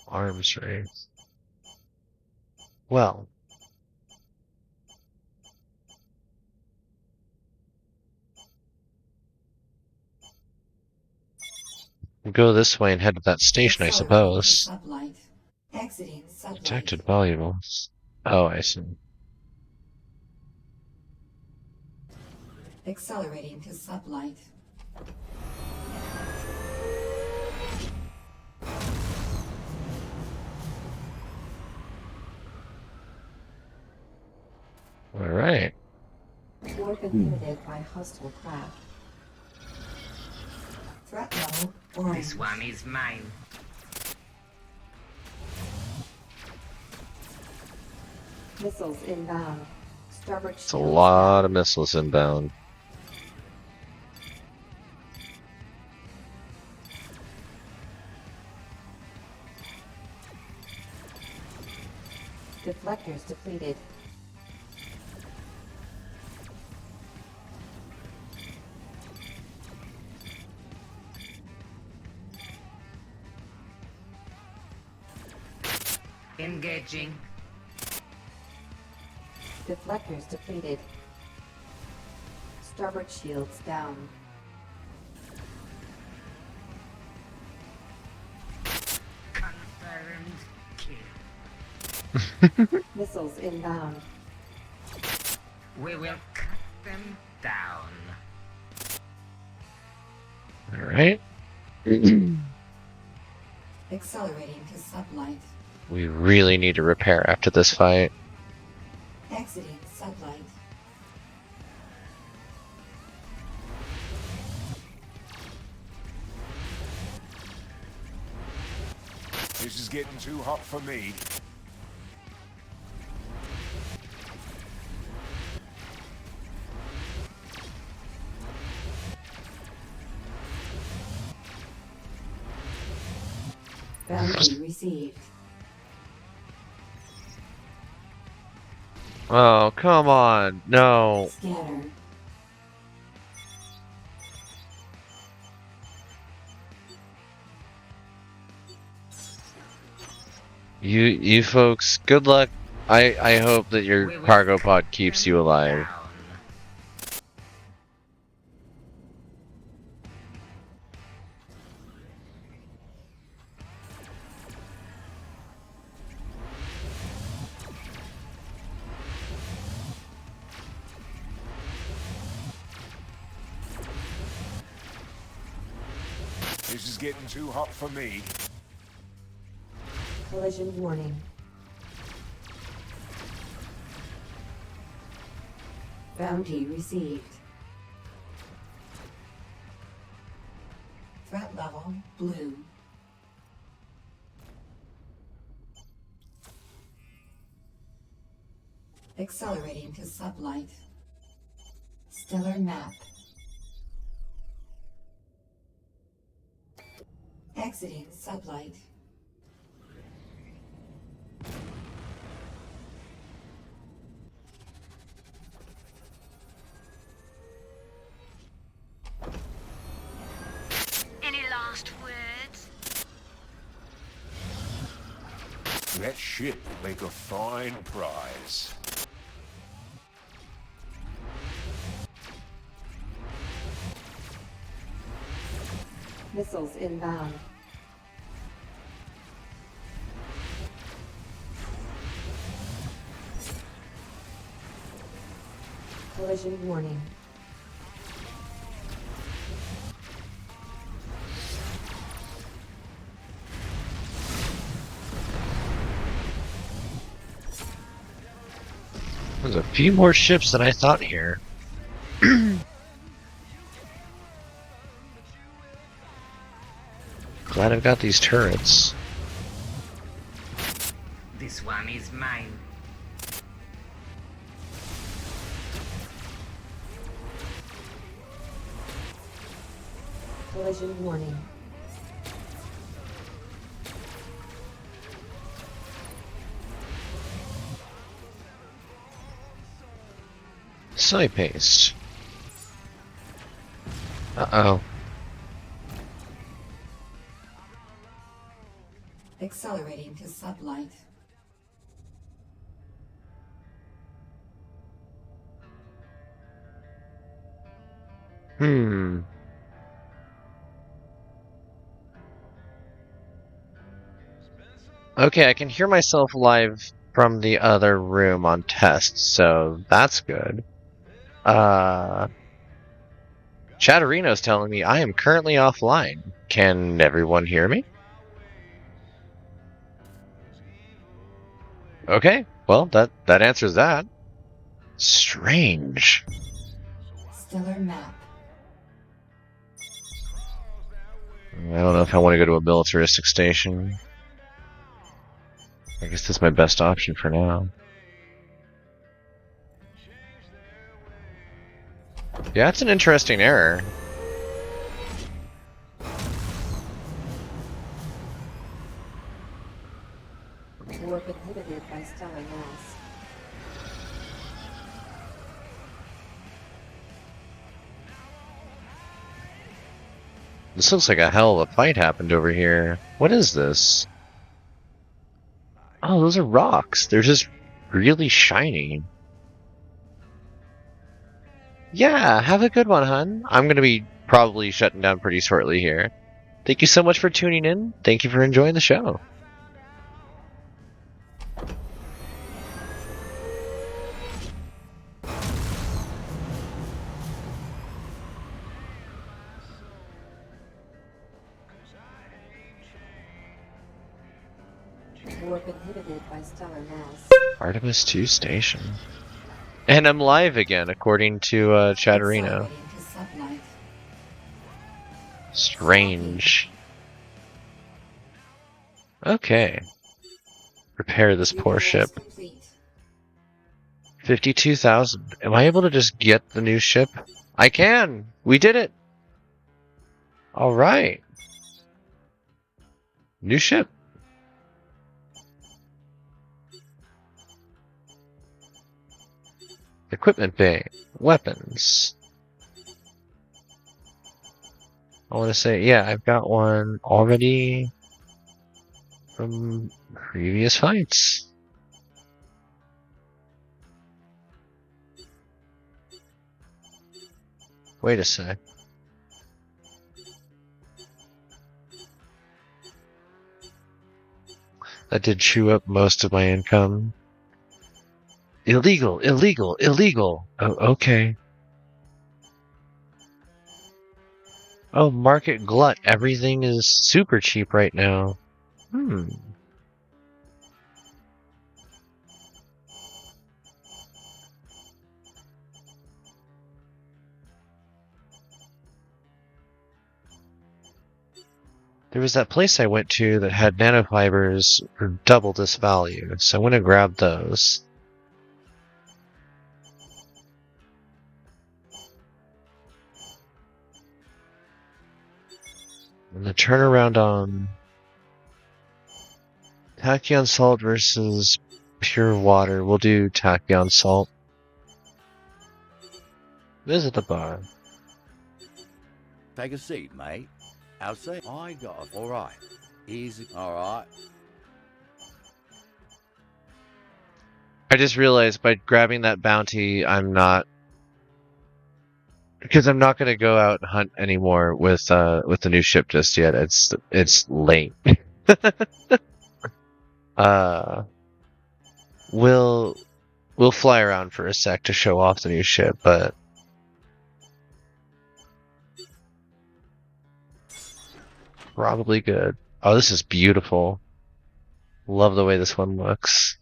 Arms race. Well. We'll go this way and head to that station, I suppose. Sublight. Exiting sublight. Detected valuables. Oh, I see. Accelerating to sublight. Alright. You're inhibited by hostile craft. Threat level orange. This one is mine. Missiles inbound. Starboard It's a lot of missiles inbound. Deflectors depleted. Engaging. Deflectors depleted. Starboard shields down. Confirmed kill. Missiles inbound. We will cut them down. Alright. Accelerating to sublight. We really need to repair after this fight. Exiting sublight. This is getting too hot for me. Bounty received. Oh, come on. No. Scanner. You folks, good luck. I hope that your We will cargo cut pod keeps them you alive. down. This is getting too hot for me. Collision warning. Bounty received. Threat level blue. Accelerating to sublight. Stellar map. Exiting sublight. Any last words? That ship will make a fine prize. Missiles inbound. Collision warning. There's a few more ships than I thought here. Glad I've got these turrets. This one is mine. Collision warning. Soy paste. Uh-oh. Accelerating to sublight. Okay, I can hear myself live from the other room on test, so that's good. Chatterino's telling me I am currently offline. Can everyone hear me? Okay, well, that answers that. Strange. Stellar map. I don't know if I want to go to a militaristic station. I guess that's my best option for now. Yeah, it's an interesting error. Warp inhibited by stellar mass. This looks like a hell of a fight happened over here. What is this? Oh, those are rocks. They're just really shiny. Yeah, have a good one, hun. I'm gonna be probably shutting down pretty shortly here. Thank you so much for tuning in. Thank you for enjoying the show. Warp inhibited by stellar mass. Artemis 2 station. And I'm live again, according to Chatterino. Accelerating to sublight. Strange. Okay. Repair this poor ship. Complete. 52,000. Am I able to just get the new ship? I can! We did it! Alright. New ship. Equipment bay. Weapons. I want to say, yeah, I've got one already from previous fights. Wait a sec. That did chew up most of my income. Illegal, illegal, illegal. Oh, okay. Oh, market glut. Everything is super cheap right now. There was that place I went to that had nanofibers for double this value, so I'm gonna grab those. And the turnaround on tachyon salt versus pure water. We'll do tachyon salt. Visit the bar. Take a seat, mate. Outside, I got it. All right. Easy. All right. I just realized by grabbing that bounty, I'm not, because I'm not going to go out and hunt anymore with the new ship just yet. It's late. We'll fly around for a sec to show off the new ship, but probably good. Oh, this is beautiful. Love the way this one looks.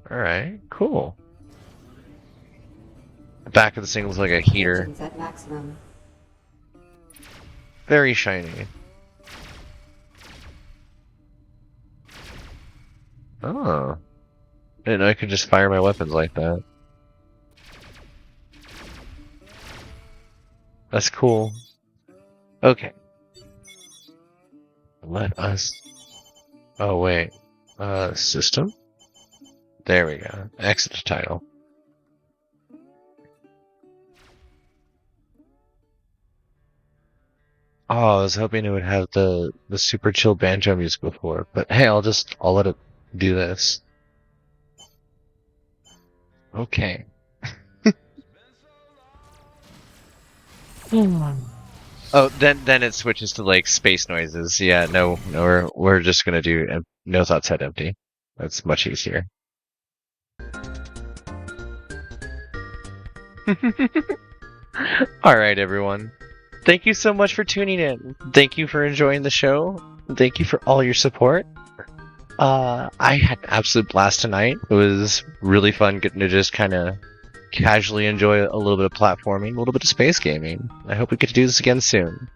Alright, cool. The back of this thing looks like a heater. Engines at maximum. Very shiny. Oh. I didn't know I could just fire my weapons like that. That's cool. Okay. Let us... Oh, wait. System? There we go. Exit the title. Oh, I was hoping it would have the super chill banjo music before, but hey, I'll let it do this. Okay. Oh, then it switches to like space noises. Yeah, no, we're just gonna do no thoughts head empty. That's much easier. All right, everyone. Thank you so much for tuning in. Thank you for enjoying the show. Thank you for all your support. I had an absolute blast tonight. It was really fun getting to just kind of casually enjoy a little bit of platforming, a little bit of space gaming. I hope we get to do this again soon.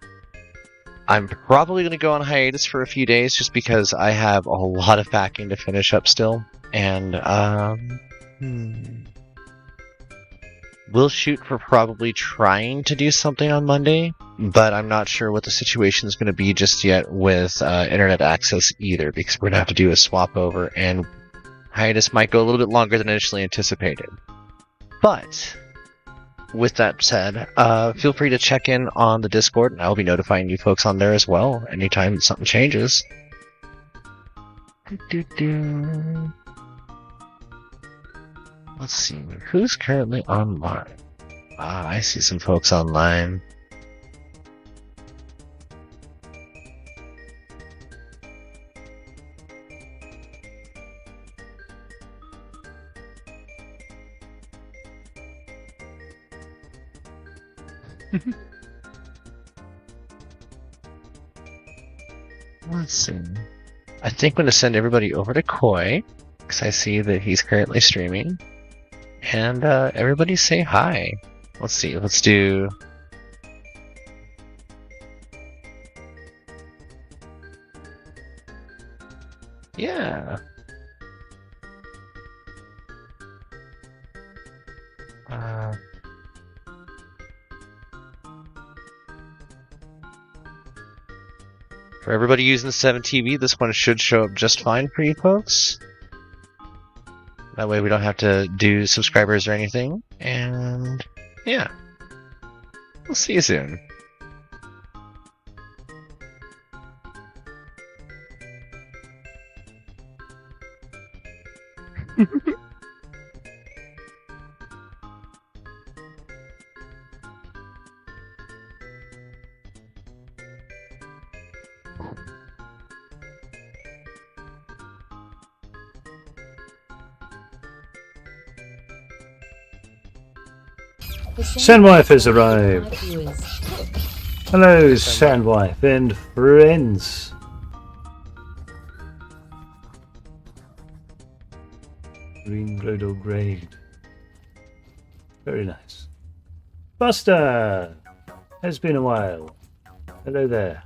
I'm probably going to go on hiatus for a few days just because I have a lot of packing to finish up still. And, we'll shoot for probably trying to do something on Monday, but I'm not sure what the situation is going to be just yet with internet access either, because we're going to have to do a swap over, and hiatus might go a little bit longer than initially anticipated. But with that said, feel free to check in on the Discord, and I'll be notifying you folks on there as well anytime something changes. Let's see, who's currently online? Ah, I see some folks online. Let's see. I think I'm going to send everybody over to Koi, because I see that he's currently streaming. And everybody say hi. Let's see, let's do... Yeah. For everybody using the 7TV, this one should show up just fine for you folks. That way we don't have to do subscribers or anything. And yeah, we'll see you soon. Sandwife has arrived. Hello, Sandwife and friends. Green Glowdog raid. Very nice. Buster! Has been a while. Hello there.